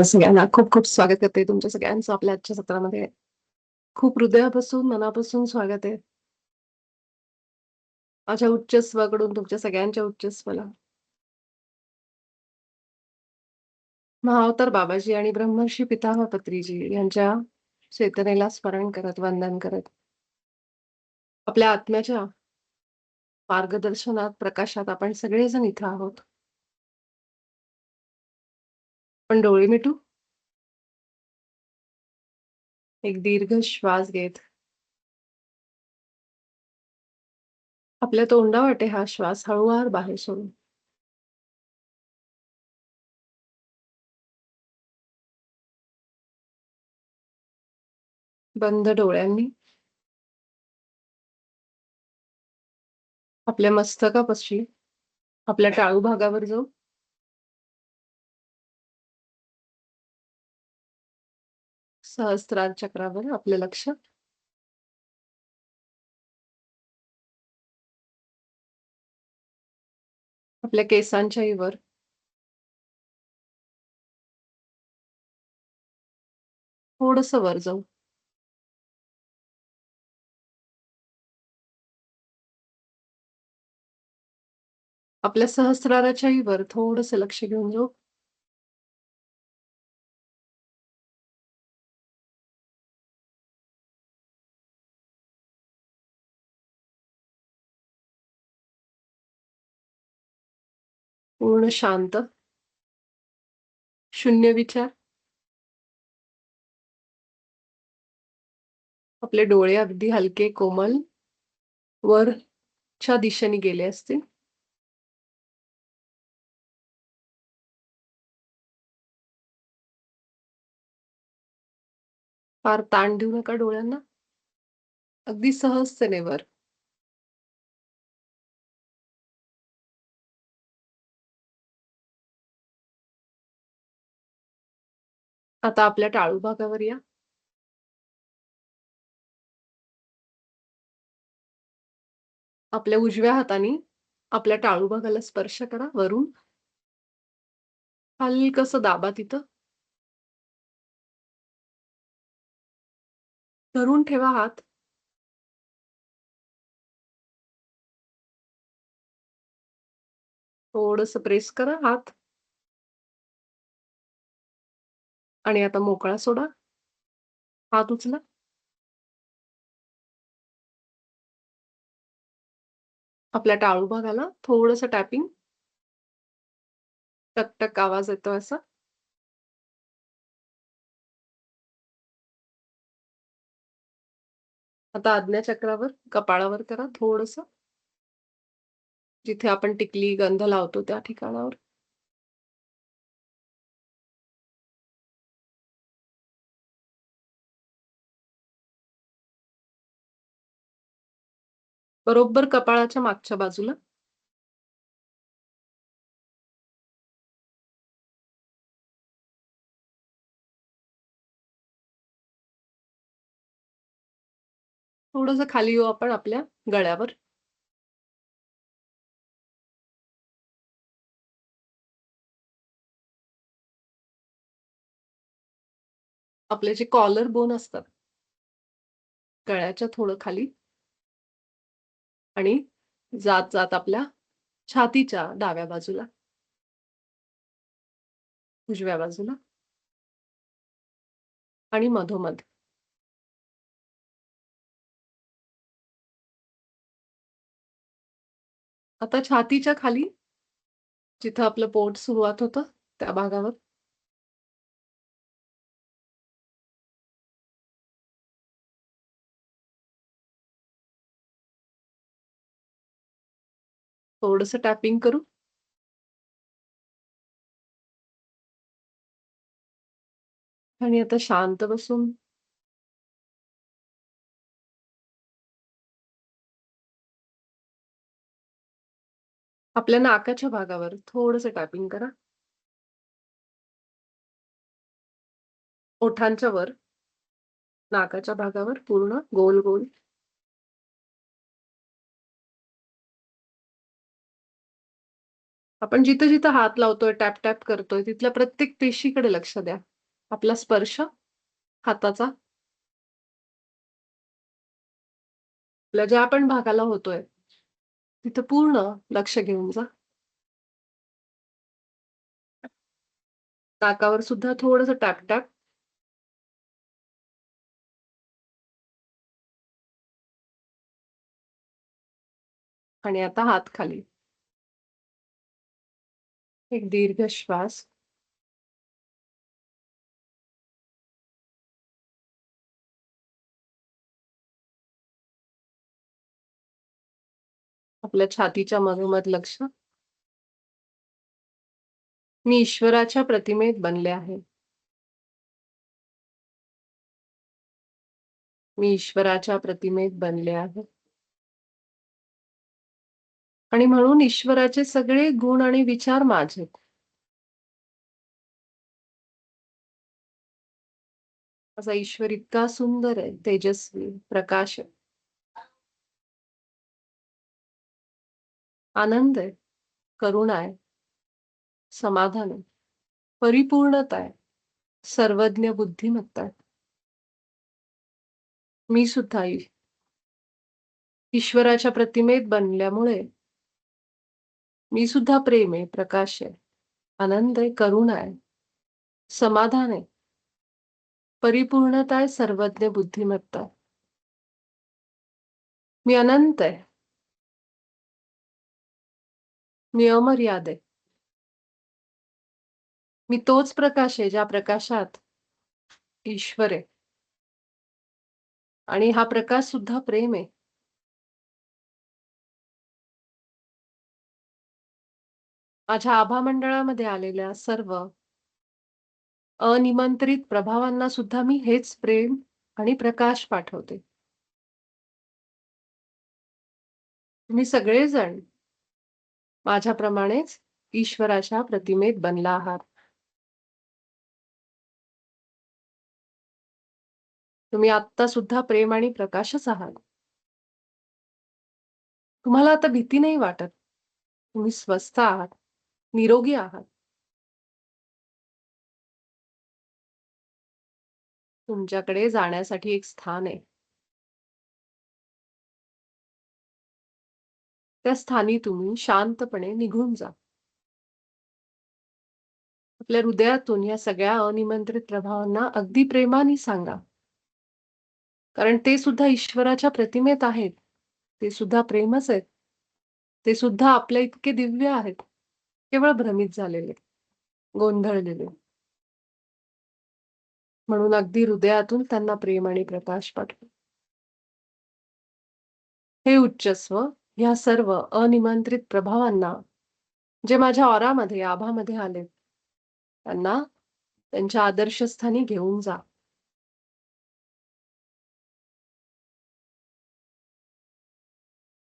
सगळ्यांना खूप खूप स्वागत करते तुमच्या सगळ्यांचं आपल्या आजच्या सत्रामध्ये. खूप हृदयापासून, मनापासून स्वागत आहे. माझ्या उच्चस्वाकडून तुमच्या सगळ्यांच्या उच्चस्वाला. महाअवतार बाबाजी आणि ब्रह्मर्षी पितामह पत्रीजी यांच्या चेतनेला स्मरण करत, वंदन करत, आपल्या आत्म्याच्या मार्गदर्शनात, प्रकाशात आपण सगळेजण इथं आहोत. पण डोळे मिटू, एक दीर्घ श्वास घेत, आपल्या तोंडावाटे हा श्वास हळूवार बाहेर सोडू. बंद डोळ्यांनी आपल्या मस्तकापाशी, आपल्या टाळू भागावर जाऊ, सहस्त्रार चक्रावर आपलं लक्ष. आपल्या केसांच्याही वर, थोडंसं वर जाऊ. आपल्या सहस्राराच्याही वर थोडंसं लक्ष घेऊन जाऊ. पूर्ण शांत, शून्य विचार. आपले डोळे अगदी हलके, कोमल वरच्या दिशेने गेले असतील. फार ताण देऊ नका डोळ्यांना. अगदी सहजतेने वर. आता आपल्या टाळू भागावर या. आपल्या उजव्या हाताने आपल्या टाळू भागाला स्पर्श करा वरून. हलकसं दाबा तिथं. धरून ठेवा हात. थोडंसं प्रेस करा हात. आणि आता मोकळा सोडा. हात उचला. आपल्या टाळू भागाला थोडंसं टॅपिंग. टक-टक आवाज येतोय असा. आता आज्ञाचक्रावर, कपाळावर करा थोडंसं. जिथे आपण टिकली, गंध लावतो त्या ठिकाणावर. बरोबर कपाळाच्या मागच्या बाजूला. थोडंसं खाली येऊ आपण आपल्या गळ्यावर. आपले जे कॉलर बोन असतात, गळ्याच्या थोडं खाली आणि जात-जात आपल्या छातीच्या डाव्या बाजूला, उजव्या बाजूला आणि मधोमध. आता छातीच्या खाली, जिथं आपलं पोट सुरुवात होतं, त्या भागावर. थोडंसं टॅपिंग करू. आणि आता शांत बसून आपल्या नाकाच्या भागावर थोडंसं टॅपिंग करा. ओठांच्या वर, नाकाच्या भागावर पूर्ण गोल-गोल. आपण जिथं-जिथं हात लावतोय, टॅप-टॅप करतोय, तिथल्या प्रत्येक पेशीकडे लक्ष द्या. आपला स्पर्श हाताचा आपल्या ज्या पण भागाला होतोय, तिथं पूर्ण लक्ष घेऊन जा. नाकावर सुद्धा थोडंसं टॅप-टॅप आणि आता हात खाली. एक दीर्घ श्वास. आपल्या छातीच्या मधोमध लक्ष. मी ईश्वराच्या प्रतिमेत बनले आहे. मी ईश्वराच्या प्रतिमेत बनले आहे. आणि म्हणून ईश्वराचे सगळे गुण आणि विचार माझेत. माझा ईश्वर इतका सुंदर आहे, तेजस्वी, प्रकाश आहे. आनंद आहे, करुणा आहे, समाधान आहे, परिपूर्णता आहे, सर्वज्ञ बुद्धिमत्ता आहे. मी सुद्धा ईश्वराच्या प्रतिमेत बनल्यामुळे मी सुद्धा प्रेम आहे, प्रकाश आहे, आनंद आहे, करुणा आहे, समाधान आहे, परिपूर्णता आहे, सर्वज्ञ बुद्धिमत्ता आहे. मी अनंत आहे. मी अमर्याद आहे. मी तोच प्रकाश आहे, ज्या प्रकाशात ईश्वर आहे. आणि हा प्रकाश सुद्धा प्रेम आहे. माझ्या आभा मंडळामध्ये आलेल्या सर्व अनिमंत्रित प्रभावांना सुद्धा मी हेच प्रेम आणि प्रकाश पाठवते. तुम्ही सगळेजण माझ्याप्रमाणेच ईश्वराच्या प्रतिमेत बनला आहात. तुम्ही आत्ता सुद्धा प्रेम आणि प्रकाशच आहात. तुम्हाला आता भीती नाही वाटत. तुम्ही स्वस्थ आहात, निरोगी आहात. तुमच्याकडे जाण्यासाठी एक स्थान आहे. त्या स्थानी तुम्ही शांतपणे निघून जा. आपल्या हृदयातून या सगळ्या अनिमंत्रित प्रभावांना अगदी प्रेमाने सांगा. कारण ते सुद्धा ईश्वराच्या प्रतिमेत आहेत. ते सुद्धा प्रेमच आहेत. ते सुद्धा आपल्या इतके दिव्य आहेत. केवळ भ्रमित झालेले, गोंधळलेले. म्हणून अगदी हृदयातून त्यांना प्रेम आणि प्रकाश पाठवा. हे उच्चस्व ह्या सर्व अनिमंत्रित प्रभावांना जे माझ्या ऑरामध्ये, आभामध्ये आलेत, त्यांना त्यांच्या आदर्शस्थानी घेऊन जा.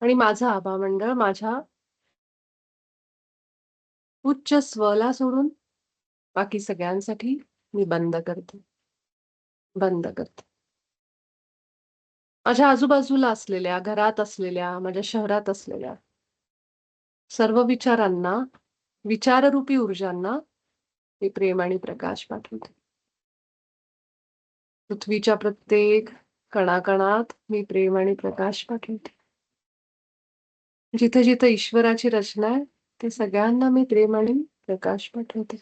आणि माझं आभा मंडळ माझ्या उच्च स्वला सोडून बाकी सगळ्यांसाठी मी बंद करते. बंद करते. माझ्या आजूबाजूला असलेल्या, घरात असलेल्या, माझ्या शहरात असलेल्या सर्व विचारांना, विचाररूपी ऊर्जांना मी प्रेम आणि प्रकाश पाठवते. पृथ्वीच्या प्रत्येक कणाकणात मी प्रेम आणि प्रकाश पाठवते. जिथे-जिथे ईश्वराची रचना आहे, ते सगळ्यांना मी प्रेम आणि प्रकाश पाठवते.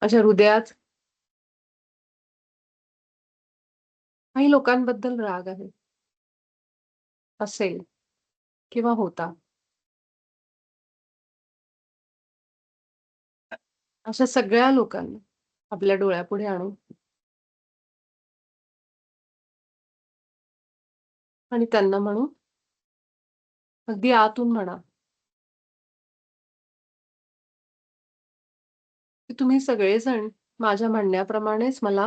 माझ्या हृदयात काही लोकांबद्दल राग आहे. असेल किंवा होता. अशा सगळ्या लोकांना आपल्या डोळ्यापुढे आणू आणि त्यांना म्हणू, अगदी आतून म्हणा, की तुम्ही सगळेजण माझ्या म्हणण्याप्रमाणेच मला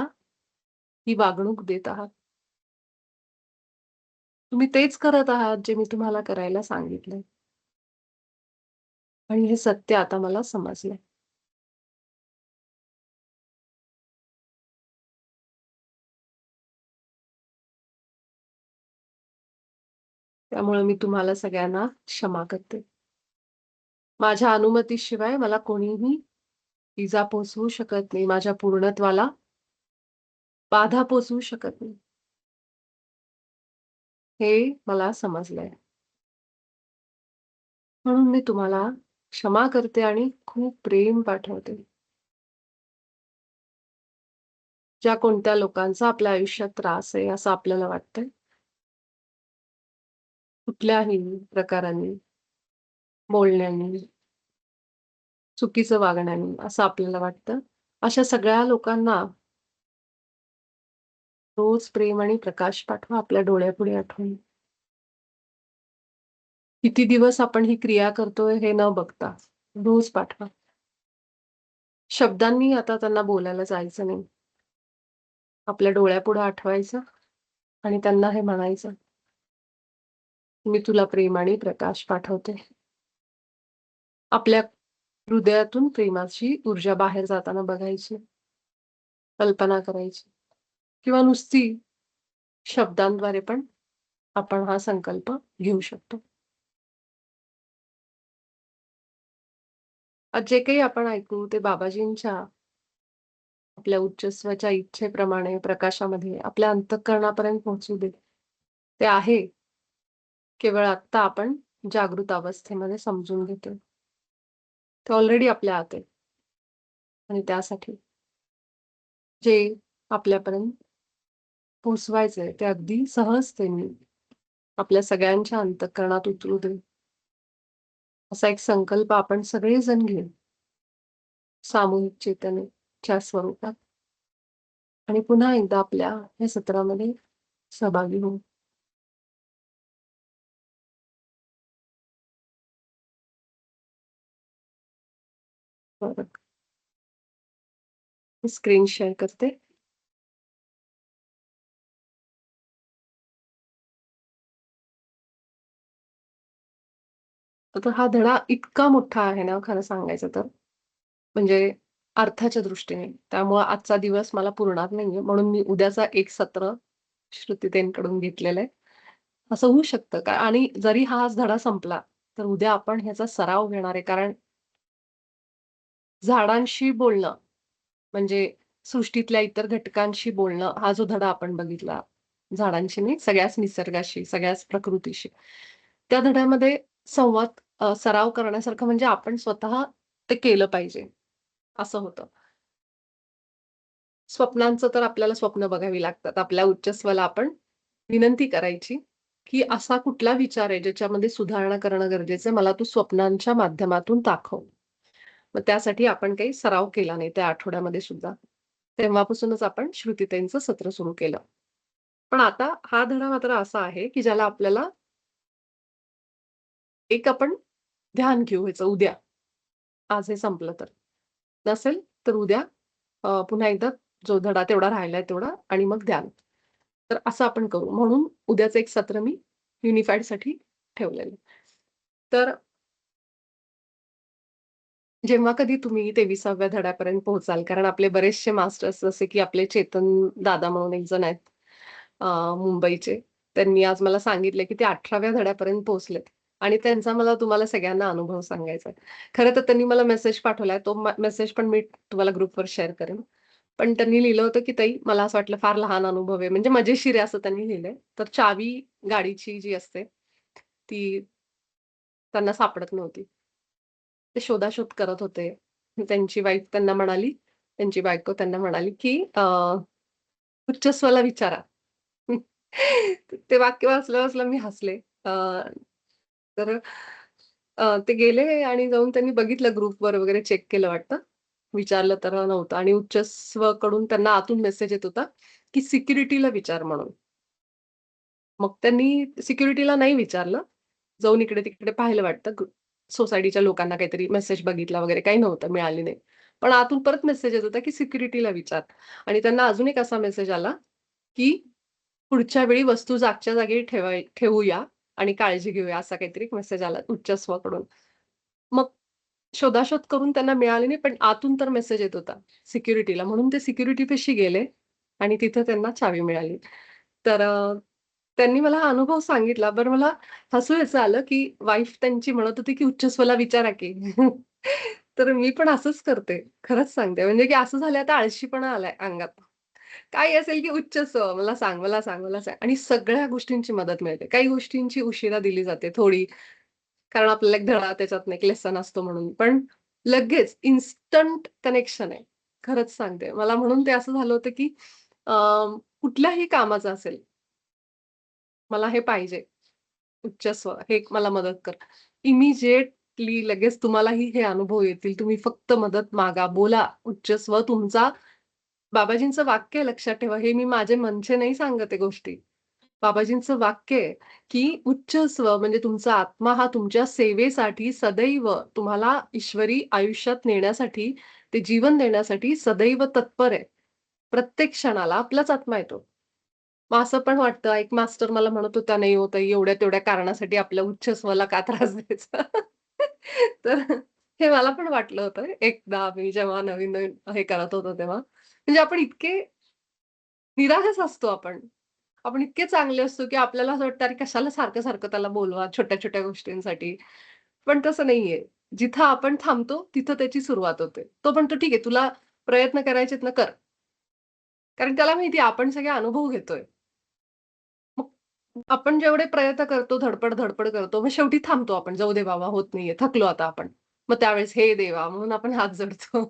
ही वागणूक देत आहात. तुम्ही तेच करत आहात जे मी तुम्हाला करायला सांगितलंय. आणि हे सत्य आता मला समजलंय. त्यामुळे मी तुम्हाला सगळ्यांना क्षमा करते. माझ्या अनुमतीशिवाय मला कोणीही इजा पोहोचवू शकत नाही. माझ्या पूर्णत्वाला बाधा पोहोचवू शकत नाही. हे मला समजलंय. म्हणून मी तुम्हाला क्षमा करते आणि खूप प्रेम पाठवते. ज्या कोणत्या लोकांचा आपल्या आयुष्यात त्रास आहे असं आपल्याला वाटतंय, कुठल्याही प्रकाराने, बोलण्याने, चुकीचं वागण्याने असं आपल्याला वाटतं. अशा सगळ्या लोकांना रोज प्रेम आणि प्रकाश पाठवा आपल्या डोळ्यापुढे आठवून. किती दिवस आपण ही क्रिया करतोय हे न बघता रोज पाठवा. शब्दांनी आता त्यांना बोलायला जायचं नाही. आपल्या डोळ्यापुढे आठवायचं आणि त्यांना हे म्हणायचं, "मी तुला प्रेम आणि प्रकाश पाठवते." आपल्या हृदयातून प्रेमाची ऊर्जा बाहेर जाताना बघायची, कल्पना करायची किंवा नुसती शब्दांद्वारे पण आपण हा संकल्प घेऊ शकतो. आज जे काही आपण ऐकू ते बाबाजींच्या आपल्या उच्चस्वाच्या इच्छेप्रमाणे प्रकाशामध्ये आपल्या अंतःकरणापर्यंत पोहोचू दे. ते आहे, केवळ आत्ता आपण जागृत अवस्थेमध्ये समजून घेतोय. ते ऑलरेडी आपल्या आत आहे आणि त्यासाठी जे आपल्यापर्यंत पोहोचवायचंय ते अगदी सहजतेने आपल्या सगळ्यांच्या अंतःकरणात उतरू दे. असा एक संकल्प आपण सगळेजण घेऊ सामूहिक चेतनेच्या स्वरूपात आणि पुन्हा एकदा आपल्या या सत्रामध्ये सहभागी होऊ. बरं. मी स्क्रीन शेअर करते. तर हा धडा इतका मोठा आहे ना खरं सांगायचं तर. म्हणजे अर्थाच्या दृष्टीने. त्यामुळं आजचा दिवस मला पुरणार नाहीये. म्हणून मी उद्याचा एक सत्र श्रुतीताईंकडून घेतलेलं आहे. असं होऊ शकतं का? आणि जरी हा आज धडा संपला, तर उद्या आपण ह्याचा सराव घेणार आहे. कारण झाडांशी बोलणं, म्हणजे सृष्टीतल्या इतर घटकांशी बोलणं, हा जो धडा आपण बघितला. झाडांशी नाही, सगळ्याच निसर्गाशी, सगळ्याच प्रकृतीशी. त्या धड्यामध्ये संवाद सराव करण्यासारखं म्हणजे आपण स्वतः ते केलं पाहिजे, असं होतं. स्वप्नांचं तर आपल्याला स्वप्न बघावी लागतात. आपल्या उच्चस्वला आपण विनंती करायची, की असा कुठला विचार आहे ज्याच्यामध्ये सुधारणा करणं गरजेचं आहे, मला तू स्वप्नांच्या माध्यमातून दाखव. मग त्यासाठी आपण काही सराव केला नाही त्या आठवड्यामध्ये सुद्धा. तेव्हापासूनच आपण श्रुतीताईंचं सत्र सुरू केलं. पण आता हा धडा मात्र असा आहे, की ज्याला आपल्याला एक आपण ध्यान घेऊ ह्याचं उद्या. आज हे संपलं तर. नसेल तर उद्या पुन्हा एकदा जो धडा तेवढा राहिलाय तेवढा आणि मग ध्यान. तर असं आपण करू. म्हणून उद्याचं एक सत्र मी युनिफाईडसाठी ठेवलेलं. तर जेव्हा कधी तुम्ही 23व्या धड्यापर्यंत पोहोचाल, कारण आपले बरेचसे मास्टर्स जसे की आपले चेतन दादा म्हणून एक जण आहेत अ, मुंबईचे. त्यांनी आज मला सांगितले की ते 18व्या धड्यापर्यंत पोहोचलेत आणि त्यांचा मला तुम्हाला सगळ्यांना अनुभव सांगायचा आहे. खरं तर त्यांनी मला मेसेज पाठवलाय. तो मेसेज पण मी तुम्हाला ग्रुपवर शेअर करेन. पण त्यांनी लिहिलं होतं की "ताई, मला असं वाटलं फार लहान अनुभव आहे." म्हणजे मजेशीर आहे असं त्यांनी लिहिलंय. तर चावी गाडीची जी असते, ती त्यांना सापडत नव्हती. ते शोधाशोध करत होते. त्यांची वाईफ त्यांना म्हणाली त्यांची बायको त्यांना म्हणाली, की "उच्चस्वला विचारा." ते वाक्य वाचल्या-वाचल्या मी हसले. तर ते गेले आणि जाऊन त्यांनी बघितलं ग्रुपवर वगैरे चेक केलं वाटतं. विचारलं तर नव्हतं आणि उच्चस्वकडून त्यांना आतून मेसेज येत होता, की सिक्युरिटीला विचार म्हणून. मग त्यांनी सिक्युरिटीला नाही विचारलं. जाऊन इकडे-तिकडे पाहिलं वाटतं. सोसायटीच्या लोकांना काहीतरी मेसेज बघितला वगैरे काही नव्हतं, मिळाली नाही. पण आतून परत मेसेज येत होता, की सिक्युरिटीला विचार आणि त्यांना अजून एक असा मेसेज आला, की पुढच्या वेळी वस्तू जागच्या जागी ठेवूया आणि काळजी घेऊया असा काहीतरी एक मेसेज आला उच्चस्वाकडून. मग शोधाशोध करून त्यांना मिळाली नाही, पण आतून तर मेसेज येत होता सिक्युरिटीला. म्हणून ते सिक्युरिटीपाशी गेले आणि तिथं त्यांना चावी मिळाली. तर त्यांनी मला हा अनुभव सांगितला. बरं मला हसू यायचं आलं, की वाईफ त्यांची म्हणत होती, की "उच्च स्वला विचारा की." तर मी पण असंच करते. खरंच सांगते. म्हणजे की असं झालंय आता आळशीपणा आलाय अंगात. काही असेल की उच्च स्वर, "मला सांग, मला सांग, मला सांग." आणि सगळ्या गोष्टींची मदत मिळते. काही गोष्टींची उशिरा दिली जाते थोडी, कारण आपल्याला एक धडा त्याच्यातनं एक लेसन असतो म्हणून. पण लगेच इन्स्टंट कनेक्शन आहे. खरंच सांगते. मला म्हणून ते असं झालं होतं, की अ, कुठल्याही कामाचं असेल, मला हे पाहिजे. उच्च स्वर हे मला मदत कर. इमिडिएटली लगेच तुम्हालाही हे अनुभव येतील. तुम्ही फक्त मदत मागा, बोला. उच्च स्वर तुमचा बाबाजींचं वाक्य आहे लक्षात ठेवा. हे मी माझे मनचे नाही सांगत आहे गोष्टी. बाबाजींचं वाक्य आहे, की उच्च स्व म्हणजे तुमचा आत्मा हा तुमच्या सेवेसाठी सदैव तुम्हाला ईश्वरी आयुष्यात नेण्यासाठी, ते जीवन देण्यासाठी सदैव तत्पर आहे. प्रत्येक क्षणाला आपलाच आत्मा येतो. मग असं पण वाटतं, एक मास्टर मला म्हणत होता, "नाही हो ताई, एवढ्या-तेवढ्या कारणासाठी आपल्या उच्च स्वला का त्रास द्यायचा?" तर हे मला पण वाटलं होतं एकदा मी जेव्हा नवीन-नवीन हे करत होतो तेव्हा. म्हणजे आपण इतके निरागस असतो आपण. आपण इतके चांगले असतो, की आपल्याला असं वाटतं, अरे कशाला सारखं-सारखं त्याला बोलवा छोट्या-छोट्या गोष्टींसाठी. पण तसं नाहीये. जिथं आपण थांबतो, तिथं त्याची सुरुवात होते. तो म्हणतो, "ठीक आहे, तुला प्रयत्न करायचेत ना, कर." कारण त्याला माहिती आहे आपण सगळे अनुभव घेतोय. मग आपण जेवढे प्रयत्न करतो, धडपड करतो, मग शेवटी थांबतो आपण. जाऊ दे बाबा, होत नाहीये, थकलो आता आपण. मग त्यावेळेस हे देवा म्हणून आपण हात जोडतो.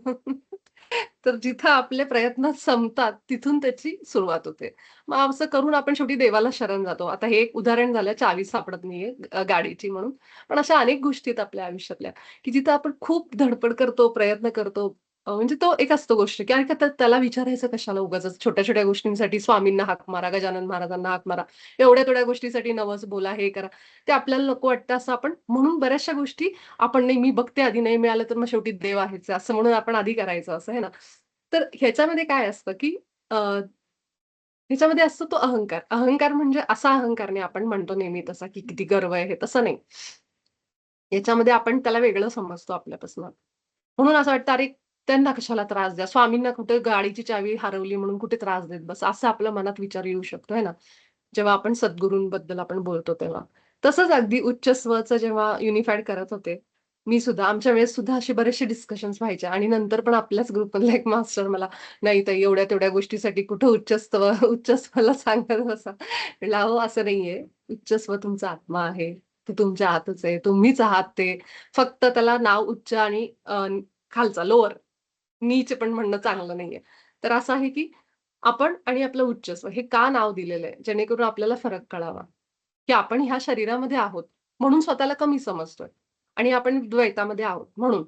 तर जिथं आपले प्रयत्न संपतात, तिथून त्याची सुरुवात होते. मग असं करून आपण शेवटी देवाला शरण जातो. आता हे एक उदाहरण झालं, चावी सापडत नाहीये गाडीची म्हणून. पण अशा अनेक गोष्टी आहेत आपल्या आयुष्यातल्या, की जिथं आपण खूप धडपड करतो, प्रयत्न करतो. म्हणजे तो एक असतो गोष्ट, की अरे का त्याला विचारायचं कशाला उगाचच छोट्या-छोट्या गोष्टींसाठी स्वामींना हाक मारा, गजानन महाराजांना हाक मारा. एवढ्या-तेवढ्या गोष्टीसाठी नवस बोला, हे करा. ते आपल्याला नको वाटतं असं आपण म्हणून बऱ्याचशा गोष्टी आपण नाही मी बघते आधी नाही मिळालं तर मग शेवटी देव आहेच असं म्हणून आपण आधी करायचं असं आहे ना. तर ह्याच्यामध्ये काय असतं, की ह्याच्यामध्ये असतो तो अहंकार. अहंकार म्हणजे असा अहंकार नाही आपण म्हणतो नेहमी तसा, की किती गर्व आहे हे तसं नाही. याच्यामध्ये आपण त्याला वेगळं समजतो आपल्यापासून. म्हणून असं वाटतं, अरे त्यांना कशाला त्रास द्या. स्वामींना कुठे गाडीची चावी हरवली म्हणून कुठे त्रास देत बसा. असं आपल्या मनात विचार येऊ शकतो आहे ना. जेव्हा आपण सद्गुरूंबद्दल आपण बोलतो तेव्हा. तसंच अगदी उच्च स्वचं जेव्हा युनिफाईड करत होते, मी सुद्धा आमच्या वेळेस सुद्धा असे बरेचसे डिस्कशन्स व्हायचे आणि नंतर पण आपल्याच ग्रुपमधला एक मास्टर मला, "नाही ताई एवढ्या-तेवढ्या गोष्टीसाठी कुठं उच्च स्व उच्च स्वला सांगत बसा." म्हटलं, "अहो असं नाहीये. उच्च स्व तुमचा आत्मा आहे. ते तुमच्या आतच आहे. तुम्हीच आहात ते. फक्त त्याला नाव उच्च आणि खालचा लोअर, नीच पण म्हणणं चांगलं नाहीये." तर असं आहे की आपण आणि आपलं उच्चस्व हे का नाव दिलेलं आहे? जेणेकरून आपल्याला फरक कळावा, की आपण ह्या शरीरामध्ये आहोत, म्हणून स्वतःला कमी समजतोय आणि आपण द्वैतामध्ये आहोत म्हणून.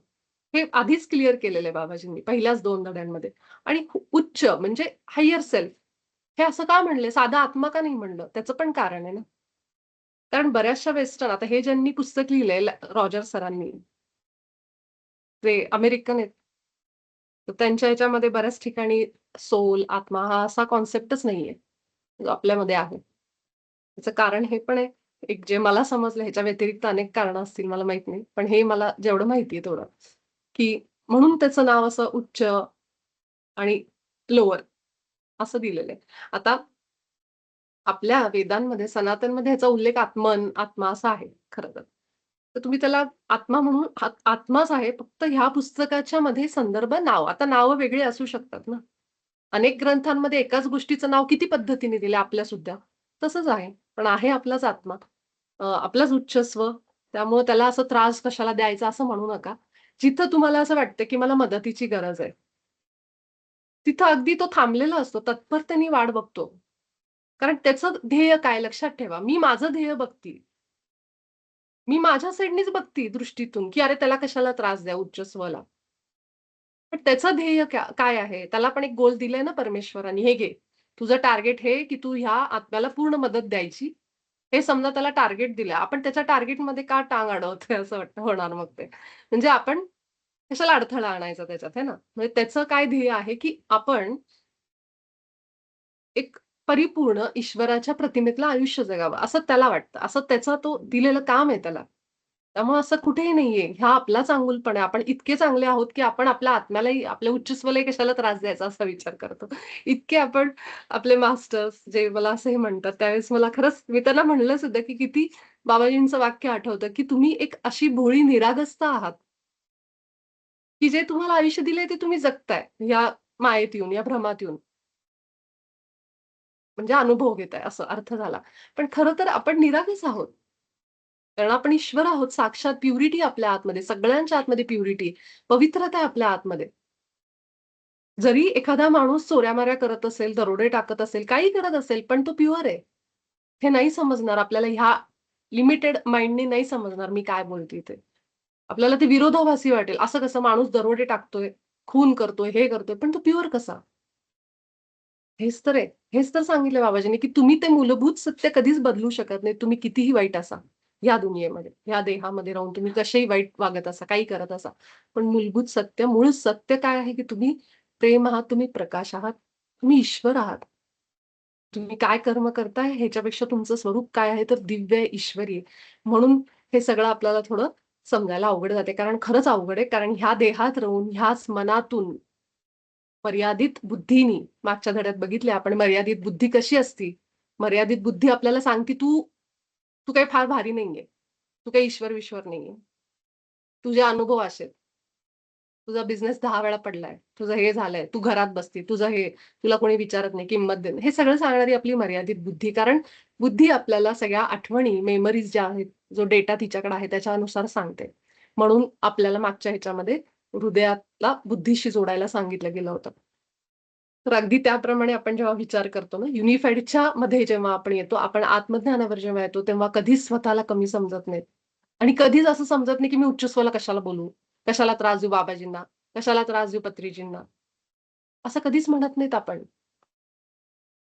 हे आधीच क्लिअर केलेलं आहे बाबाजींनी पहिल्याच 2 धड्यांमध्ये आणि उच्च म्हणजे हायर सेल्फ हे असं का म्हणले? साधा आत्मा का नाही म्हणलं? त्याचं पण कारण आहे ना. कारण बऱ्याचशा वेस्टर्न आता हे ज्यांनी पुस्तक लिहिलंय रॉजर सरांनी, ते अमेरिकन आहेत. तर त्यांच्या ह्याच्यामध्ये बऱ्याच ठिकाणी सोल, आत्मा हा असा कन्सेप्टच नाहीये, जो आपल्यामध्ये आहे. त्याचं कारण हे पण आहे, एक जे मला समजलं ह्याच्या व्यतिरिक्त अनेक कारणं असतील मला माहीत नाही. पण हे मला जेवढं माहिती आहे तेवढं, की म्हणून त्याचं नाव असं उच्च आणि लोअर असं दिलेलं आहे. आता आपल्या वेदांमध्ये, सनातनमध्ये ह्याचा उल्लेख आत्मन, आत्मा असा आहे खरं तर. तर तुम्ही त्याला आत्मा म्हणून आत्माच आहे. फक्त ह्या पुस्तकाच्या मध्ये संदर्भ नाव. आता नावं वेगळी असू शकतात ना. अनेक ग्रंथांमध्ये एकाच गोष्टीचं नाव किती पद्धतीने दिले आपल्यासुद्धा. तसंच आहे. पण आहे आपलाच आत्मा. आपलाच उच्चस्व. त्यामुळे त्याला असा त्रास कशाला द्यायचा असं म्हणू नका. जिथं तुम्हाला असं वाटतं, की मला मदतीची गरज आहे. तिथं अगदी तो थांबलेला असतो. तत्परतेने वाट बघतो. कारण त्याचं ध्येय काय लक्षात ठेवा. मी माझं ध्येय बघतीये. मी माझ्या साइडनीच बघतीये दृष्टीतून, की अरे त्याला कशाला त्रास द्या उच्चस्वला. पण त्याचं ध्येय काय आहे? त्याला पण एक गोल दिलाय ना परमेश्वराने, "हे घे, तुझं टार्गेट हे, की तू ह्या आत्म्याला पूर्ण मदत द्यायची." हे समजा त्याला टार्गेट दिलंय. आपण त्याच्या टार्गेटमध्ये का टांग अडवतोय असं वाटतं होणार मग ते. म्हणजे आपण कशाला अडथळा आणायचा त्याच्यात, आहे ना? म्हणजे त्याचं काय ध्येय आहे, की आपण एक परिपूर्ण ईश्वराच्या प्रतिमेतलं आयुष्य जगावं, असं त्याला वाटतं. असं त्याचा तो दिलेलं काम आहे त्याला. त्यामुळे असं कुठेही नाहीये. हा आपला चांगुलपणा आहे. आपण इतके चांगले आहोत, की आपण आपल्या आत्म्यालाही, आपल्या उच्चस्वलाही कशाला त्रास द्यायचा असा विचार करतो. इतके आपण आपले मास्टर्स जे मला असंही म्हणतात, त्यावेळेस मला खरंच मी त्यांना म्हणलं सुद्धा, की किती बाबाजींचं वाक्य आठवतं, की तुम्ही एक अशी भोळी निरागसता आहात, की जे तुम्हाला आयुष्य दिलंय ते तुम्ही जगताय. या मायेत येऊन, या भ्रमात येऊन. म्हणजे अनुभव घेताय असं अर्थ झाला. पण खरं तर आपण निरागस आहोत. कारण आपण ईश्वर आहोत. साक्षात प्युरिटी आपल्या आतमध्ये, सगळ्यांच्या आतमध्ये प्युरिटी, पवित्रता आहे आपल्या आतमध्ये. जरी एखादा माणूस चोऱ्या-माऱ्या करत असेल, दरोडे टाकत असेल, काही करत असेल, पण तो प्युअर आहे. हे नाही समजणार आपल्याला ह्या लिमिटेड माइंडनी नाही समजणार मी काय बोलतेय ते. आपल्याला ते विरोधाभासी वाटेल. असं कसं माणूस दरोडे टाकतोय, खून करतोय, हे करतोय, पण तो प्युअर कसा? हेच तर आहे. हेच तर सांगितलं बाबाजींनी, की तुम्ही ते मूलभूत सत्य कधीच बदलू शकत नाही. तुम्ही कितीही वाईट असा, या दुनियेमध्ये, या देहामध्ये राहून तुम्ही कसेही वाईट वागत असा, काही करत असा. पण मूलभूत सत्य, मूळ सत्य काय आहे, की तुम्ही प्रेम आहात, तुम्ही प्रकाश आहात, तुम्ही ईश्वर आहात. तुम्ही काय कर्म करताय ह्याच्यापेक्षा तुमचं स्वरूप काय आहे, तर दिव्य आहे, ईश्वरी आहे. म्हणून हे सगळं आपल्याला थोडं समजायला अवघड जाते. कारण खरंच अवघड आहे. कारण ह्या देहात राहून, ह्याच मनातून मर्यादित बुद्धीनी मागच्या धड्यात बघितले आपण मर्यादित बुद्धी कशी असती? मर्यादित बुद्धी आपल्याला सांगते, "तू तू काही फार भारी नाहीये. तू काही ईश्वर-विश्वर नाहीये. तुझे अनुभव असे आहेत. तुझा बिझनेस 10 वेळा पडलाय. तुझं हे झालंय. तू घरात बसती. तुझं हे, तुला कोणी विचारत नाही, किंमत देत नाही." हे सगळं सांगणारी आपली मर्यादित बुद्धी. कारण बुद्धी आपल्याला सगळ्या आठवणी, मेमरीज ज्या आहेत, जो डेटा तिच्याकडे आहे त्याच्यानुसार सांगते. म्हणून आपल्याला मागच्या ह्याच्यामध्ये हृदयाला बुद्धीशी जोडायला सांगितलं गेलं होतं. तर अगदी त्याप्रमाणे आपण जेव्हा विचार करतो ना, युनिफाईडच्या मध्ये जेव्हा आपण येतो, आपण आत्मज्ञानावर जेव्हा येतो, तेव्हा कधीच स्वतःला कमी समजत नाहीत. आणि कधीच असं समजत नाही, की मी उच्च कशाला बोलू? कशाला त्रास देऊ बाबाजींना? कशाला त्रास देऊ पत्रीजींना? असं कधीच म्हणत नाहीत आपण.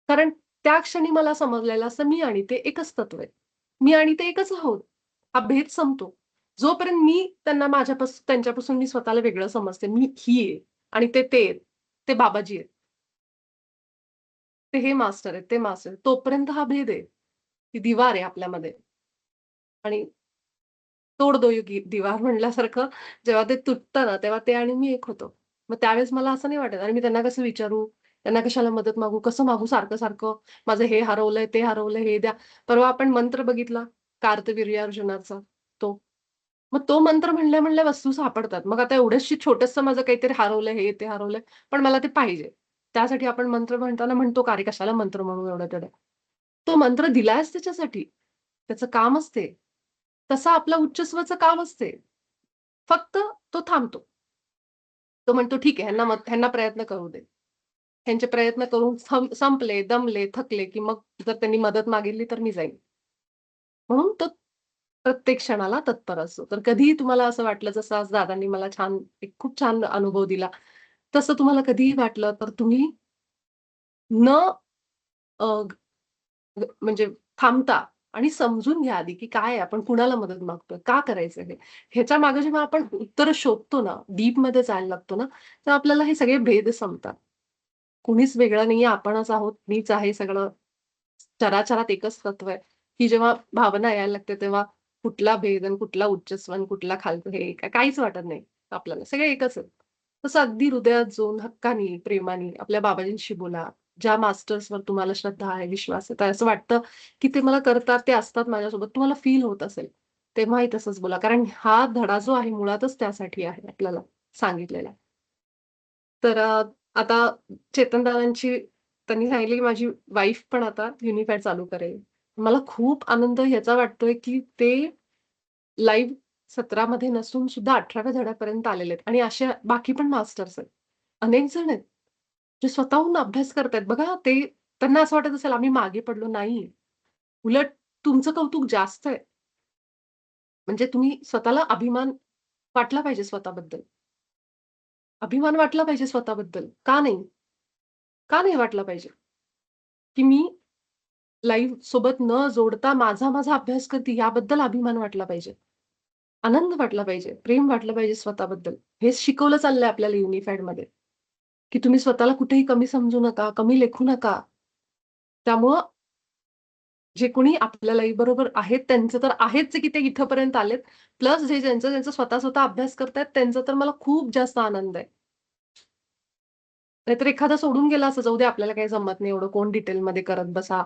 कारण त्या क्षणी मला समजलेलं असतं, मी आणि ते एकच तत्व आहे. मी आणि ते एकच आहोत. हा भेद संपतो. जोपर्यंत मी त्यांना त्यांच्यापासून मी स्वतःला वेगळं समजते. मी ही आहे आणि ते आहेत. ते बाबाजी आहेत. ते हे मास्टर आहेत, ते मास्टर आहेत. तोपर्यंत हा भेद आहे. ती दिवार आहे आपल्यामध्ये आणि तोड दो युगी दिवार म्हणल्यासारखं जेव्हा ते तुटतं ना, तेव्हा ते आणि मी एक होतो. मग त्यावेळेस मला असं नाही वाटत आणि मी त्यांना कसं विचारू? त्यांना कशाला मदत मागू? कसं मागू सारखं-सारखं? माझं हे हरवलंय, ते हरवलंय, हे द्या. परवा आपण मंत्र बघितला कार्तवीर्यार्जुनाचा तो. मग तो मंत्र म्हणल्या-म्हणल्या वस्तू सापडतात. मग आता एवढंशी छोटंसं माझं काहीतरी हरवलंय, हे ते हरवलंय, पण मला ते पाहिजे. त्यासाठी आपण मंत्र म्हणताना म्हणतो का, "अरे कशाला मंत्र म्हणू एवढं-तेवढं." तो मंत्र दिलायच त्याच्यासाठी. त्याचं कामच ते. तसं आपलं उच्चस्वचं कामच ते. फक्त तो थांबतो. तो म्हणतो, "ठीक आहे, ह्यांना प्रयत्न करू दे." ह्यांचे प्रयत्न करून संपले, दमले, थकले, की मग जर त्यांनी मदत मागितली तर मी जाईन. म्हणून तो प्रत्येक क्षणाला तत्पर असतो. तर कधीही तुम्हाला असं वाटलं, जसं आज दादांनी मला एक खूप छान अनुभव दिला. तसं तुम्हाला कधीही वाटलं, तर तुम्ही न अ, म्हणजे थांबता आणि समजून घ्या आधी, की काय आहे, आपण कुणाला मदत मागतोय? का करायचं हे? ह्याच्या मागे जेव्हा आपण उत्तरं शोधतो ना, डीपमध्ये जायला लागतो ना, तेव्हा आपल्याला हे सगळे भेद संपतात. कुणीच वेगळं नाहीये, आपणच आहोत, मीच आहे सगळं. चराचरात एकच तत्व आहे. ही जेव्हा भावना यायला लागते, तेव्हा कुठला भेद आणि कुठला उच्चस्वर आणि कुठला खालचं हे काहीच वाटत नाही आपल्याला. सगळे एकच आहेत. तसं अगदी हृदयात जाऊन हक्कानी, प्रेमाने आपल्या बाबाजींशी बोला. ज्या मास्टर्सवर तुम्हाला श्रद्धा आहे, विश्वास आहे, तर असं वाटतं, की ते मला करतात, ते असतात माझ्यासोबत. तुम्हाला फील होत असेल, तेव्हाही तसंच बोला. कारण हा धडा जो आहे मुळातच त्यासाठी आहे आपल्याला सांगितलेला. तर आता चेतनदादांची त्यांनी सांगितलं, की माझी वाईफ पण आता युनिफाईड चालू करेल. मला खूप आनंद ह्याचा वाटतोय, की ते लाईव्ह सत्रामध्ये नसून सुद्धा 18व्या धड्यापर्यंत आलेले आहेत आणि अशा बाकी पण मास्टर्स आहेत. अनेक जण आहेत, जे स्वतःहून अभ्यास करतायत. बघा ते त्यांना असं वाटत असेल आम्ही मागे पडलो. नाही. उलट तुमचं कौतुक जास्त आहे. म्हणजे तुम्ही स्वतःला अभिमान वाटला पाहिजे स्वतःबद्दल. अभिमान वाटला पाहिजे स्वतःबद्दल. का नाही? का नाही वाटला पाहिजे? की मी लाईव्ह सोबत न जोडता माझा अभ्यास करते याबद्दल अभिमान वाटला पाहिजे. आनंद वाटला पाहिजे, प्रेम वाटलं पाहिजे स्वतःबद्दल. हेच शिकवलं चाललंय आपल्याला युनिफाईडमध्ये, की तुम्ही स्वतःला कुठेही कमी समजू नका, कमी लेखू नका. त्यामुळं जे कोणी आपल्या लाईफबरोबर आहेत त्यांचं तर आहेच आहे, की ते इथपर्यंत आलेत. प्लस जे ज्यांचा स्वतः अभ्यास करतायत त्यांचा तर मला खूप जास्त आनंद आहे. नाहीतर एखादा सोडून गेला असं, जाऊ दे आपल्याला काही जमत नाही एवढं कोण डिटेलमध्ये करत बसा.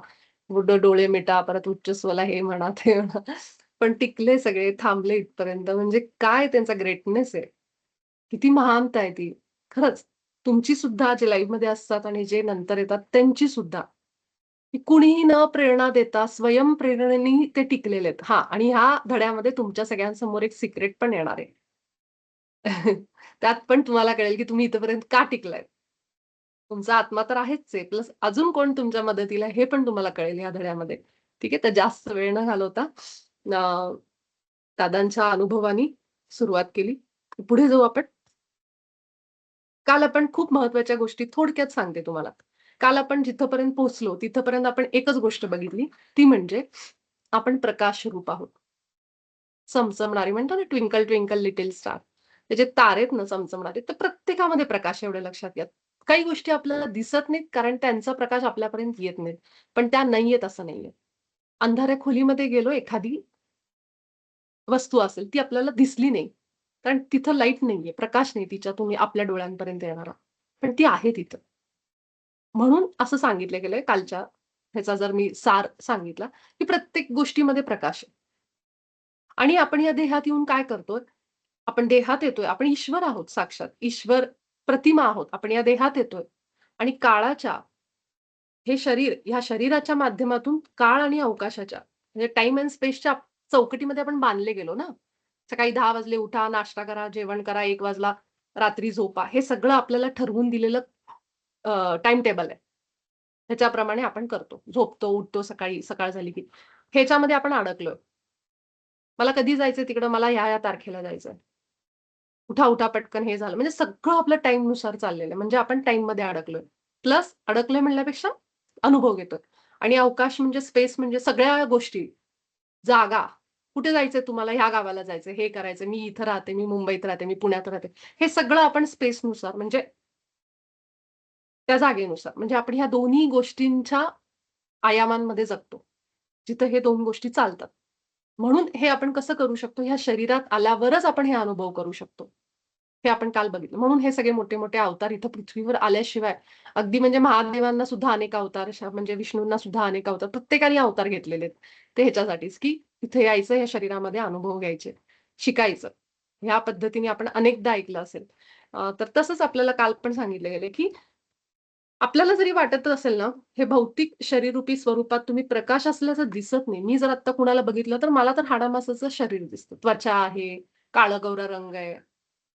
डोळे मिटा, परत उच्च स्वला हे म्हणा, ते म्हणा. पण टिकले सगळे, थांबले इथपर्यंत. म्हणजे काय त्यांचा ग्रेटनेस आहे. किती महानता आहे ती. खरंच तुमची सुद्धा जे लाईफमध्ये असतात आणि जे नंतर येतात त्यांची सुद्धा. की कुणीही न प्रेरणा देता स्वयंप्रेरणेने ते टिकलेले आहेत. हां, आणि ह्या धड्यामध्ये तुमच्या सगळ्यांसमोर एक सिक्रेट पण येणार आहे. त्यात पण तुम्हाला कळेल की तुम्ही इथपर्यंत का टिकलाय. तुमचा आत्मा तर आहेच आहे. प्लस अजून कोण तुमच्या मदतीला आहे हे पण तुम्हाला कळेल या धड्यामध्ये. ठीक आहे. तर जास्त वेळ न घालवता दादांच्या अनुभवानी सुरुवात केली. पुढे जाऊ आपण. काल आपण खूप महत्त्वाच्या गोष्टी थोडक्यात सांगते तुम्हाला. काल आपण जिथपर्यंत पोहोचलो, तिथपर्यंत आपण एकच गोष्ट बघितली. ती म्हणजे आपण प्रकाश रूप आहोत. चमचमणारे म्हणतो ना, ट्विंकल ट्विंकल लिटल स्टार. ते जे तारे आहेत ना चमचमणारे, तर प्रत्येकामध्ये प्रकाश आहे एवढं लक्षात घ्या. काही गोष्टी आपल्याला दिसत नाहीत कारण त्यांचा प्रकाश आपल्यापर्यंत येत नाहीत. पण त्या नाहीयेत असं नाहीये. अंधाऱ्या खोलीमध्ये गेलो, एखादी वस्तू असेल, ती आपल्याला दिसली नाही. कारण तिथं लाईट नाहीये, प्रकाश नाही तिच्यातून आपल्या डोळ्यांपर्यंत येणारा. पण ती आहे तिथं. म्हणून असं सांगितलं गेलंय कालच्या ह्याचा जर मी सार सांगितला, की प्रत्येक गोष्टीमध्ये प्रकाश आहे. आणि आपण या देहात येऊन काय करतोय? आपण देहात येतोय. आपण ईश्वर आहोत साक्षात. ईश्वर प्रतिमा आहोत. आपण या देहात येतोय आणि काळाच्या हे शरीर, ह्या शरीराच्या माध्यमातून काळ आणि अवकाशाच्या म्हणजे टाईम अँड स्पेसच्या चौकटीमध्ये आपण बांधले गेलो ना. सकाळी 10 वाजले उठा, नाश्ता करा, जेवण करा, 1 वाजला रात्री झोपा. हे सगळं आपल्याला ठरवून दिलेलं टाईम टेबल आहे. त्याच्याप्रमाणे आपण करतो. झोपतो, उठतो सकाळी, सकाळ झाली की. ह्याच्यामध्ये आपण अडकलोय. मला कधी जायचंय तिकडं, मला ह्या-ह्या तारखेला जायचंय. उठा-उठा पटकन हे झालं. म्हणजे सगळं आपलं टाईमनुसार चाललेलं आहे. म्हणजे आपण टाईममध्ये अडकलोय. प्लस अडकलोय म्हणण्यापेक्षा अनुभव घेतोय. आणि अवकाश म्हणजे स्पेस म्हणजे सगळ्या गोष्टी, जागा. कुठे जायचंय तुम्हाला? ह्या गावाला जायचंय, हे करायचंय, मी इथं राहते, मी मुंबईत राहते, मी पुण्यात राहते. हे सगळं आपण स्पेसनुसार म्हणजे त्या जागेनुसार म्हणजे आपण ह्या दोन्ही गोष्टींच्या आयामांमध्ये जगतो. जिथं हे 2 गोष्टी चालतात. म्हणून हे आपण कसं करू शकतो? ह्या शरीरात आल्यावरच आपण हे अनुभव करू शकतो. हे आपण काल बघितलं. म्हणून हे सगळे मोठे-मोठे अवतार इथं पृथ्वीवर आल्याशिवाय अगदी म्हणजे महादेवांना सुद्धा अनेक अवतार, म्हणजे विष्णूंना सुद्धा अनेक अवतार, प्रत्येकाने अवतार घेतलेले आहेत. ते ह्याच्यासाठीच, की इथे यायचं, या शरीरामध्ये अनुभव घ्यायचे, शिकायचं. ह्या पद्धतीने आपण अनेकदा ऐकलं असेल. तर तसंच आपल्याला काल पण सांगितलं गेलं, की आपल्याला जरी वाटत असेल ना, हे भौतिक शरीररूपी स्वरूपात तुम्ही प्रकाश असल्याचं दिसत नाही. मी जर आत्ता कुणाला बघितलं, तर मला तर हाडामासाचं शरीर दिसतं. त्वचा आहे, काळा-गोरा रंग आहे.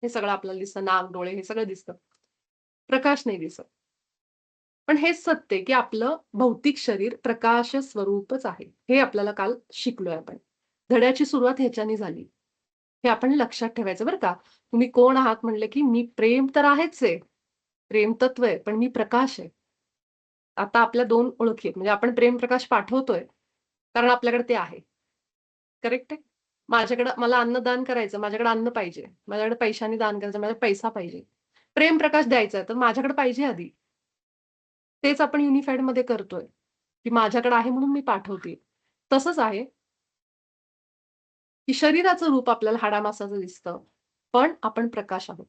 हे सगळं आपल्याला दिसतं. नाक, डोळे हे सगळं दिसतं. प्रकाश नाही दिसत. पण हेच सत्य आहे, की आपलं भौतिक शरीर प्रकाश स्वरूपच आहे. हे आपल्याला काल शिकलोय आपण. धड्याची सुरुवात ह्याच्याने झाली. हे आपण लक्षात ठेवायचं बरं का. तुम्ही कोण आहात म्हणले, की मी प्रेम तर आहेच आहे. प्रेम तत्व आहे, पण मी प्रकाश आहे. आता आपल्या 2 ओळखी आहेत. म्हणजे आपण प्रेमप्रकाश पाठवतोय, कारण आपल्याकडे ते आहे. करेक्ट आहे? माझ्याकडं मला अन्नदान करायचं, माझ्याकडे अन्न पाहिजे. माझ्याकडे पैशाने दान करायचं, माझ्याकडे पैसा पाहिजे. प्रेमप्रकाश द्यायचा आहे, तर माझ्याकडे पाहिजे आधी. तेच आपण युनिफाईडमध्ये करतोय, की माझ्याकडे आहे म्हणून मी पाठवते. तसंच आहे, की शरीराचं रूप आपल्याला हाडामासाचं दिसतं, पण आपण प्रकाश आहोत.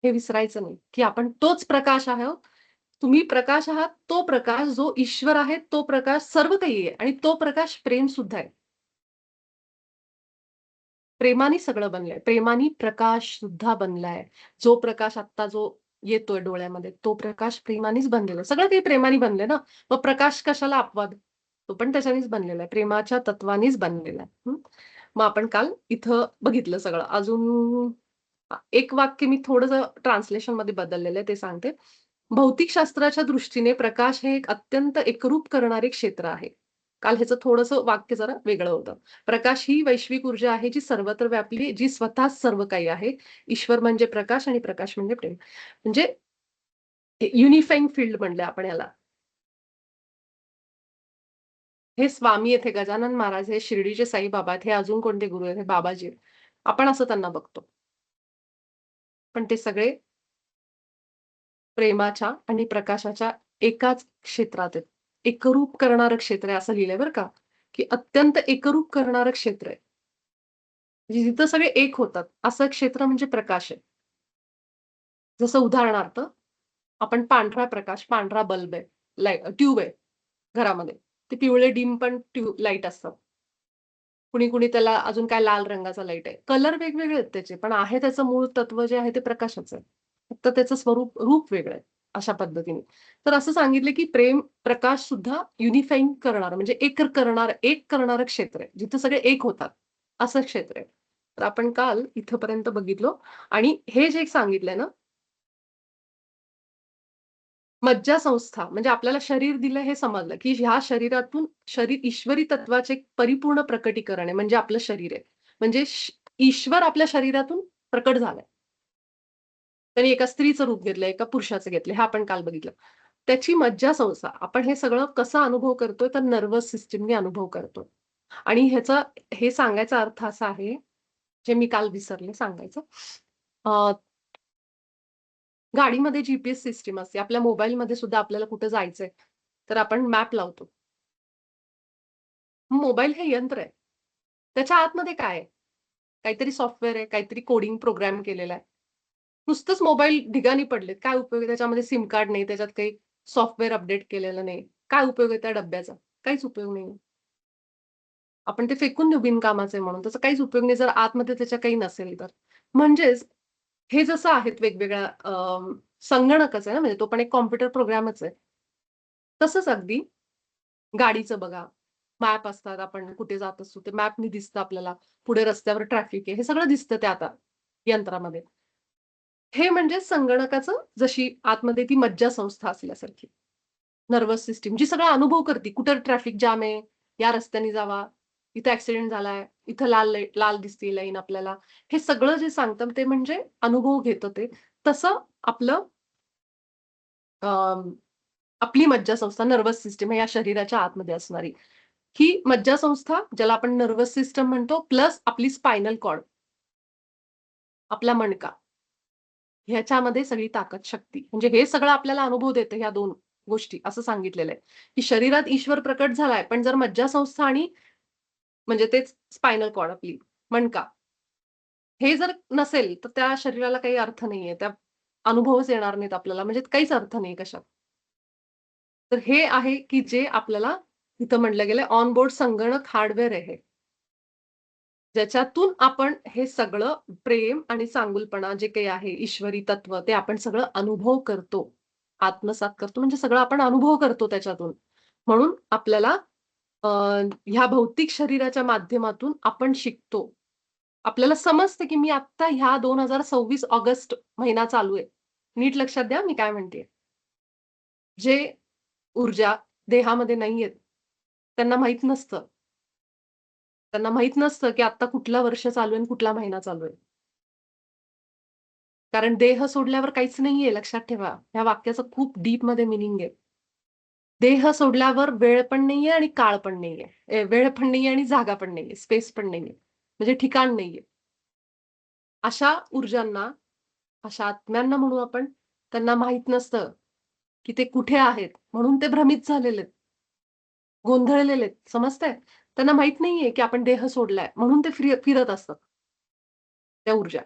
हे विसरायचं नाही, की आपण तोच प्रकाश आहोत. तुम्ही प्रकाश आहात, तो प्रकाश जो ईश्वर आहे, तो प्रकाश सर्व काही आहे आणि तो प्रकाश प्रेम सुद्धा आहे. प्रेमाने सगळं बनलंय. प्रेमाने प्रकाश सुद्धा बनलाय. जो प्रकाश आत्ता जो येतोय डोळ्यामध्ये, तो प्रकाश प्रेमानेच बनलेला आहे. सगळं काही प्रेमाने बनलंय ना. मग प्रकाश कशाला अपवाद? तो पण त्याच्यानेच बनलेला आहे. प्रेमाच्या तत्वानेच बनलेला आहे. मग आपण काल इथं बघितलं सगळं. अजून एक वाक्य मी थोडंसं ट्रान्सलेशनमध्ये बदललेलं आहे ते सांगते. भौतिकशास्त्राच्या दृष्टीने प्रकाश हे एक अत्यंत एकरूप करणारे क्षेत्र आहे. काल ह्याचं थोडंसं वाक्य जरा वेगळं होतं. प्रकाश ही वैश्विक ऊर्जा आहे, जी सर्वत्र व्यापली, जी स्वतःच सर्व काही आहे. ईश्वर म्हणजे प्रकाश आणि प्रकाश म्हणजे प्रेम. म्हणजे युनिफाइंग फील्ड म्हणलं आपण याला. हे स्वामी आहेत, हे गजानन महाराज, हे शिर्डीचे साईबाबा आहेत, हे अजून कोणते गुरु आहेत, हे बाबाजी आहेत. आपण असं त्यांना बघतो. पण ते सगळे प्रेमाच्या आणि प्रकाशाच्या एकाच क्षेत्रात आहेत. एकरूप करणारं क्षेत्र आहे असं लिहिलंय बरं का, की अत्यंत एकरूप करणारं क्षेत्र आहे. म्हणजे जिथं सगळे एक होतात, असं क्षेत्र म्हणजे प्रकाश आहे. जसं उदाहरणार्थ, आपण पांढरा प्रकाश, पांढरा बल्ब आहे, ट्यूब आहे घरामध्ये. ते पिवळे डिम पण लाईट असतात. कुणी-कुणी त्याला अजून काय लाल रंगाचा लाईट आहे. कलर वेगवेगळे आहेत त्याचे, पण आहे त्याचं मूळ तत्व जे आहे ते प्रकाशाचं आहे. फक्त त्याचं रूप वेगळं आहे, अशा पद्धतीने. तर असं सांगितलं की प्रेम, प्रकाश सुद्धा युनिफाईंग करणारं म्हणजे एक करणारं क्षेत्र आहे. जिथे सगळे एक होतात, असं क्षेत्र आहे. तर आपण काल इथपर्यंत बघितलं आणि हे जे सांगितलंय ना, मज्जासंस्था म्हणजे आपल्याला शरीर दिलं हे समजलं, की ह्या शरीरातून शरीर ईश्वरी तत्वाचे एक परिपूर्ण प्रकटीकरण आहे, म्हणजे आपलं शरीर आहे. म्हणजे ईश्वर आपल्या शरीरातून प्रकट झालाय. त्यांनी एका स्त्रीचं रूप घेतलंय, एका पुरुषाचं घेतलंय, हे आपण काल बघितलं. त्याची मज्जासंस्था आपण हे सगळं कसा अनुभव करतोय, तर नर्व्हस सिस्टमने अनुभव करतो. आणि हे सांगायचा अर्थ असा आहे, जे मी काल विसरले सांगायचं. अ, गाडीमध्ये सिस्टम असते. आपल्या मोबाईलमध्ये सुद्धा आपल्याला कुठे जायचंय, तर आपण मॅप लावतो. मोबाईल हे यंत्र आहे. त्याच्या आतमध्ये काय आहे? काहीतरी सॉफ्टवेअर आहे, काहीतरी कोडिंग प्रोग्राम केलेला आहे. नुसतंच मोबाईल ढिगाणी पडलेत. काय उपयोग आहे? त्याच्यामध्ये सिम कार्ड नाही, त्याच्यात काही सॉफ्टवेअर अपडेट केलेलं नाही. काय उपयोग आहे त्या डब्याचा? काहीच उपयोग नाही. आपण ते फेकून देऊ बिनकामाचे म्हणून. त्याचा काहीच उपयोग नाही जर आतमध्ये त्याच्या काही नसेल तर. म्हणजेच हे जसं आहेत वेगवेगळ्या संगणकच आहे ना, म्हणजे तो पण एक कॉम्प्युटर प्रोग्रामच आहे. तसंच अगदी गाडीचं बघा, मॅप असतात. आपण कुठे जात असतो ते मॅपनी दिसतं आपल्याला. पुढे रस्त्यावर ट्रॅफिक आहे. हे सगळं दिसतं त्या आता यंत्रामध्ये. हे म्हणजे संगणकाचं जशी आतमध्ये ती मज्जासंस्था असल्यासारखी. नर्व्हस सिस्टम जी सगळा अनुभव करते. कुठं ट्रॅफिक जाम आहे, या रस्त्याने जावा, इथं ॲक्सिडेंट झालाय, इथं लाल दिसतीये लाईन आपल्याला. हे सगळं जे सांगतं ते म्हणजे अनुभव घेतं ते. तसं आपलं अ, आपली मज्जासंस्था नर्व्हस सिस्टम आहे या शरीराच्या आतमध्ये असणारी. ही मज्जासंस्था ज्याला आपण नर्व्हस सिस्टम म्हणतो प्लस आपली स्पायनल कॉर्ड, आपला मणका ह्याच्यामध्ये सगळी ताकद, शक्ती म्हणजे हे सगळं आपल्याला अनुभव देतं ह्या 2 गोष्टी असं सांगितलेलं आहे, की शरीरात ईश्वर प्रकट झालाय, पण जर मज्जासंस्था आणि म्हणजे तेच स्पायनल कॉर्ड आपली मणका, हे जर नसेल, तर त्या शरीराला काही अर्थ नाहीये. त्या अनुभवच येणार नाहीत आपल्याला म्हणजे काहीच अर्थ नाही कशात. तर हे आहे, की जे आपल्याला इथं म्हटलं गेलंय ऑन बोर्ड संगणक हार्डवेअर आहे हे. ज्याच्यातून आपण हे सगळं प्रेम आणि चांगुलपणा जे काही आहे, ईश्वरी तत्व ते आपण सगळं अनुभव करतो. आत्मसात करतो म्हणजे सगळं आपण अनुभव करतो त्याच्यातून. म्हणून आपल्याला अ, ह्या भौतिक शरीराच्या माध्यमातून आपण शिकतो. आपल्याला समजतं, की मी आत्ता ह्या 2026 ऑगस्ट महिना चालू आहे. नीट लक्षात द्या मी काय म्हणतेय. जे ऊर्जा देहामध्ये नाहीयेत, त्यांना माहीत नसतं. त्यांना माहीत नसतं, की आत्ता कुठलं वर्ष चालू आहे आणि कुठला महिना चालू आहे. कारण देह सोडल्यावर काहीच नाहीये लक्षात ठेवा. ह्या वाक्याचं खूप डीपमध्ये मीनिंग आहे. देह सोडल्यावर वेळ पण नाहीये आणि काळ पण नाहीये. वेळ पण नाहीये आणि जागा पण नाहीये. स्पेस पण नाहीये. म्हणजे ठिकाण नाहीये. अशा ऊर्जांना, अशा आत्म्यांना म्हणू आपण, त्यांना माहीत नसतं, की ते कुठे आहेत. म्हणून ते भ्रमित झालेले आहेत. गोंधळलेले आहेत. समजतंय? त्यांना माहीत नाहीये, की आपण देह सोडलाय. म्हणून ते फिरत असतात, त्या ऊर्जा.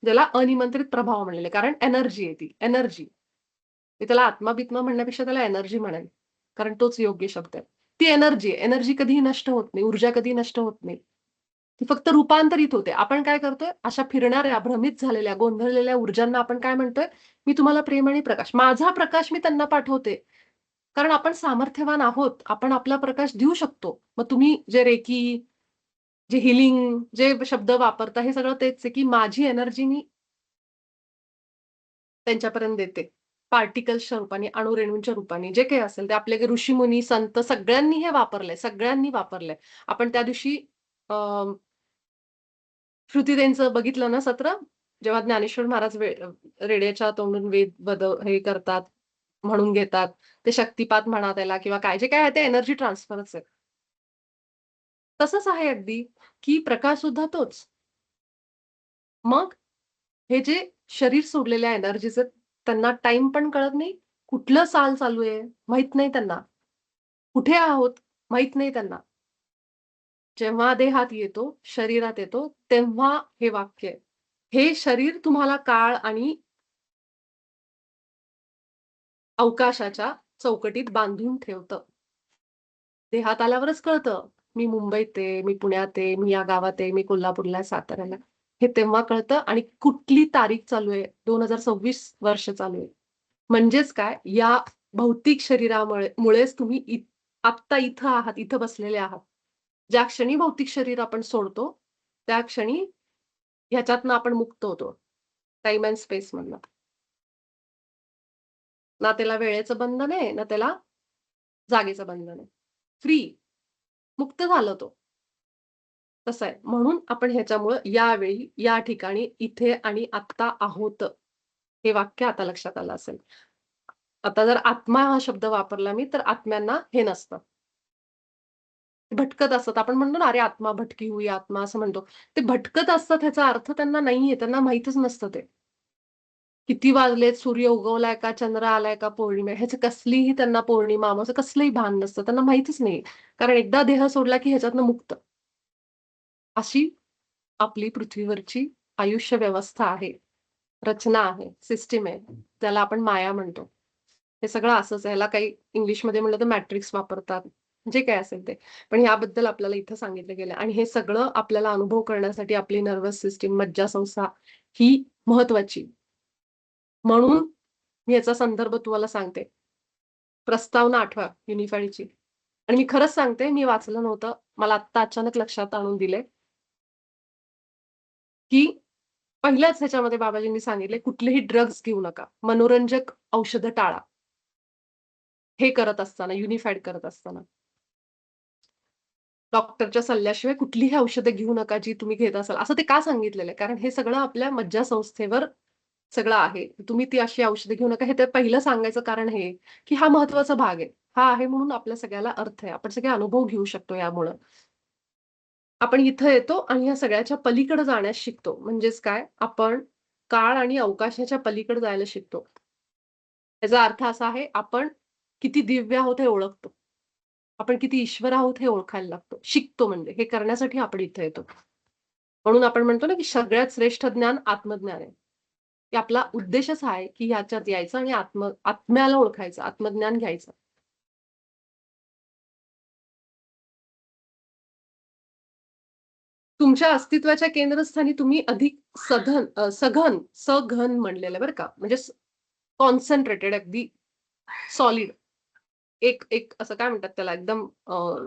ज्याला अनिमंत्रित प्रभाव म्हणलेले. कारण एनर्जी आहे ती, एनर्जी. मी त्याला आत्मा-बित्मा म्हणण्यापेक्षा त्याला एनर्जी म्हणेन. कारण तोच योग्य शब्द आहे. ती एनर्जी आहे. एनर्जी कधीही नष्ट होत नाही. ऊर्जा कधीही नष्ट होत नाही. ती फक्त रूपांतरित होते. आपण काय करतोय? अशा फिरणाऱ्या, भ्रमित झालेल्या, गोंधळलेल्या ऊर्जांना आपण काय म्हणतोय? मी तुम्हाला प्रेम आणि प्रकाश. माझा प्रकाश मी त्यांना पाठवते. कारण आपण सामर्थ्यवान आहोत. आपण आपला प्रकाश देऊ शकतो. मग तुम्ही जे रेकी, जे हीलिंग, जे शब्द वापरता हे सगळं तेच आहे, की माझी एनर्जी मी त्यांच्यापर्यंत देते. पार्टिकल्सच्या रूपाने, अणुरेणूंच्या रूपाने जे काही असेल ते आपले ऋषीमुनी, संत सगळ्यांनी हे वापरलंय, सगळ्यांनी वापरलंय. आपण त्या दिवशी अ, श्रुतीदेवींचं बघितलं ना सत्र? जेव्हा ज्ञानेश्वर महाराज रेड्याच्या तोंडून हे करतात, म्हणून घेतात. ते शक्तिपात म्हणा त्याला किंवा काय जे काय आहे ते एनर्जी ट्रान्सफरच आहे. तसंच आहे अगदी, की प्रकाश सुद्धा तोच. मग हे जे शरीर सोडलेल्या एनर्जीचं त्यांना टाईम पण कळत नाही, कुठलं साल चालू आहे माहित नाही त्यांना. कुठे आहोत माहित नाही त्यांना. जेव्हा देहात येतो, शरीरात येतो, तेव्हा हे वाक्य आहे. हे शरीर तुम्हाला काळ आणि अवकाशाच्या चौकटीत बांधून ठेवतं. देहात आल्यावरच कळतं, मी मुंबईत आहे, मी पुण्यात आहे, मी या गावात आहे, मी कोल्हापूरला आहे, साताऱ्याला. हे तेव्हा कळतं आणि कुठली तारीख चालू आहे, 2026 वर्ष चालू आहे. म्हणजेच काय, या भौतिक मुळेच तुम्ही आत्ता इथं आहात, इथं बसलेले आहात. ज्या क्षणी भौतिक शरीर आपण सोडतो, त्या क्षणी ह्याच्यातनं आपण मुक्त होतो. टाईम अँड स्पेसमधनं. ना त्याला वेळेचं बंधन आहे, ना त्याला जागेचं बंधन आहे. फ्री, मुक्त झाला तो. तसं आहे. म्हणून आपण ह्याच्यामुळं यावेळी, या ठिकाणी, इथे आणि आत्ता आहोत. हे वाक्य आता लक्षात आलं असेल. आता जर आत्मा हा शब्द वापरला मी, तर आत्म्यांना हे नसतं. भटकत असतात. आपण म्हणतो ना, "अरे आत्मा भटकी हुई आत्मा" असं म्हणतो. ते भटकत असतात ह्याचा अर्थ त्यांना नाहीये. त्यांना माहीतच नसतं ते. किती वाजलेत, सूर्य उगवलाय का, चंद्र आलाय का, पौर्णिमा आहे, ह्याची कसलीही त्यांना पौर्णिमा, अमावस्या कसलंही भान नसतं. त्यांना माहीतच नाही. कारण एकदा देह सोडला की ह्याच्यातनं मुक्त. अशी आपली पृथ्वीवरची आयुष्य व्यवस्था आहे, रचना आहे, सिस्टम आहे. त्याला आपण माया म्हणतो. हे सगळं असंच आहे. ह्याला काही इंग्लिशमध्ये म्हटलं तर मॅट्रिक्स वापरतात. जे काही असेल ते. पण ह्याबद्दल आपल्याला इथं सांगितलं गेलं आणि हे सगळं आपल्याला अनुभव करण्यासाठी आपली नर्व्हस सिस्टम, मज्जासंस्था ही महत्वाची. म्हणून मी याचा संदर्भ तुम्हाला सांगते. प्रस्तावना आठवा युनिफाईडची आणि मी खरंच सांगते, मी वाचलं नव्हतं. मला आत्ता अचानक लक्षात आणून दिलंय, की पहिल्याच ह्याच्यामध्ये बाबाजींनी सांगितले, कुठलेही ड्रग्ज घेऊ नका. मनोरंजक औषधं टाळा. हे करत असताना, युनिफाईड करत असताना. डॉक्टरच्या सल्ल्याशिवाय कुठलीही औषधं घेऊ नका, जी तुम्ही घेत असाल. असं ते का सांगितलेलं आहे? कारण हे सगळं आपल्या मज्जासंस्थेवर सगळं आहे. तुम्ही ती अशी औषधं घेऊ नका. हे ते पहिलं सांगायचं कारण हे, की हा महत्वाचा भाग आहे. हा आहे म्हणून आपल्या सगळ्याला अर्थ आहे. आपण सगळे अनुभव घेऊ शकतो यामुळं. आपण इथं येतो आणि या सगळ्याच्या पलीकडे जाण्यास शिकतो. म्हणजेच काय? आपण काळ आणि अवकाशाच्या पलीकडे जायला शिकतो. याचा अर्थ असा आहे, आपण किती दिव्य आहोत हे ओळखतो. आपण किती ईश्वर आहोत हे ओळखायला लागतो. शिकतो म्हणजे हे करण्यासाठी आपण इथे येतो. म्हणून आपण म्हणतो ना, की सगळ्यात श्रेष्ठ ज्ञान आत्मज्ञान आहे. की आपला उद्देशच हा आहे, की ह्याच्यात यायचं आणि आत्म्याला ओळखायचं, आत्मज्ञान घ्यायचं. तुमच्या अस्तित्वाच्या केंद्रस्थानी तुम्ही अधिक सघन म्हणलेलं आहे बरं का. म्हणजे कॉन्सन्ट्रेटेड अगदी सॉलिड. एक एक असं काय म्हणतात त्याला एकदम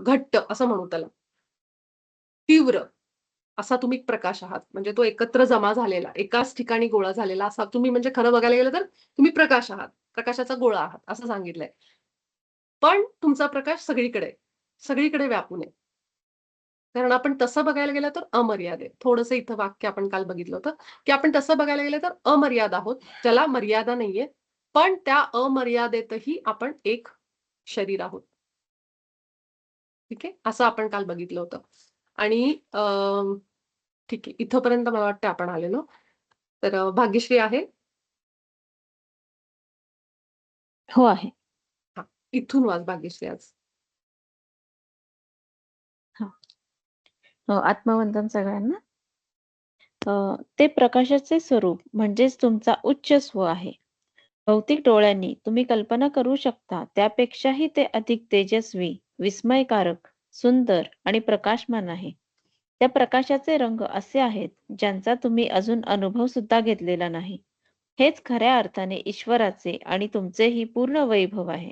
घट्ट असं म्हणू त्याला. तीव्र असा तुम्ही प्रकाश आहात. म्हणजे तो एकत्र जमा झालेला, एकाच ठिकाणी गोळा झालेला असा तुम्ही म्हणजे खरं बघायला गेलं तर तुम्ही प्रकाश आहात. प्रकाशाचा गोळा आहात असं सांगितलंय. पण तुमचा प्रकाश सगळीकडे आहे. सगळीकडे व्यापून आहे. कारण आपण तसं बघायला गेलं तर अमर्याद आहे. थोडंसं इथं वाक्य आपण काल बघितलं होतं, की आपण तसं बघायला गेलं तर अमर्याद आहोत. ज्याला मर्यादा नाहीये. पण त्या अमर्यादेतही आपण एक शरीर आहोत. ठीक आहे. असं आपण काल बघितलं होतं. आणि ठीक आहे. इथपर्यंत मला वाटतं आपण आलेलो. तर भाग्यश्री आहे? हो आहे. हां. इथून वाच भाग्यश्री आज. हां. आत्मवंदन सगळ्यांना. ते प्रकाशाचे स्वरूप म्हणजेच तुमचा उच्च स्व आहे. भौतिक डोळ्यांनी तुम्ही कल्पना करू शकता त्यापेक्षाही ते अधिक तेजस्वी, विस्मयकारक, सुंदर आणि प्रकाशमान आहे. त्या प्रकाशाचे रंग असे आहेत, ज्यांचा तुम्ही अजून अनुभव सुद्धा घेतलेला नाही. हेच खऱ्या अर्थाने ईश्वराचे आणि तुमचेही पूर्ण वैभव आहे.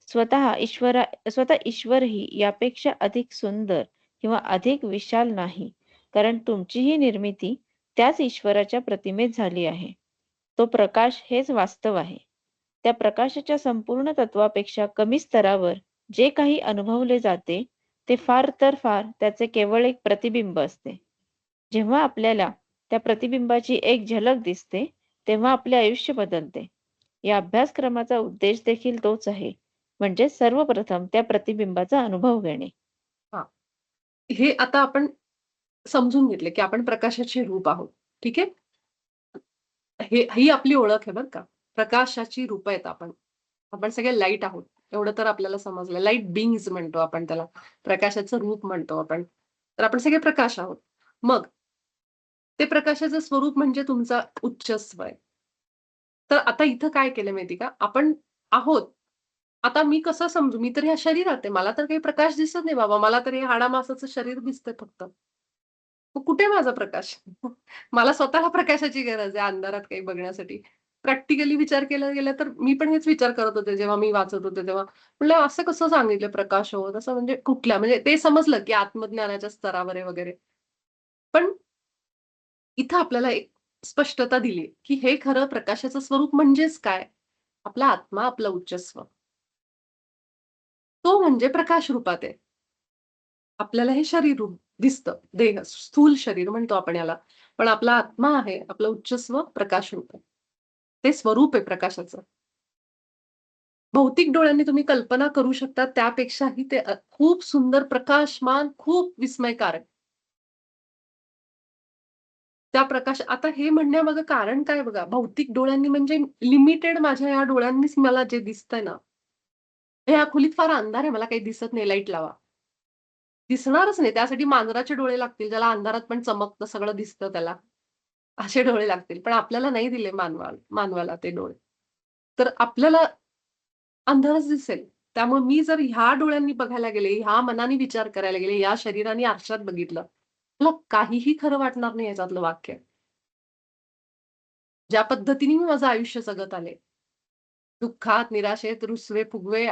स्वतः ईश्वरही यापेक्षा अधिक सुंदर किंवा अधिक विशाल नाही. कारण तुमचीही निर्मिती त्याच ईश्वराच्या प्रतिमेत झाली आहे. तो प्रकाश हेच वास्तव आहे. त्या प्रकाशाच्या संपूर्ण तत्वापेक्षा कमी स्तरावर जे काही अनुभवले जाते, ते फार तर फार त्याचे केवळ एक प्रतिबिंब असते. जेव्हा आपल्याला त्या प्रतिबिंबाची एक झलक दिसते, तेव्हा आपले आयुष्य बदलते. या अभ्यासक्रमाचा उद्देश देखील तोच आहे. म्हणजे सर्वप्रथम त्या प्रतिबिंबाचा अनुभव घेणे. हां. हे आता आपण समजून घेतले, की आपण प्रकाशाचे रूप आहोत. ठीक आहे? ही आपली ओळख आहे बरं का. प्रकाशाची रूपं आहेत आपण. आपण सगळे लाईट आहोत. एवढं तर आपल्याला समजलं. लाईट बीइंग्ज म्हणतो आपण त्याला. प्रकाशाचं रूप म्हणतो आपण. तर आपण सगळे प्रकाश आहोत. मग ते प्रकाशाचं स्वरूप म्हणजे तुमचा उच्च स्व आहे. तर आता इथं काय केलं माहिती का? आपण आहोत. आता मी कसं समजू? मी तर ह्या शरीरात आहे. मला तर काही प्रकाश दिसत नाही बाबा. मला तर हे हाडा-मासाचं शरीर दिसतंय फक्त. मग कुठे माझा प्रकाश? मला स्वतःला प्रकाशाची गरज आहे अंधारात काही बघण्यासाठी. प्रॅक्टिकली विचार केला गेला तर मी पण हेच विचार करत होते जेव्हा मी वाचत होते तेव्हा. म्हटलं असं कसं सांगितलं प्रकाश हो? तसं म्हणजे कुठल्या? म्हणजे ते समजलं की आत्मज्ञानाच्या स्तरावर आहे वगैरे. पण इथं आपल्याला एक स्पष्टता दिली, की हे खरं प्रकाशाचं स्वरूप म्हणजेच काय? आपला आत्मा, आपला उच्च स्व. तो म्हणजे प्रकाश रूपात आहे. आपल्याला हे शरीर रूप दिसतं, देह, स्थूल शरीर म्हणतो आपण याला. पण आपला आत्मा आहे, आपलं उच्च स्व प्रकाश रूप आहे. ते स्वरूप आहे प्रकाशाचं. भौतिक डोळ्यांनी तुम्ही कल्पना करू शकता त्यापेक्षाही ते खूप सुंदर, प्रकाशमान, खूप विस्मयकारक. त्या प्रकाश आता हे म्हणण्यामागे कारण काय बघा, भौतिक डोळ्यांनी म्हणजे लिमिटेड माझ्या या डोळ्यांनीच मला जे दिसतंय ना, हे या खोलीत फार अंधार आहे, मला काही दिसत नाही, लाईट लावा. दिसणारच नाही. त्यासाठी मांजराचे डोळे लागतील, ज्याला अंधारात पण चमकतं, सगळं दिसतं त्याला. असे डोळे लागतील. पण आपल्याला नाही दिले मानवाला ते डोळे. तर आपल्याला अंधारच दिसेल. त्यामुळे मी जर ह्या डोळ्यांनी बघायला गेले, ह्या मनाने विचार करायला गेले, या शरीराने आरशात बघितलं, मला काहीही खरं वाटणार नाही याच्यातलं वाक्य. ज्या पद्धतीने मी माझं आयुष्य जगत आले. दुःखात, निराशेत, रुसवे-फुगवे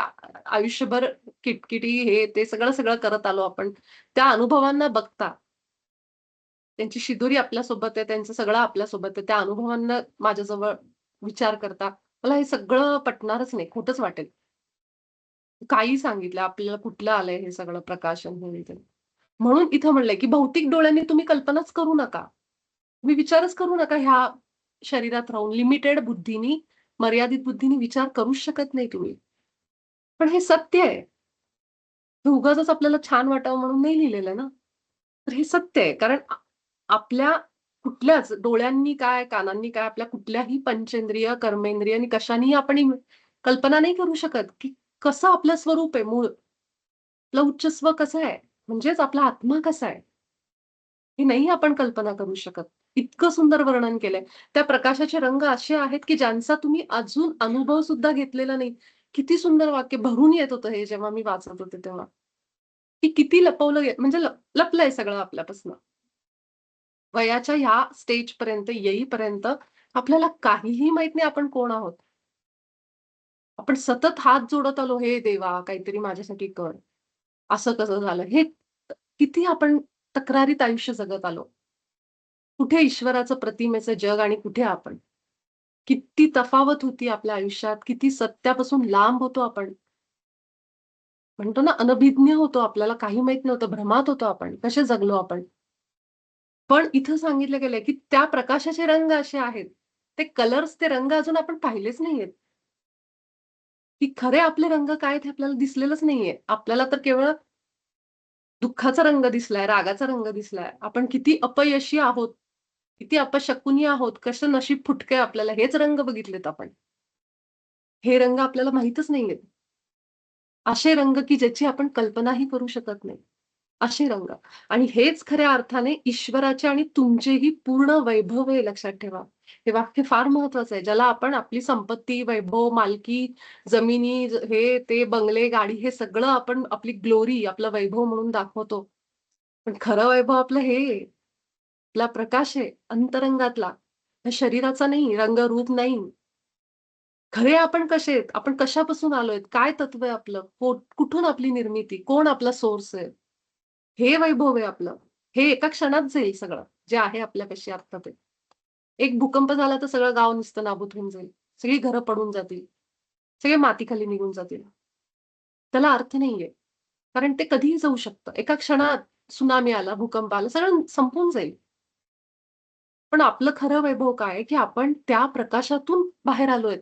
आयुष्यभर किटकिटी हे ते सगळं करत आलो आपण. त्या अनुभवांना बघता, त्यांची शिदोरी आपल्यासोबत आहे, त्यांचं सगळं आपल्यासोबत आहे. त्या अनुभवांना माझ्याजवळ विचार करता, मला हे सगळं पटणारच नाही, खोटंच वाटेल. काही सांगितलं आपल्याला कुठलं आलंय हे सगळं प्रकाशन हे ते. म्हणून इथं म्हणलंय, की भौतिक डोळ्यांनी तुम्ही कल्पनाच करू नका. तुम्ही विचारच करू नका ह्या शरीरात राहून लिमिटेड बुद्धीनी, मर्यादित बुद्धीने विचार करूच शकत नाही तुम्ही. पण हे सत्य आहे. हे उगाचच आपल्याला छान वाटावं म्हणून नाही लिहिलेलं ना. तर हे सत्य आहे. कारण आपल्या कुठल्याच डोळ्यांनी काय, कानांनी काय, आपल्या कुठल्याही पंचेंद्रिय, कर्मेंद्रिय आणि कशानेही आपण कल्पना नाही करू शकत, की कसं आपलं स्वरूप आहे मूळ. आपलं उच्च स्व कसं आहे? म्हणजेच आपला आत्मा कसा आहे? हे नाही आपण कल्पना करू शकत. इतकं सुंदर वर्णन केलंय. त्या प्रकाशाचे रंग असे आहेत, की ज्यांचा तुम्ही अजून अनुभव सुद्धा घेतलेला नाही. किती सुंदर वाक्य भरून येत होतं हे जेव्हा मी वाचत होते तेव्हा. की किती लपवलं म्हणजे लपलंय सगळं आपल्यापासून. वयाच्या ह्या स्टेजपर्यंत येईपर्यंत आपल्याला काहीही माहीत नाही आपण कोण आहोत. आपण सतत हात जोडत आलो, "हे देवा काहीतरी माझ्यासाठी कर." असं कसं झालं? हे किती आपण तक्रारीत आयुष्य जगत आलो. कुठे ईश्वराचं प्रतिमेचं जग आणि कुठे आपण? किती तफावत होती आपल्या आयुष्यात, किती सत्यापासून लांब होतो आपण. म्हणतो ना अनभिज्ञ होतो, आपल्याला काही माहीत नव्हतं, भ्रमात होतो आपण. कसे जगलो आपण? पण इथं सांगितलं गेलंय, की त्या प्रकाशाचे रंग असे आहेत. ते कलर्स, ते रंग अजून आपण पाहिलेच नाहीयेत. की खरे आपले रंग काय आहेत हे आपल्याला दिसलेलंच नाहीये. आपल्याला तर केवळ दुःखाचा रंग दिसलाय, रागाचा रंग दिसलाय. आपण किती अपयशी आहोत, किती अपशकुनी आहोत, कसं नशीब फुटकंय आपल्याला हेच रंग बघितलेत आपण. हे रंग आपल्याला माहीतच नाहीयेत. असे रंग की ज्याची आपण कल्पनाही करू शकत नाही. असे रंग आणि हेच खऱ्या अर्थाने ईश्वराचे आणि तुमचेही पूर्ण वैभव आहे लक्षात ठेवा. हे वाक्य फार महत्वाचं आहे. ज्याला आपण आपली संपत्ती, वैभव, मालकी, जमिनी, हे ते बंगले, गाडी हे सगळं आपण आपली ग्लोरी, आपलं वैभव म्हणून दाखवतो. पण खरं वैभव आपलं हे आहे. आपला प्रकाश आहे अंतरंगातला. ह्या शरीराचा नाही, रंग, रूप नाही. खरे आपण कसे आहेत? आपण कशापासून आलोय? काय तत्व आहे आपलं? कुठून आपली निर्मिती? कोण आपला सोर्स आहे? हे वैभव आहे आपलं. हे एका क्षणात जाईल सगळं, जे आहे आपल्यापाशी आत्ता ते. एक भूकंप झाला तर सगळं गाव नुसतं नाबूद होऊन जाईल. सगळी घरं पडून जातील. सगळे मातीखाली निघून जातील. त्याला अर्थ नाहीये. कारण ते कधीही जाऊ शकतं. एका क्षणात त्सुनामी आला, भूकंप आला, सगळं संपून जाईल. पण आपलं खरं वैभव काय आहे, की आपण त्या प्रकाशातून बाहेर आलोय.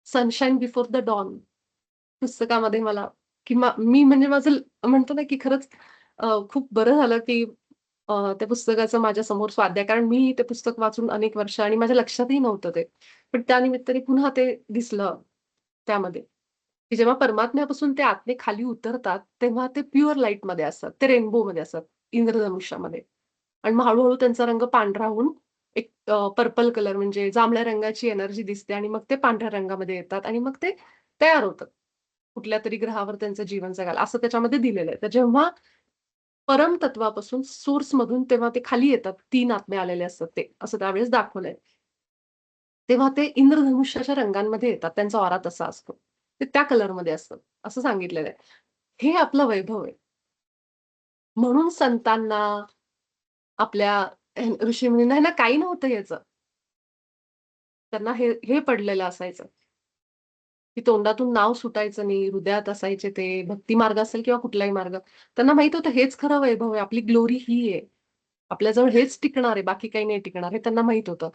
सनशाईन बिफोर द डॉन पुस्तकामध्ये मला किंवा मी म्हणजे माझं म्हणतो ना, की खरंच खूप बरं झालं, की त्या पुस्तकाचं माझ्यासमोर स्वाध्याय कारण मी ते पुस्तक वाचून अनेक वर्ष आणि माझ्या लक्षातही नव्हतं ते. पण त्यानिमित्ताने पुन्हा ते दिसलं. त्यामध्ये, की जेव्हा परमात्म्यापासून ते आतने खाली उतरतात, तेव्हा ते प्युअर लाईटमध्ये असतात. ते रेनबोमध्ये असतात, इंद्रधनुष्यामध्ये. आणि मग हळू त्यांचा रंग पांढरा होऊन एक पर्पल कलर म्हणजे जांभळ्या रंगाची एनर्जी दिसते आणि मग ते पांढऱ्या रंगामध्ये येतात आणि मग ते तयार होतात. कुठल्यातरी ग्रहावर त्यांचं जीवन जगायला असं त्याच्यामध्ये दिलेलं आहे. तर जेव्हा परमतत्वापासून सोर्समधून तेव्हा ते खाली येतात. 3 आत्मे आलेले असतात ते, असं त्यावेळेस दाखवलंय. तेव्हा ते इंद्रधनुष्याच्या रंगांमध्ये येतात. त्यांचा ऑरा तसा असतो. ते त्या कलरमध्ये असतं, असं सांगितलेलं आहे. हे आपलं वैभव आहे. म्हणून संतांना, आपल्या ऋषीमुनींना ह्यांना काही नव्हतं याचं. त्यांना हे पडलेलं असायचं, की तोंडातून नाव सुटायचं नाही, हृदयात असायचे ते. भक्ती मार्ग असेल किंवा कुठलाही मार्ग. त्यांना माहीत होतं हेच खरं वैभव आहे. आपली ग्लोरी ही आहे. आपल्याजवळ हेच टिकणार आहे, बाकी काही नाही टिकणार हे त्यांना माहीत होतं.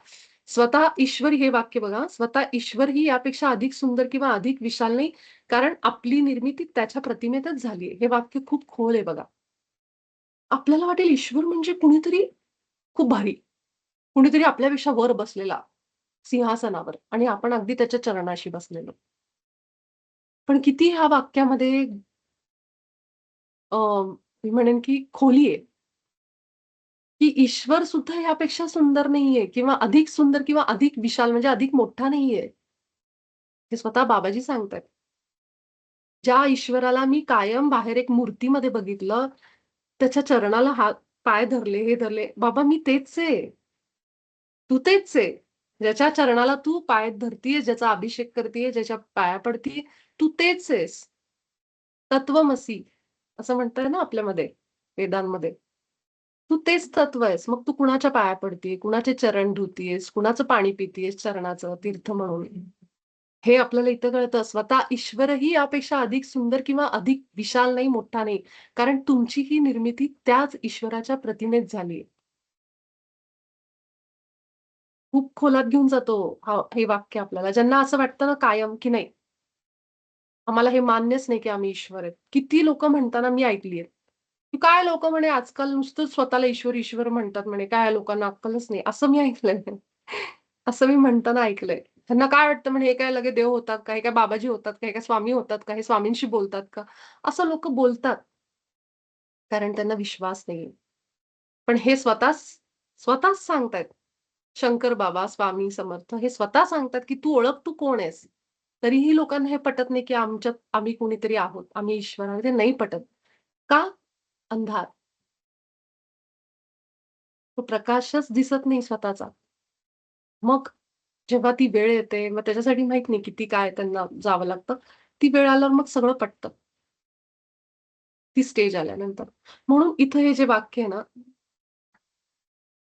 स्वतः ईश्वर हे वाक्य बघा, स्वतः ईश्वर ही यापेक्षा अधिक सुंदर किंवा अधिक विशाल नाही, कारण आपली निर्मिती त्याच्या प्रतिमेतच झाली आहे. हे वाक्य खूप खोल आहे बघा. आपल्याला वाटेल ईश्वर म्हणजे कुणीतरी खूप भारी, कुणीतरी आपल्यापेक्षा वर बसलेला सिंहासनावर आणि आपण अगदी त्याच्या चरणाशी बसलेलो. पण किती ह्या वाक्यामध्ये मी म्हणेन की खोली आहे, की ईश्वर सुद्धा यापेक्षा सुंदर नाहीये किंवा अधिक सुंदर किंवा अधिक विशाल म्हणजे अधिक मोठा नाहीये. हे स्वतः बाबाजी सांगतायत. ज्या ईश्वराला मी कायम बाहेर एक मूर्तीमध्ये बघितलं, त्याच्या चरणाला हात पाय धरले, हे धरले. बाबा मी तेच आहे. तू तेच आहे. ज्याच्या चरणाला तू पाय धरतीये, ज्याचा अभिषेक करतीये, ज्याच्या पाया पडतीये, तू तेच आहेस. तत्वमसी असं म्हणतात ना आपल्यामध्ये, वेदांमध्ये. तू तेच तत्व आहेस. मग तू कुणाच्या पाया पडतीये, कुणाचे चरण धुतीयेस, कुणाचं पाणी पितीयेस चरणाचं तीर्थ म्हणून. हे आपल्याला इथं कळतं. स्वतः ईश्वरही यापेक्षा अधिक सुंदर किंवा अधिक विशाल नाही, मोठा नाही. कारण तुमची ही निर्मिती त्याच ईश्वराच्या प्रतिमेत झाली खूप खोलात घेऊन जातो हे वाक्य आपल्याला. ज्यांना असं वाटतं ना कायम, की नाही आम्हाला हे मान्यच नाही, की आम्ही ईश्वर आहेत. किती लोकं म्हणताना मी ऐकली आहेत. काय लोकं म्हणे आजकाल नुसतं स्वतःला ईश्वर, ईश्वर म्हणतात म्हणे. काय लोकांना अक्कलच नाही. असं मी ऐकलंय. असं मी म्हणताना ऐकलंय. त्यांना काय वाटतं म्हणे हे काय लगे देव होतात का? हे काय बाबाजी होतात का? हे काय स्वामी होतात का? हे स्वामींशी बोलतात का? असं लोकं बोलतात. कारण त्यांना विश्वास नाहीये. पण हे स्वतःच सांगतायत. शंकर बाबा, स्वामी समर्थ हे स्वतः सांगतात, की "तू ओळख तू कोण आहेस?" तरीही लोकांना हे पटत नाही, की आमच्यात आम्ही कोणीतरी आहोत. आम्ही ईश्वर आहोत. ते नाही पटत. का? अंधार. तो प्रकाशच दिसत नाही स्वतःचा. मग जेव्हा ती वेळ येते, मग त्याच्यासाठी माहीत नाही किती काय त्यांना जावं लागतं. ती वेळ आल्यावर मग सगळं पटतं. ती स्टेज आल्यानंतर. म्हणून इथं हे जे वाक्य आहे ना,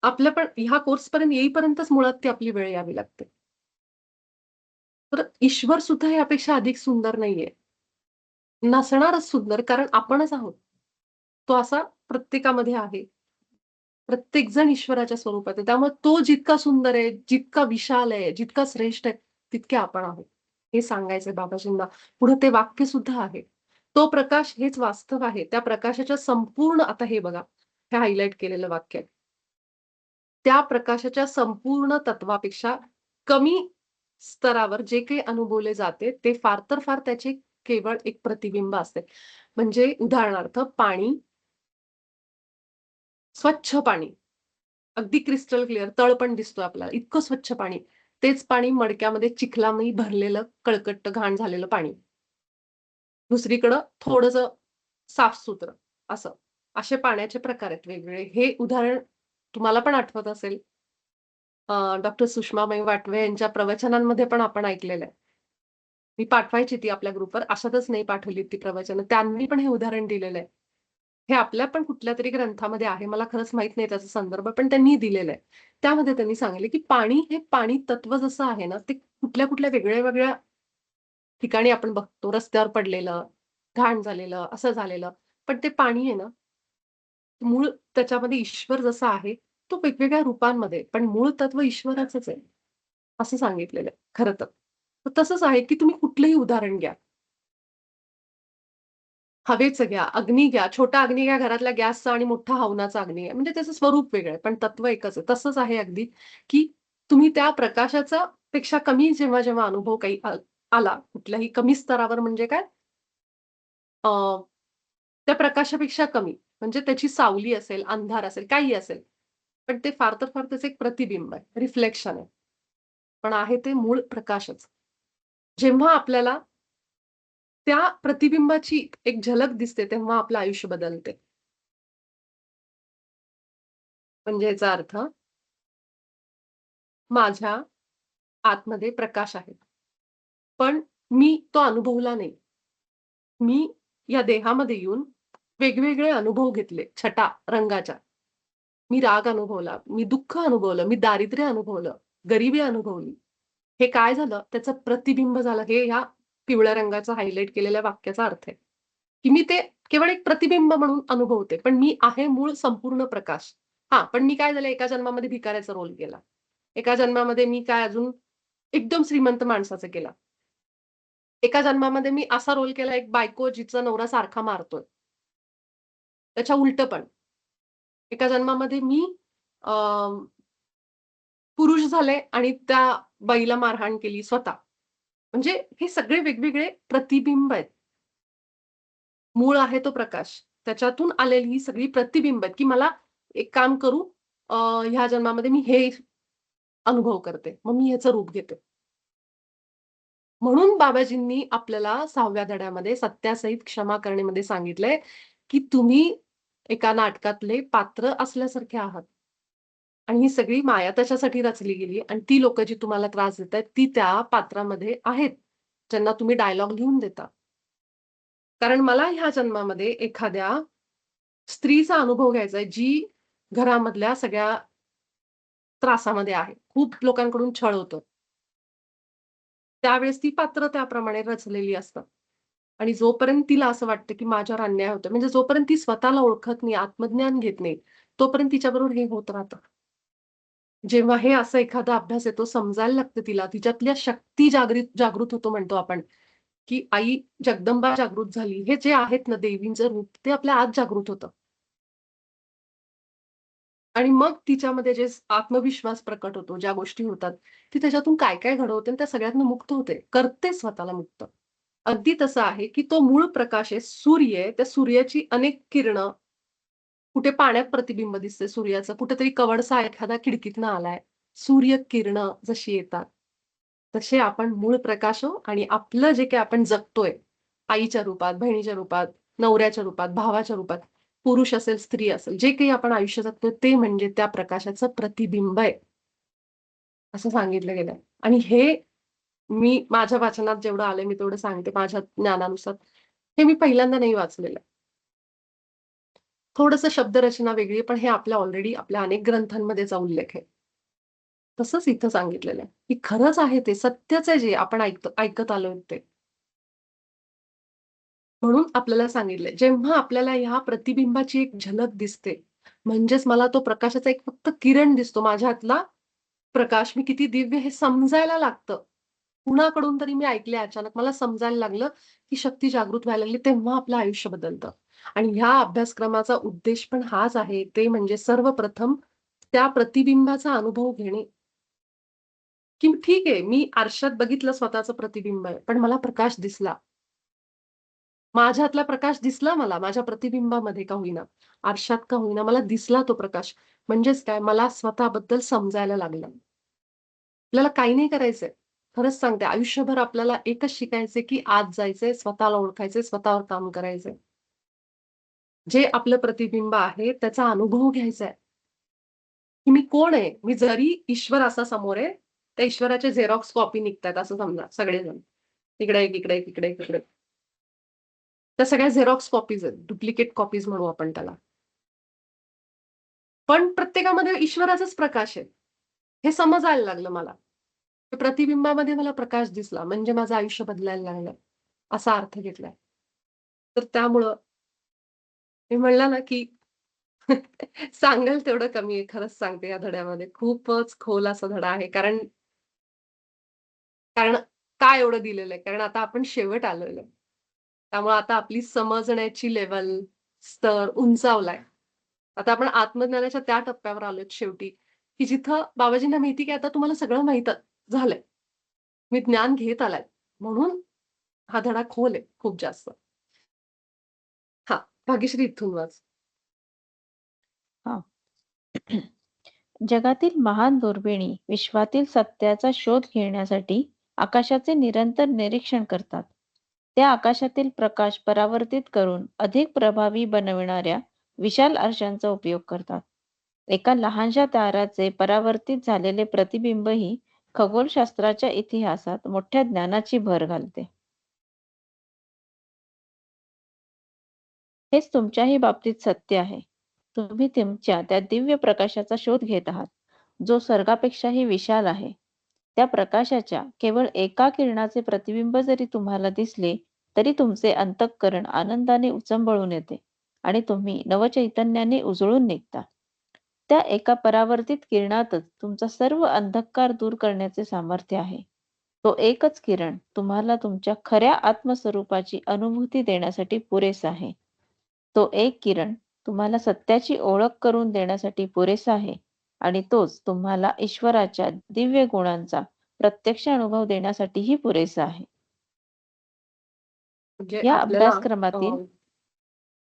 आपल्या पण ह्या कोर्सपर्यंत येईपर्यंतच मुळात ती आपली वेळ यावी लागते. तर ईश्वर सुद्धा यापेक्षा अधिक सुंदर नाहीये. नसणारच सुंदर कारण आपणच आहोत. तो असा प्रत्येकामध्ये आहे. प्रत्येकजण ईश्वराच्या स्वरूपात आहे. त्यामुळे तो जितका सुंदर आहे, जितका विशाल आहे, जितका श्रेष्ठ आहे, तितके आपण आहोत. हे सांगायचंय बाबाजींना. पुढे ते वाक्य सुद्धा आहे. तो प्रकाश हेच वास्तव आहे. त्या प्रकाशाच्या संपूर्ण आता हे बघा, हे हायलाइट केलेलं वाक्य आहे. त्या प्रकाशाच्या संपूर्ण तत्वापेक्षा कमी स्तरावर जे काही अनुभवले जाते, ते फार तर फार त्याचे केवळ एक प्रतिबिंब असते. म्हणजे उदाहरणार्थ पाणी, स्वच्छ पाणी, अगदी क्रिस्टल क्लिअर, तळ पण दिसतोय आपल्याला, इतकं स्वच्छ पाणी. तेच पाणी मडक्यामध्ये चिखलानी भरलेलं, कळकट्ट घाण झालेलं पाणी. दुसरीकडं थोडंसं साफ-सुथरं असं. असे पाण्याचे प्रकार आहेत वेगवेगळे. हे उदाहरण तुम्हाला पण आठवत असेल. डॉक्टर सुषमाबाई वाटवे यांच्या प्रवचनांमध्ये पण आपण ऐकलेलं आहे. मी पाठवायची ती आपल्या ग्रुपवर. अशातच नाही पाठवली ती प्रवचनं. त्यांनी पण हे उदाहरण दिलेलं आहे. हे आपल्या पण कुठल्यातरी ग्रंथामध्ये आहे. मला खरंच माहीत नाही त्याचा संदर्भ, पण त्यांनी दिलेला आहे. त्यामध्ये त्यांनी सांगितले, की पाणी हे पाणी तत्व जसं आहे ना, ते कुठल्या-कुठल्या वेगळ्या-वेगळ्या ठिकाणी आपण बघतो. रस्त्यावर पडलेलं, घाण झालेलं, असं झालेलं. पण ते पाणी आहे ना, मूळ त्याच्यामध्ये ईश्वर जसा आहे, तो वेगवेगळ्या रूपांमध्ये, पण मूळ तत्व ईश्वराचंच आहे, असं सांगितलेलं आहे खरं तर. तर तसंच आहे, की तुम्ही कुठलंही उदाहरण घ्या. हवेचं घ्या, अग्नी घ्या, छोटा अग्नी घ्या घरातल्या गॅसचा आणि मोठा हवनाचा अग्नी घ्या. म्हणजे त्याचं स्वरूप वेगळं आहे, पण तत्व एकच आहे. तसंच आहे अगदी, की तुम्ही त्या प्रकाशाचा पेक्षा कमी जेव्हा-जेव्हा अनुभव काही आला कुठल्याही कमी स्तरावर म्हणजे काय अ, त्या प्रकाशापेक्षा कमी म्हणजे त्याची सावली असेल, अंधार असेल, काही असेल. पण ते फार तर फार त्याचं एक प्रतिबिंब आहे, रिफ्लेक्शन आहे. पण आहे ते मूळ प्रकाशच. जेव्हा आपल्याला त्या प्रतिबिंबाची एक झलक दिसते, तेव्हा आपलं आयुष्य बदलते. म्हणजे याचा अर्थ माझ्या आतमध्ये प्रकाश आहे. पण मी तो अनुभवला नाही. मी या देहामध्ये येऊन वेगवेगळे अनुभव घेतले छटा रंगाच्या. मी राग अनुभवला, मी दुःख अनुभवलं, मी दारिद्र्य अनुभवलं, गरिबी अनुभवली. हे काय झालं त्याचं प्रतिबिंब झालं. हे ह्या पिवळ्या रंगाचा हायलाइट केलेल्या वाक्याचा अर्थ आहे, की मी ते केवळ एक प्रतिबिंब म्हणून अनुभवते. पण मी आहे मूळ संपूर्ण प्रकाश. हां, पण मी काय झालं एका जन्मामध्ये भिकाऱ्याचा रोल केला. एका जन्मामध्ये मी काय अजून एकदम श्रीमंत माणसाचा केला. एका जन्मामध्ये मी असा रोल केला एक बायको जिचा नवरा सारखा मारतोय. त्याच्या उलटं पण. एका जन्मामध्ये मी अ, पुरुष झाले आणि त्या बाईला मारहाण केली स्वतः. म्हणजे हे सगळे वेगवेगळे प्रतिबिंब आहेत. मूळ आहे तो प्रकाश. त्याच्यातून आलेली ही सगळी प्रतिबिंब आहेत, की मला एक काम करू अ, ह्या जन्मामध्ये मी हे अनुभव करते. मग मी ह्याचं रूप घेते. म्हणून बाबाजींनी आपल्याला 6व्या धड्यामध्ये सत्यासहित क्षमा करणेमध्ये सांगितलंय, की तुम्ही एका नाटकातले पात्र असल्यासारखे आहात. आणि ही सगळी माया त्याच्यासाठी रचली गेली आणि ती लोकं जी तुम्हाला त्रास देतायत, ती त्या पात्रामध्ये आहेत, ज्यांना तुम्ही डायलॉग लिहून देता. कारण मला ह्या जन्मामध्ये एखाद्या स्त्रीचा अनुभव घ्यायचा आहे, जी घरामधल्या सगळ्या त्रासामध्ये आहे. खूप लोकांकडून छळ होतो. त्यावेळेस ती पात्र त्याप्रमाणे रचलेली असतात. आणि जोपर्यंत तिला असं वाटतं, की माझ्यावर अन्याय होतोय, म्हणजे जोपर्यंत ती स्वतःला ओळखत नाही, आत्मज्ञान घेत नाही, तोपर्यंत तिच्याबरोबर हे होत राहतं. जेव्हा हे असा एखादा अभ्यास येतो, समजायला लागतं तिला, तिच्यातल्या शक्ती जागृत होतो म्हणतो आपण, की आई जगदंबा जागृत झाली. हे जे आहेत ना देवींचं रूप, ते आपल्या आत जागृत होतं. आणि मग तिच्यामध्ये जे आत्मविश्वास प्रकट होतो, ज्या गोष्टी होतात, ती त्याच्यातून काय-काय घडवते आणि त्या सगळ्यातनं मुक्त होते. करते स्वतःला मुक्त. अगदी तसं आहे, की तो मूळ प्रकाश आहे, सूर्य आहे. त्या सूर्याची अनेक किरणं कुठे पाण्यात प्रतिबिंब दिसते सूर्याचं, कुठेतरी कवळसा एखादा खिडकीतनं आलाय. सूर्यकिरणं जशी येतात, तसे आपण मूळ प्रकाश आहोत आणि आपलं जे काही आपण जगतोय, आईच्या रूपात, बहिणीच्या रूपात, नवऱ्याच्या रूपात, भावाच्या रूपात, पुरुष असेल, स्त्री असेल, जे काही आपण आयुष्य जगतोय ते म्हणजे त्या प्रकाशाचं प्रतिबिंब आहे, असं सांगितलं गेलंय. आणि हे मी माझ्या वाचनात जेवढं आलंय मी तेवढं सांगते माझ्या ज्ञानानुसार. हे मी पहिल्यांदा नाही वाचलेलं. थोडंसं शब्दरचना वेगळी आहे, पण हे आपल्या ऑलरेडी आपल्या अनेक ग्रंथांमध्येचा उल्लेख आहे. तसंच इथं सांगितलेलं आहे, की खरंच आहे ते सत्यच आहे जे आपण ऐकत आलोय ते. म्हणून आपल्याला सांगितलंय, जेव्हा आपल्याला ह्या प्रतिबिंबाची एक झलक दिसते, म्हणजेच मला तो प्रकाशाचा एक फक्त किरण दिसतो माझ्यातला प्रकाश, मी किती दिव्य हे समजायला लागतं. कुणाकडून तरी मी ऐकलंय अचानक मला समजायला लागलं, की शक्ती जागृत व्हायला लागली, तेव्हा आपलं आयुष्य बदलतं. आणि ह्या अभ्यासक्रमाचा उद्देश पण हाच आहे, ते म्हणजे सर्वप्रथम त्या प्रतिबिंबाचा अनुभव घेणे. की ठीक आहे, मी आरशात बघितलं स्वतःचं प्रतिबिंब आहे, पण मला प्रकाश दिसला. माझ्यातला प्रकाश दिसला मला, माझ्या प्रतिबिंबामध्ये का होईना, आरशात का होईना, मला दिसला तो प्रकाश. म्हणजेच काय, मला स्वतःबद्दल समजायला लागलं. आपल्याला काही नाही करायचंय. खरंच सांगते, आयुष्यभर आपल्याला एकच शिकायचंय, की आत जायचंय, स्वतःला ओळखायचंय, स्वतःवर काम करायचंय. जे आपलं प्रतिबिंब आहे, त्याचा अनुभव घ्यायचा आहे, की मी कोण आहे? मी जरी ईश्वर असा समोर आहे, त्या ईश्वराचे झेरॉक्स कॉपी निघतायत असं समजा सगळेजण. इकडे एक, इकडे एक, इकडे एक, इकडे. त्या सगळ्या झेरॉक्स कॉपीज आहेत. डुप्लिकेट कॉपीज म्हणू आपण त्याला. पण प्रत्येकामध्ये ईश्वराचाच प्रकाश आहे. हे समजायला लागलं मला. त्या प्रतिबिंबामध्ये मला प्रकाश दिसला म्हणजे माझं आयुष्य बदलायला लागलं. असा अर्थ घेतलाय. तर त्यामुळं मी म्हणलं ना, की सांगाल तेवढं कमी आहे. खरंच सांगते या धड्यामध्ये. खूपच खोल असा धडा आहे. कारण कारण का एवढं दिलेलं आहे? कारण आता आपण शेवट आलेलो आहे. त्यामुळे आता आपली समजण्याची लेव्हल, स्तर उंचावलाय. आता आपण आत्मज्ञानाच्या त्या टप्प्यावर आलोय शेवटी, की जिथं बाबाजींना माहिती की आता तुम्हाला सगळं माहीत झालंय. तुम्ही ज्ञान घेत आलात. म्हणून हा धडा खोल आहे खूप जास्त. हां, भाग्यश्री इथून वाच. हा. जगातील महान दुर्बिणी विश्वातील सत्याचा शोध घेण्यासाठी आकाशाचे निरंतर निरीक्षण करतात. त्या आकाशातील प्रकाश परावर्तित करून अधिक प्रभावी बनविणाऱ्या विशाल आरशांचा उपयोग करतात. एका लहानशा ताराचे परावर्तित झालेले प्रतिबिंबही खगोलशास्त्राच्या इतिहासात मोठ्या ज्ञानाची भर घालते. हेच तुमच्याही बाबतीत सत्य आहे. तुम्ही तुमच्या त्या दिव्य प्रकाशाचा शोध घेत आहात, जो स्वर्गापेक्षाही विशाल आहे. त्या प्रकाशाच्या केवळ एका किरणाचे प्रतिबिंब जरी तुम्हाला दिसले, तरी तुमचे अंतःकरण आनंदाने उचंबळून येते आणि तुम्ही नवचैतन्याने उजळून निघता. त्या एका परावर्तित किरणातच तुमचा सर्व अंधकार दूर करण्याचे सामर्थ्य आहे. तो एकच किरण तुम्हाला तुमच्या खऱ्या आत्मस्वरूपाची अनुभूती देण्यासाठी पुरेसा आहे. तो एक किरण तुम्हाला सत्याची ओळख करून देण्यासाठी पुरेसा आहे आणि तोच तुम्हाला ईश्वराच्या दिव्य गुणांचा प्रत्यक्ष अनुभव देण्यासाठीही पुरेसा आहे. म्हणजे या आपल्याला अभ्यासक्रमातील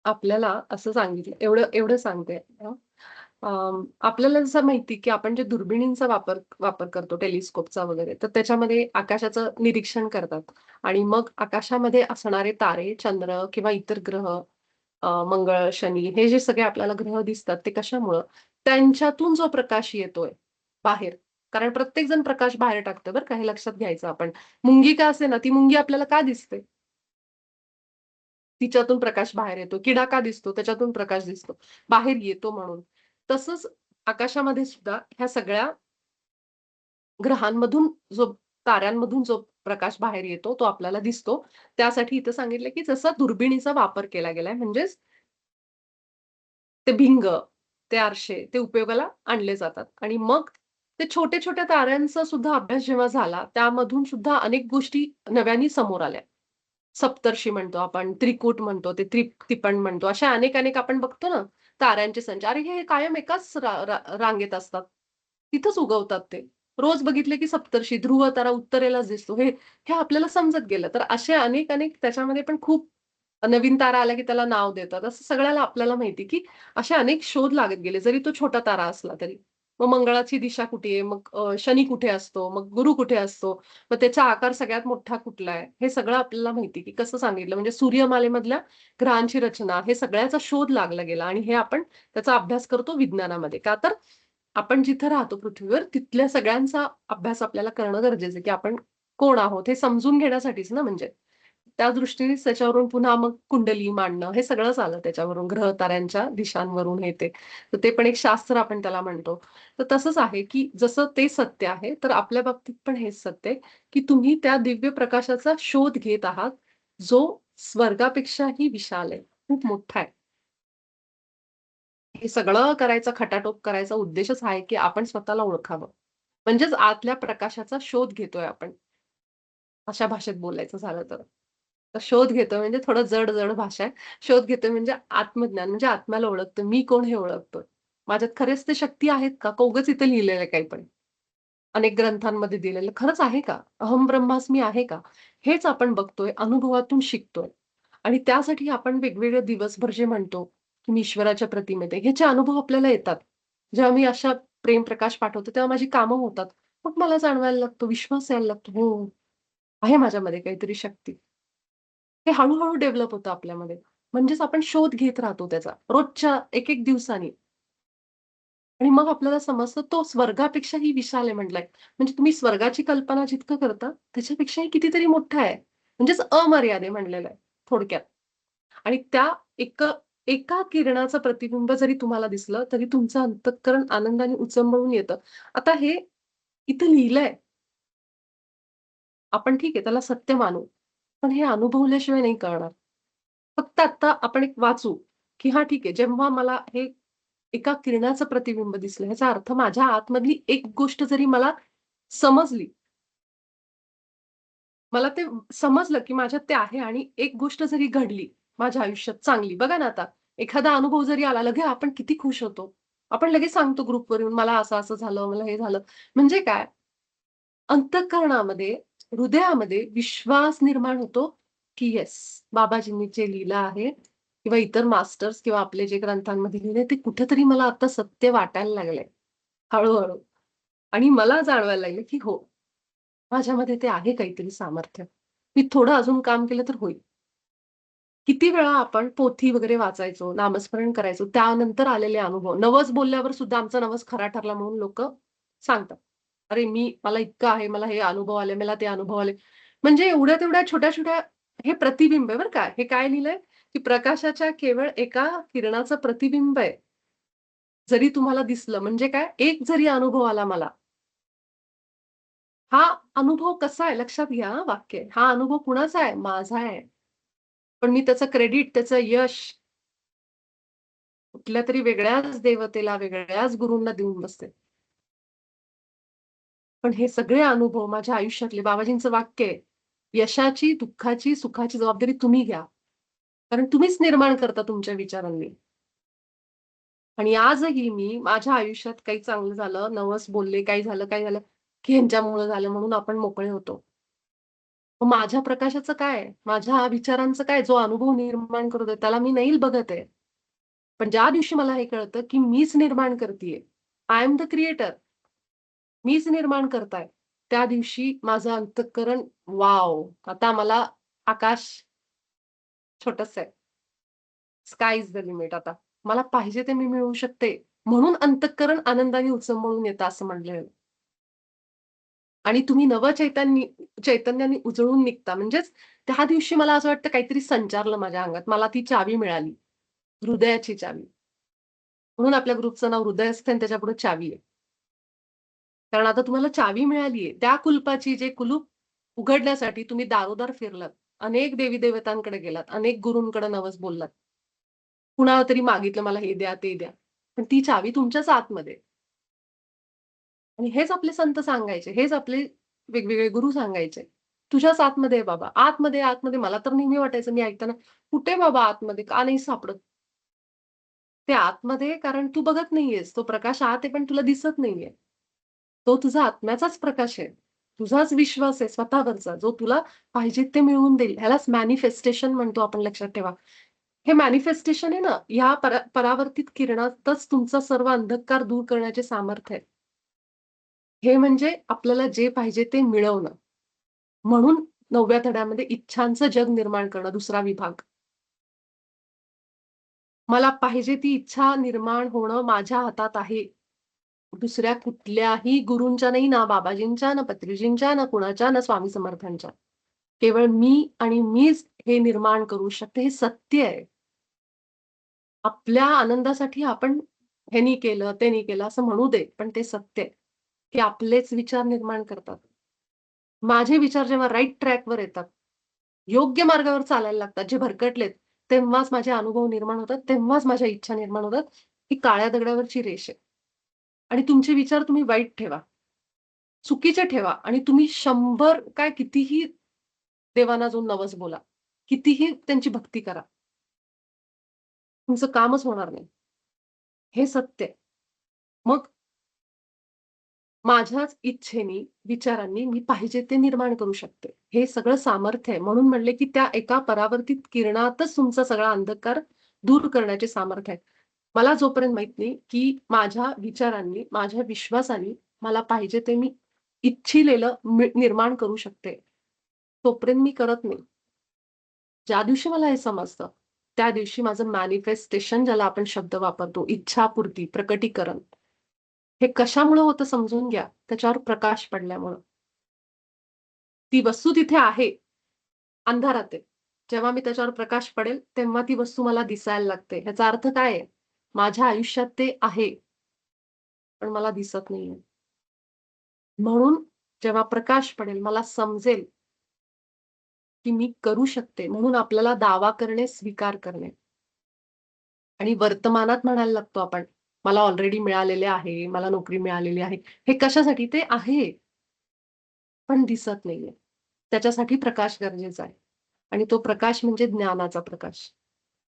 आपल्याला असं सांगितलं एवढं एवढं सांगते. आपल्याला जसं माहिती की आपण जे दुर्बिणींचा वापर वापर करतो टेलिस्कोपचा वगैरे, तर त्याच्यामध्ये आकाशाचं निरीक्षण करतात आणि मग आकाशामध्ये असणारे तारे, चंद्र किंवा इतर ग्रह, मंगळ, शनी हे जे सगळे आपल्याला ग्रह दिसतात ते कशामुळं? त्यांच्यातून जो प्रकाश येतोय बाहेर. कारण प्रत्येक जण प्रकाश बाहेर टाकतं बरं का, हे लक्षात घ्यायचं आपण. मुंगी का असेना, ती मुंगी आपल्याला का दिसते? तिच्यातून प्रकाश बाहेर येतो. किडा का दिसतो? त्याच्यातून प्रकाश दिसतो. बाहेर येतो म्हणून. तसंच आकाशामध्ये सुद्धा ह्या सगळ्या ग्रहांमधून जो ताऱ्यांमधून जो प्रकाश बाहेर येतो, तो आपल्याला दिसतो. त्यासाठी इथं सांगितलं, की जसा दुर्बिणीचा वापर केला गेलाय म्हणजेच ते भिंग, ते आरसे ते उपयोगाला आणले जातात आणि मग ते छोट्या-छोट्या ताऱ्यांचा सुद्धा अभ्यास जेव्हा झाला, त्यामधून सुद्धा अनेक गोष्टी नव्याने समोर आल्या. सप्तर्षी म्हणतो आपण, त्रिकूट म्हणतो, ते त्रिपण म्हणतो. अशा अनेक-अनेक आपण बघतो ना, ताऱ्यांचे संच. अरे, हे कायम एकाच रांगेत असतात. तिथंच उगवतात ते. रोज बघितले की सप्तर्षी, ध्रुव तारा उत्तरेलाच दिसतो. हे हे आपल्याला समजत गेलं. तर असे अनेक-अनेक त्याच्यामध्ये पण खूप नवीन तारा आला की त्याला नाव देतात. असं सगळ्याला आपल्याला माहिती की असे अनेक शोध लागत गेले, जरी तो छोटा तारा असला तरी. मग मंगळाची दिशा कुठे आहे? मग शनी कुठे असतो? मग गुरु कुठे असतो? मग त्याचा आकार सगळ्यात मोठा कुठला आहे? हे सगळं आपल्याला माहिती की कसं सांगितलं म्हणजे सूर्यमालेमधल्या ग्रहांची रचना हे सगळ्याचा शोध लागला गेला आणि हे आपण त्याचा अभ्यास करतो विज्ञानामध्ये. का तर आपण जिथं राहतो पृथ्वीवर तिथल्या सगळ्यांचा अभ्यास आपल्याला करणं गरजेचं आहे, की आपण कोण आहोत हे समजून घेण्यासाठीच ना म्हणजे. त्या दृष्टीनेच त्याच्यावरून पुन्हा मग कुंडली मांडणं हे सगळंच आलं त्याच्यावरून ग्रह-ताऱ्यांच्या दिशांवरून हे ते. तर ते पण एक शास्त्र आपण त्याला म्हणतो. तर तसंच आहे, की जसं ते सत्य आहे, तर आपल्या बाबतीत पण हेच सत्य आहे, की तुम्ही त्या दिव्य प्रकाशाचा शोध घेत आहात, जो स्वर्गापेक्षाही विशाल आहे, खूप मोठा आहे. हे सगळं करायचा खटाटोप करायचा उद्देशच हा आहे, की आपण स्वतःला ओळखावं. म्हणजेच आतल्या प्रकाशाचा शोध घेतोय आपण. अशा भाषेत बोलायचं झालं तर. तर शोध घेतोय म्हणजे थोडं जड-जड भाषा आहे. शोध घेतोय म्हणजे आत्मज्ञान म्हणजे आत्म्याला ओळखतोय. मी कोण हे ओळखतोय. माझ्यात खरेच ते शक्ती आहेत का? का उगाच इथे लिहिलेलं आहे काही पण? अनेक ग्रंथांमध्ये दिलेलं खरंच आहे का? अहम ब्रह्मास्मी आहे का? हेच आपण बघतोय, अनुभवातून शिकतोय. आणि त्यासाठी आपण वेगवेगळे दिवसभर जे म्हणतो, की मी ईश्वराच्या प्रतिमेत आहे, ह्याचे अनुभव आपल्याला येतात. जेव्हा मी अशा प्रेमप्रकाश पाठवते, तेव्हा माझी कामं होतात. मग मला जाणवायला लागतो, विश्वास यायला लागतो, हो, आहे माझ्यामध्ये काहीतरी शक्ती. हे हळू डेव्हलप होतं आपल्यामध्ये. म्हणजेच आपण शोध घेत राहतो त्याचा रोजच्या एक-एक दिवसानी. आणि मग आपल्याला समजतं तो स्वर्गापेक्षाही विशाल आहे म्हटलंय. म्हणजे तुम्ही स्वर्गाची कल्पना जितकं करता, त्याच्यापेक्षाही कितीतरी मोठा आहे. म्हणजेच अमर्याद आहे म्हणलेलं आहे थोडक्यात. आणि त्या एका एका किरणाचं प्रतिबिंब जरी तुम्हाला दिसलं, तरी तुमचं अंतःकरण आनंदाने उचंबळून येतं. आता हे इथं लिहिलंय. आपण ठीक आहे त्याला सत्य मानू. पण हे अनुभवल्याशिवाय नाही कळणार. फक्त आता आपण एक वाचू, की हां ठीक आहे जेव्हा मला हे एका किरणाचं प्रतिबिंब दिसलं, ह्याचा अर्थ माझ्या आतमधली एक गोष्ट जरी मला समजली, मला ते समजलं, की माझ्यात ते आहे आणि एक गोष्ट जरी घडली माझ्या आयुष्यात चांगली. बघा ना आता, एखादा अनुभव जरी आला, लगेच आपण किती खुश होतो. आपण लगेच सांगतो ग्रुपवर येऊन, "मला असं-असं झालं, मला हे झालं." म्हणजे काय? अंतःकरणामध्ये हृदयामध्ये विश्वास निर्माण होतो, की येस, बाबाजींनी जे लिहिलं आहे किंवा इतर मास्टर्स किंवा आपले जे ग्रंथांमध्ये लिहिलंय ते कुठेतरी मला आता सत्य वाटायला लागलंय, हळू-हळू. आणि मला जाणवायला लागलं, की हो, माझ्यामध्ये ते आहे काहीतरी सामर्थ्य. मी थोडं अजून काम केलं तर होईल. किती वेळा आपण पोथी वगैरे वाचायचो, नामस्मरण करायचो, त्यानंतर आलेले अनुभव. नवस बोलल्यावर सुद्धा आमचा नवस खरा ठरला म्हणून लोकं सांगतात. "अरे, मला इतकं आहे, मला हे अनुभव आले, मला ते अनुभव आले." म्हणजे एवढ्या-तेवढ्या छोट्या-छोट्या हे प्रतिबिंब आहे बरं का. हे काय लिहिलंय, की प्रकाशाच्या केवळ एका किरणाचं प्रतिबिंब आहे. जरी तुम्हाला दिसलं म्हणजे काय, एक जरी अनुभव आला मला, हा अनुभव कसा आहे लक्षात घ्या हां, वाक्य. हा अनुभव कुणाचा आहे? माझा आहे. पण मी त्याचं क्रेडिट, त्याचं यश कुठल्यातरी वेगळ्याच देवतेला, वेगळ्याच गुरूंना देऊन बसते. पण हे सगळे अनुभव माझ्या आयुष्यातले बाबाजींचं वाक्य आहे, यशाची, दुःखाची, सुखाची जबाबदारी तुम्ही घ्या. कारण तुम्हीच निर्माण करता तुमच्या विचारांनी. आणि आजही मी माझ्या आयुष्यात काही चांगलं झालं, नवस बोलले, काही झालं, काही झालं, की ह्यांच्यामुळं झालं म्हणून आपण मोकळे होतो. मग माझ्या प्रकाशाचं काय? माझ्या विचारांचं काय? जो अनुभव निर्माण करतोय त्याला मी नाही बघत आहे. पण ज्या दिवशी मला हे कळतं, की मीच निर्माण करतीये. I am the creator. मीच निर्माण करताय. त्या दिवशी माझं अंतःकरण वॉव! आता मला आकाश छोटंसं आहे. स्काय इज द लिमिट आता. मला पाहिजे ते मी मिळवू शकते. म्हणून अंतःकरण आनंदाने उचंबळून येतं असं म्हटलेलं. आणि तुम्ही चैतन्याने उजळून निघता. म्हणजेच त्या दिवशी मला असं वाटतं काहीतरी संचारलं माझ्या अंगात. मला ती चावी मिळाली. हृदयाची चावी. म्हणून आपल्या ग्रुपचं नाव हृदय असतं आणि त्याच्यापुढे चावी आहे. कारण आता तुम्हाला चावी मिळाली आहे. त्या कुलपाची जे कुलूप उघडण्यासाठी तुम्ही दारोदार फिरलात. अनेक देवी-देवतांकडे गेलात. अनेक गुरूंकडे नवस बोललात. कुणाला तरी मागितलं मला हे द्या, ते द्या. पण ती चावी तुमच्याच आतमध्ये आहे. आणि हेच आपले संत सांगायचे. हेच आपले वेगवेगळे गुरु सांगायचे. तुझ्याच आतमध्ये आहे बाबा. आतमध्ये मला तर नेहमी वाटायचं मी ऐकताना, कुठे बाबा आतमध्ये? का नाही सापडत? ते आतमध्ये आहे कारण तू बघत नाहीयेस. तो प्रकाश आत आहे पण तुला दिसत नाहीये. तो तुझा आत्म्याचाच प्रकाश आहे. तुझाच विश्वास आहे स्वतःवरचा, जो तुला पाहिजे ते मिळवून देईल. ह्यालाच मॅनिफेस्टेशन म्हणतो आपण लक्षात ठेवा. हे मॅनिफेस्टेशन आहे ना, ह्या परावर्तित किरणातच तुमचा सर्व अंधकार दूर करण्याचे सामर्थ्य आहे. हे म्हणजे आपल्याला जे पाहिजे ते मिळवणं. म्हणून 9व्या धड्यामध्ये इच्छांचं जग निर्माण करणं दुसरा विभाग. मला पाहिजे ती इच्छा निर्माण होणं माझ्या हातात आहे. दुसऱ्या कुठल्याही गुरूंच्या नाही, ना बाबाजींच्या, ना पत्रीजींच्या, ना कुणाच्या, ना स्वामी समर्थांच्या. केवळ मी आणि मीच हे निर्माण करू शकते. हे सत्य आहे. आपल्या आनंदासाठी आपण ह्यानी केलं, त्यानी केलं असं म्हणू दे, पण ते सत्य आहे, की आपलेच विचार निर्माण करतात. माझे विचार जेव्हा राइट ट्रॅकवर येतात, योग्य मार्गावर चालायला लागतात, जे भरकटलेत, तेव्हाच माझे अनुभव निर्माण होतात, तेव्हाच माझ्या इच्छा निर्माण होतात. ही काळ्या दगडावरची रेष आहे. आणि तुमचे विचार तुम्ही वाईट ठेवा, चुकीचे ठेवा आणि तुम्ही 100 काय कितीही देवांना जाऊन नवस बोला, कितीही त्यांची भक्ती करा. तुमचं कामच होणार नाही. हे सत्य आहे. मग माझ्याच इच्छेनी, विचारांनी मी पाहिजे ते निर्माण करू शकते. हे सगळं सामर्थ्य आहे. म्हणून म्हणले, की त्या एका परावर्तित किरणातच तुमचा सगळा अंधकार दूर करण्याचे सामर्थ्य आहे. मला जोपर्यंत माहीत नाही, की माझ्या विचारांनी, माझ्या विश्वासाने मला पाहिजे ते मी इच्छिलेलं निर्माण करू शकते. तोपर्यंत मी करत नाही. ज्या दिवशी मला हे समजतं, त्या दिवशी माझं मॅनिफेस्टेशन ज्याला आपण शब्द वापरतो, इच्छापूर्ती, प्रकटीकरण, हे कशामुळं होतं समजून घ्या. त्याच्यावर प्रकाश पडल्यामुळं. ती वस्तू तिथे आहे, अंधारात आहे. जेव्हा मी त्याच्यावर प्रकाश पडेल, तेव्हा ती वस्तू मला दिसायला लागते. ह्याचा अर्थ काय आहे? माझ्या आयुष्यात ते आहे, पण मला दिसत नाहीये. म्हणून जेव्हा प्रकाश पडेल, मला समजेल, की मी करू शकते. म्हणून आपल्याला दावा करणे, स्वीकार करणे आणि वर्तमानात म्हणायला लागतो आपण, मला ऑलरेडी मिळालेले आहे, मला नोकरी मिळालेली आहे. हे कशासाठी? ते आहे, पण दिसत नाहीये. त्याच्यासाठी प्रकाश गरजेचा आहे आणि तो प्रकाश म्हणजे ज्ञानाचा प्रकाश.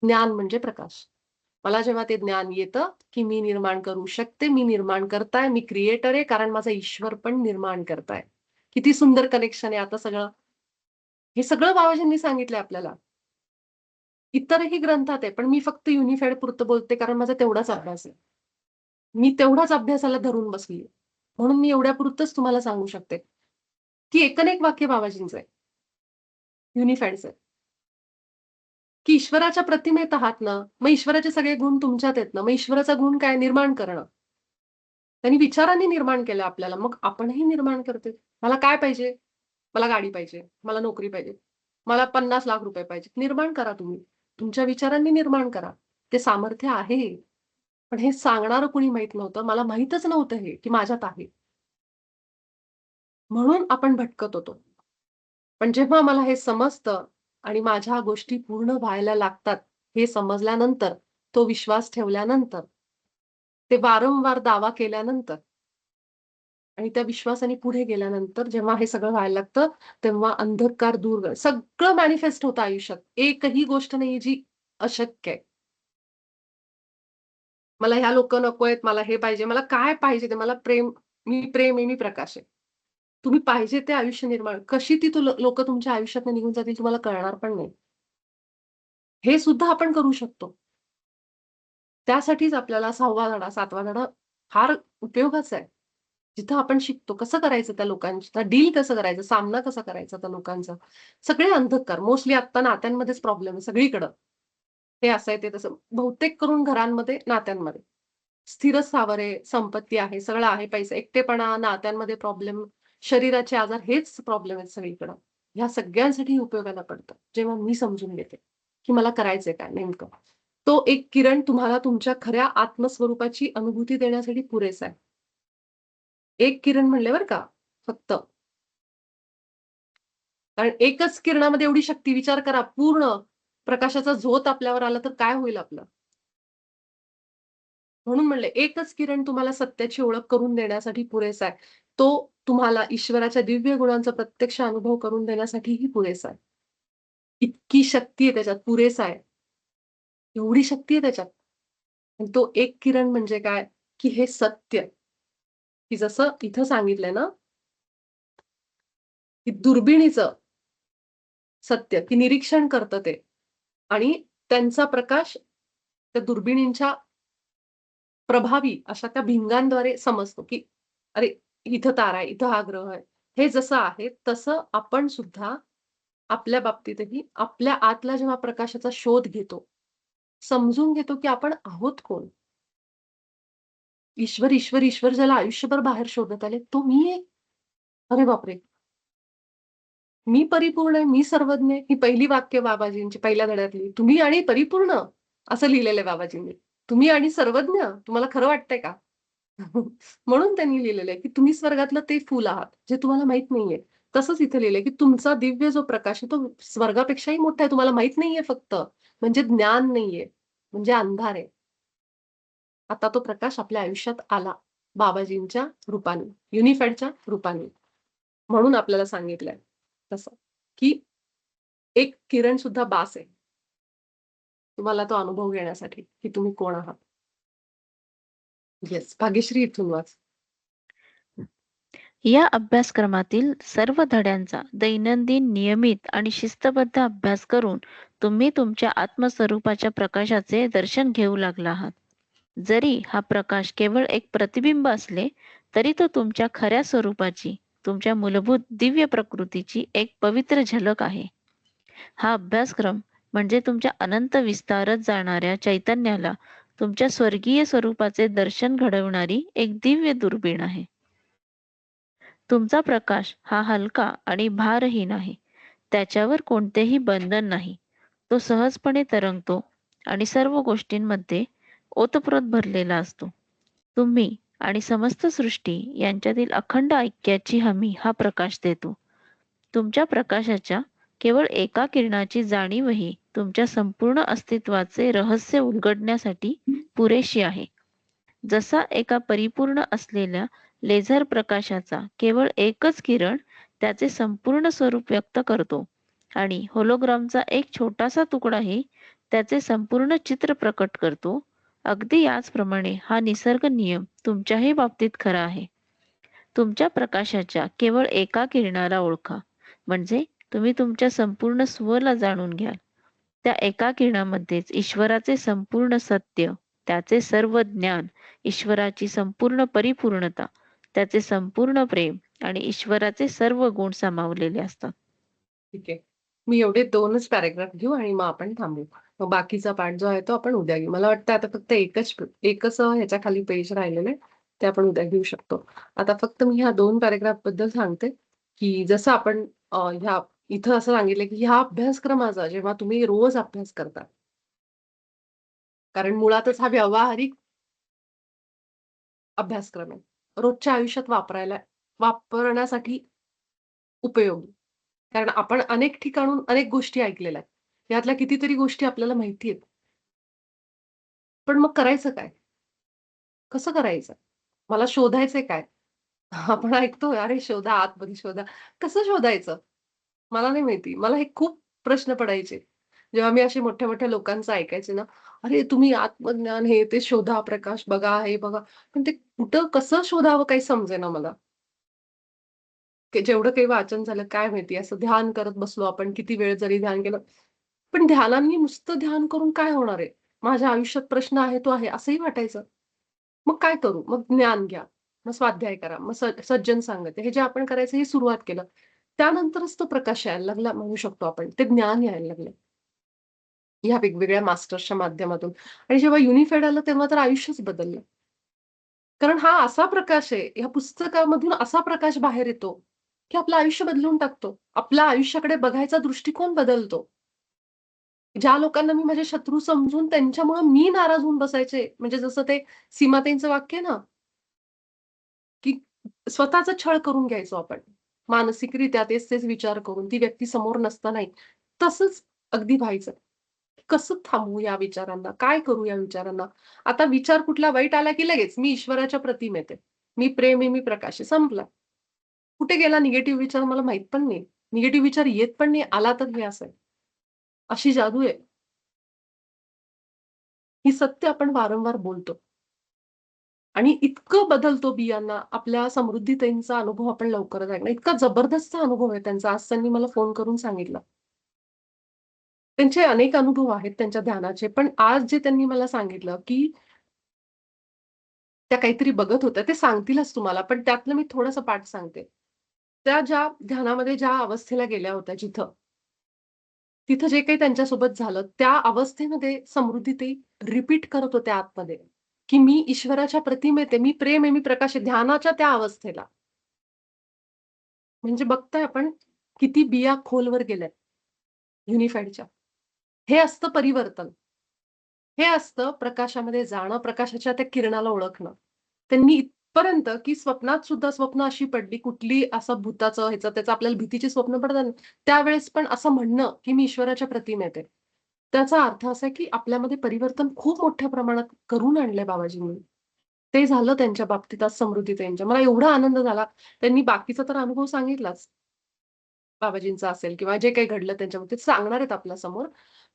ज्ञान म्हणजे प्रकाश. मला जेव्हा ते ज्ञान येतं, की मी निर्माण करू शकते, मी निर्माण करताय, मी क्रिएटर आहे कारण माझा ईश्वर पण निर्माण करताय. किती सुंदर कनेक्शन आहे आता सगळं. हे सगळं बाबाजींनी सांगितलंय आपल्याला. इतरही ग्रंथात आहे, पण मी फक्त युनिफाईड पुरतं बोलते कारण माझा तेवढाच अभ्यास आहे. मी तेवढाच अभ्यासाला धरून बसलीये. म्हणून मी एवढ्यापुरतंच तुम्हाला सांगू शकते, की एकूण-एक वाक्य बाबाजींचं आहे. युनिफाईडचं आहे. की ईश्वराच्या प्रतिमेत आहात ना, मग ईश्वराचे सगळे गुण तुमच्यात आहेत ना, मग ईश्वराचा गुण काय? निर्माण करणं. त्यांनी विचारांनी निर्माण केलं आपल्याला, मग आपणही निर्माण करतोय. मला काय पाहिजे? मला गाडी पाहिजे, मला नोकरी पाहिजे, मला 50 लाख रुपये पाहिजे. निर्माण करा तुम्ही. तुमच्या विचारांनी निर्माण करा. ते सामर्थ्य आहे. पण हे सांगणारं कुणी माहीत नव्हतं. मला माहीतच नव्हतं हे, की माझ्यात आहे. म्हणून आपण भटकत होतो. पण जेव्हा मला हे समजतं आणि माझ्या गोष्टी पूर्ण व्हायला लागतात, हे समजल्यानंतर, तो विश्वास ठेवल्यानंतर, ते वारंवार दावा केल्यानंतर आणि त्या विश्वासाने पुढे गेल्यानंतर जेव्हा हे सगळं व्हायला लागतं, तेव्हा अंधकार दूर सगळं मॅनिफेस्ट होतं आयुष्यात. एकही गोष्ट नाहीये जी अशक्य आहे. मला ह्या लोकं नकोयेत, मला हे पाहिजे. मला काय पाहिजे ते मला प्रेम आहे, मी प्रकाश आहे. तुम्ही पाहिजे ते आयुष्य निर्माण कशी ती लोकं तुमच्या आयुष्यातनं निघून जातील तुम्हाला कळणार पण नाही. हे सुद्धा आपण करू शकतो. त्यासाठीच आपल्याला 6वा धडा, 7वा धडा फार उपयोगाचा आहे. जिथं आपण शिकतो कसं करायचं त्या लोकांचा डील कसं करायचं, सामना कसा करायचा त्या लोकांचा. सगळे अंधकार मोस्टली आत्ता नात्यांमध्येच प्रॉब्लेम आहे सगळीकडं. हे असं आहे, ते तसं. बहुतेक करून घरांमध्ये, नात्यांमध्ये. स्थिर स्थावर आहे, संपत्ती आहे, सगळं आहे, पैसा, एकटेपणा, नात्यांमध्ये प्रॉब्लेम, शरीराचे आजार हेच प्रॉब्लेम आहेत सगळीकडं. ह्या सगळ्यांसाठी उपयोगाला पडतं. जेव्हा मी समजून घेते, की मला करायचंय काय नेमकं. तो एक किरण तुम्हाला तुमच्या खऱ्या आत्मस्वरूपाची अनुभूती देण्यासाठी पुरेसा आहे. एक किरण म्हणले बरं का, फक्त. कारण एकच किरणामध्ये एवढी शक्ती विचार करा, पूर्ण प्रकाशाचा झोत आपल्यावर आला तर काय होईल आपलं? म्हणून म्हणले एकच किरण तुम्हाला सत्याची ओळख करून देण्यासाठी पुरेसा आहे. तो तुम्हाला ईश्वराच्या दिव्य गुणांचा प्रत्यक्ष अनुभव करून देण्यासाठीही पुरेसा आहे. इतकी शक्ती आहे त्याच्यात, पुरेसा आहे. एवढी शक्ती आहे त्याच्यात. आणि तो एक किरण म्हणजे काय, की हे सत्य, की जसं इथं सांगितलंय ना, की दुर्बिणीचं सत्य, की निरीक्षण करतं ते आणि त्यांचा प्रकाश त्या दुर्बिणींच्या प्रभावी अशा त्या भिंगांद्वारे समजतो, की अरे, इथं तारा आहे, इथं हा ग्रह आहे. हे जसं आहे, तसं आपण सुद्धा आपल्या बाबतीतही आपल्या आतला जेव्हा प्रकाशाचा शोध घेतो, समजून घेतो, की आपण आहोत कोण? ईश्वर, ईश्वर, ईश्वर ज्याला आयुष्यभर बाहेर शोधत आले, तो मी आहे. अरे बापरे! मी परिपूर्ण आहे, मी सर्वज्ञ आहे. ही पहिली वाक्य बाबाजींची पहिल्या धड्यातली. तुम्ही आणि परिपूर्ण असं लिहिलेलं आहे बाबाजींनी. तुम्ही आणि सर्वज्ञ तुम्हाला खरं वाटतंय का? म्हणून त्यांनी लिहिलेलं आहे, की तुम्ही स्वर्गातलं ते फुल आहात, जे तुम्हाला माहीत नाहीये. तसंच इथे लिहिलंय, की तुमचा दिव्य जो प्रकाश आहे, तो स्वर्गापेक्षाही मोठा आहे. तुम्हाला माहीत नाहीये फक्त. म्हणजे ज्ञान नाहीये, म्हणजे अंधार आहे. आता तो प्रकाश आपल्या आयुष्यात आला, बाबाजींच्या रूपाने, युनिफाईडच्या रूपाने. म्हणून आपल्याला सांगितलंय तसं, की एक किरण सुद्धा बास आहे. तुम्हाला तो अनुभव घेण्यासाठी, की तुम्ही कोण आहात. येस, भाग्यश्री इथून वाच. या अभ्यासक्रमातील सर्व धड्यांचा दैनंदिन नियमित आणि शिस्तबद्ध अभ्यास करून तुम्ही तुमच्या आत्मस्वरूपाच्या प्रकाशाचे दर्शन घेऊ लागला आहात. जरी हा प्रकाश केवळ एक प्रतिबिंब असले तरी तो तुमच्या खऱ्या स्वरूपाची, तुमच्या मूलभूत दिव्य प्रकृतीची एक पवित्र झलक आहे. हा अभ्यासक्रम म्हणजे तुमच्या अनंत विस्तारत जाणाऱ्या चैतन्याला तुमच्या स्वर्गीय स्वरूपाचे दर्शन घडवणारी एक दिव्य दुर्बीण आहे. तुमचा प्रकाश हा हलका आणि भारहीन आहे. त्याच्यावर कोणतेही बंधन नाही. तो सहजपणे तरंगतो आणि सर्व गोष्टींमध्ये ओतप्रोत भरलेला असतो. तुम्ही आणि समस्त सृष्टी यांच्यातील अखंड ऐक्याची हमी हा प्रकाश देतो. तुमच्या प्रकाशाच्या केवळ एका किरणाची जाणीवही तुमच्या संपूर्ण अस्तित्वाचे रहस्य उलगडण्यासाठी पुरेशी आहे. जसा एका परिपूर्ण असलेल्या लेझर प्रकाशाचा केवळ एकच किरण त्याचे संपूर्ण स्वरूप व्यक्त करतो आणि होलोग्रामचा एक छोटासा तुकडाही त्याचे संपूर्ण चित्र प्रकट करतो, अगदी याचप्रमाणे हा निसर्ग नियम तुमच्याही बाबतीत खरा आहे. तुमच्या प्रकाशाच्या केवळ एका किरणाला ओळखा, म्हणजे तुम्ही तुमच्या संपूर्ण स्वला जाणून घ्याल. त्या एका किरणामध्येच ईश्वराचे संपूर्ण सत्य, त्याचे सर्व ज्ञान, ईश्वराची संपूर्ण परिपूर्णता, त्याचे संपूर्ण प्रेम आणि ईश्वराचे सर्व गुण सामावलेले असतात. ठीक आहे. मी एवढे 2च पॅराग्राफ घेऊ आणि मग आपण थांबू. मग बाकीचा पार्ट जो आहे तो आपण उद्या घेऊ. मला वाटतं आता फक्त एकच ह्याच्या खाली पेज राहिलेलं आहे. ते आपण उद्या घेऊ शकतो. आता फक्त मी ह्या 2 पॅराग्राफ बद्दल सांगते, की जसं आपण ह्या इथं असं सांगितलं, की ह्या अभ्यासक्रमाचा जेव्हा तुम्ही रोज अभ्यास करता, कारण मुळातच हा व्यावहारिक अभ्यासक्रम आहे. रोजच्या आयुष्यात वापरण्यासाठी उपयोगी. कारण आपण अनेक ठिकाणून अनेक गोष्टी ऐकलेल्या आहेत. यातल्या कितीतरी गोष्टी आपल्याला माहिती आहेत. पण मग करायचं काय? कसं करायचं? मला शोधायचंय काय? आपण ऐकतो, "अरे शोधा, आतमध्ये शोधा." कसं शोधायचं? मला नाही माहिती. मला हे खूप प्रश्न पडायचे. जेव्हा मी असे मोठ्या-मोठ्या लोकांचं ऐकायचे ना, "अरे तुम्ही आत्मज्ञान हे ते शोधा, प्रकाश बघा, हे बघा." पण ते कुठं कसं शोधावं काही समजेना मला. की जेवढं काही वाचन झालं काय माहिती असं ध्यान करत बसलो आपण किती वेळ जरी ध्यान केलं. पण ध्यानाने नुसतं ध्यान करून काय होणार आहे? माझ्या आयुष्यात प्रश्न आहे तो आहे असंही वाटायचं. मग काय करू? मग ज्ञान घ्या. मग स्वाध्याय करा. मग सज्जन सांगते. हे जे आपण करायचं हे सुरुवात केलं. त्यानंतरच तो प्रकाश यायला लागला म्हणू शकतो आपण. ते ज्ञान यायला लागलं. ह्या वेगवेगळ्या मास्टर्सच्या माध्यमातून आणि जेव्हा युनिफाईड आलं तेव्हा तर आयुष्यच बदललं. कारण हा असा प्रकाश आहे, ह्या पुस्तकामधून असा प्रकाश बाहेर येतो, की आपलं आयुष्य बदलून टाकतो. आपल्या आयुष्याकडे बघायचा दृष्टिकोन बदलतो. ज्या लोकांना मी माझे शत्रू समजून त्यांच्यामुळे मी नाराज होऊन बसायचे, म्हणजे जसं ते सीमाताईंचं वाक्य आहे ना, की स्वतःचा छळ करून घ्यायचो आपण. मानसिकरित्या तेच-तेच विचार करून ती व्यक्ती समोर नसतानाही. तसंच अगदी व्हायचं. कसं थांबवू या विचारांना? काय करू या विचारांना? आता विचार कुठला वाईट आला की लगेच मी ईश्वराच्या प्रतिमेत आहे. मी प्रेम आहे, मी प्रकाश आहे. संपला. कुठे गेला निगेटिव्ह विचार मला माहीत पण नाही. निगेटिव्ह विचार येत पण नाही. आला तर हे असं आहे. अशी जादू आहे. ही सत्य आपण वारंवार बोलतो. आणि इतकं बदलतो बियांना. आपल्या समृद्धीताईंचा अनुभव आपण लवकरच ऐकणार. इतका जबरदस्त अनुभव आहे त्यांचा. आज त्यांनी मला फोन करून सांगितलं. त्यांचे अनेक अनुभव आहेत त्यांच्या ध्यानाचे. पण आज जे त्यांनी मला सांगितलं, की त्या काहीतरी बघत होत्या. ते सांगतीलच तुम्हाला, पण त्यातलं मी थोडंसं पाठ सांगते. त्या ज्या ध्यानामध्ये ज्या अवस्थेला गेल्या होत्या जिथं, तिथं जे काही त्यांच्यासोबत झालं, त्या अवस्थेमध्ये समृद्धी ते रिपीट करत होत्या आतमध्ये, की मी ईश्वराच्या प्रतिमेत आहे, मी प्रेम आहे, मी प्रकाश आहे. ध्यानाच्या त्या अवस्थेला. म्हणजे बघताय आपण किती बिया खोलवर गेल्यात युनिफाईडच्या. हे असतं परिवर्तन. हे असतं प्रकाशामध्ये जाणं, प्रकाशाच्या त्या किरणाला ओळखणं. त्यांनी इथपर्यंत, की स्वप्नात सुद्धा स्वप्न अशी पडली, कुठली असं भुताचं, ह्याचं, त्याचं आपल्याला भीतीची स्वप्न पडतात ना, त्यावेळेस पण असं म्हणणं, की मी ईश्वराच्या प्रतिमेत आहे. त्याचा अर्थ असा आहे, की आपल्यामध्ये परिवर्तन खूप मोठ्या प्रमाणात करून आणलंय बाबाजींनी. ते झालं त्यांच्या बाबतीत आज समृद्धी त्यांच्या. मला एवढा आनंद झाला. त्यांनी बाकीचा तर अनुभव सांगितलाच. बाबाजींचा असेल किंवा जे काही घडलं त्यांच्या बाबतीत सांगणार आहेत आपल्यासमोर.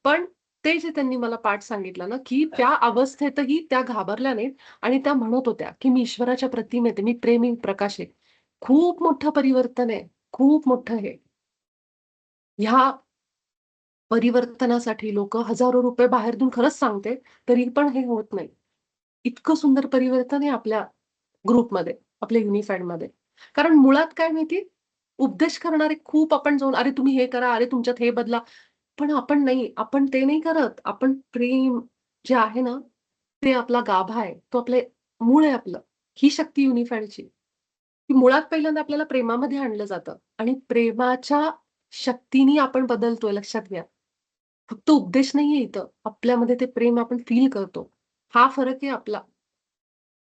पण ते जे त्यांनी मला पाठ सांगितला ना, की त्या अवस्थेतही त्या घाबरल्या नाहीत आणि त्या म्हणत होत्या, की "मी ईश्वराच्या प्रतिमेत आहे. मी प्रेमी प्रकाश आहे." खूप मोठं परिवर्तन आहे. खूप मोठं हे. ह्या परिवर्तनासाठी लोकं हजारो रुपये बाहेर देऊन खरंच सांगते, तरी पण हे होत नाही. इतकं सुंदर परिवर्तन आहे आपल्या ग्रुपमध्ये, आपल्या युनिफाईडमध्ये. कारण मुळात काय माहिती उपदेश करणारे खूप आपण जाऊन, "अरे तुम्ही हे करा, अरे तुमच्यात हे बदला." पण आपण नाही, आपण ते नाही करत. आपण प्रेम जे आहे ना, ते आपला गाभा आहे. तो आपले मूळ आहे आपलं. ही शक्ती युनिफाईडची. की मुळात पहिल्यांदा आपल्याला प्रेमामध्ये आणलं जातं आणि प्रेमाच्या शक्तीने आपण बदलतोय लक्षात घ्या. फक्त उपदेश नाहीये इथं. आपल्यामध्ये ते प्रेम आपण फील करतो. हा फरक आहे आपला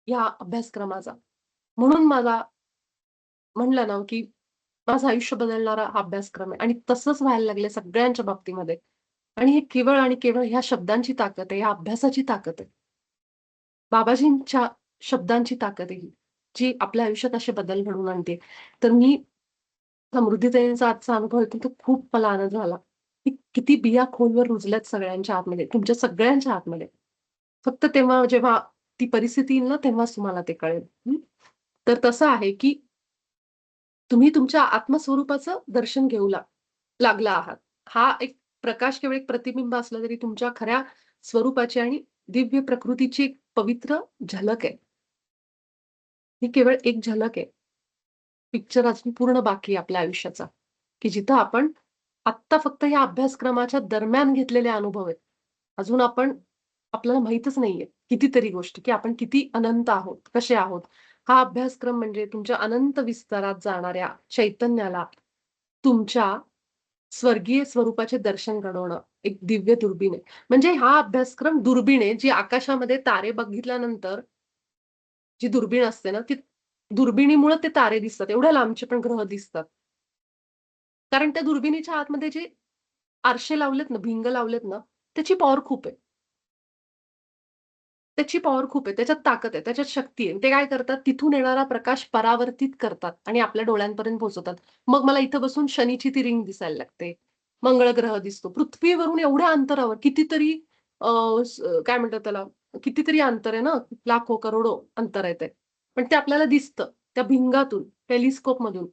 या अभ्यासक्रमाचा. म्हणून मला म्हणलं ना, की माझं आयुष्य बदलणारा हा अभ्यासक्रम आहे आणि तसंच व्हायला लागलंय सगळ्यांच्या बाबतीमध्ये. आणि हे केवळ आणि केवळ ह्या शब्दांची ताकद आहे, या अभ्यासाची ताकद आहे. बाबाजींच्या शब्दांची ताकद आहे ही, जी आपल्या आयुष्यात असे बदल घडवून आणते. तर मी समृद्धीताईंचा आजचा अनुभव ऐकून तर खूप मला आनंद झाला, की किती बिया खोलवर रुजल्यात सगळ्यांच्या आतमध्ये, तुमच्या सगळ्यांच्या आतमध्ये. फक्त तेव्हा जेव्हा ती परिस्थिती येईल ना, तेव्हाच तुम्हाला ते कळेल. तर तसं आहे, की तुम्ही तुमच्या आत्मस्वरूपाचं दर्शन घेऊ लागला आहात. हा एक प्रकाश केवळ एक प्रतिबिंब असला तरी तुमच्या खऱ्या स्वरूपाची आणि दिव्य प्रकृतीची एक पवित्र झलक आहे. ही केवळ एक झलक आहे. पिक्चर अजून पूर्ण बाकी आहे आपल्या आयुष्याचा, की जिथं आपण आत्ता फक्त या अभ्यासक्रमाच्या दरम्यान घेतलेले अनुभव आहेत. अजून आपल्याला माहीतच नाहीये कितीतरी गोष्टी, की आपण किती अनंत आहोत, कसे आहोत. हा अभ्यासक्रम म्हणजे तुमच्या अनंत विस्तारात जाणाऱ्या चैतन्याला तुमच्या स्वर्गीय स्वरूपाचे दर्शन घडवणं एक दिव्य दुर्बीण आहे. म्हणजे हा अभ्यासक्रम दुर्बीण आहे, जी आकाशामध्ये तारे बघितल्यानंतर जी दुर्बीण असते ना, ती दुर्बिणीमुळे ते तारे दिसतात. एवढ्या लांबचे पण ग्रह दिसतात. कारण त्या दुर्बिणीच्या आतमध्ये जे आरसे लावलेत ना, भिंग लावलेत ना, त्याची पॉवर खूप आहे. त्याची पॉवर खूप आहे. त्याच्यात ताकद आहे, त्याच्यात शक्ती आहे. ते काय करतात, तिथून येणारा प्रकाश परावर्तित करतात आणि आपल्या डोळ्यांपर्यंत पोहोचवतात. मग मला इथं बसून शनीची ती रिंग दिसायला लागते. मंगळ ग्रह दिसतो. पृथ्वीवरून एवढ्या अंतरावर कितीतरी अ, काय म्हणतात त्याला, कितीतरी अंतर आहे ना, लाखो, करोडो अंतर आहे ते. पण ते आपल्याला दिसतं त्या भिंगातून, टेलिस्कोपमधून.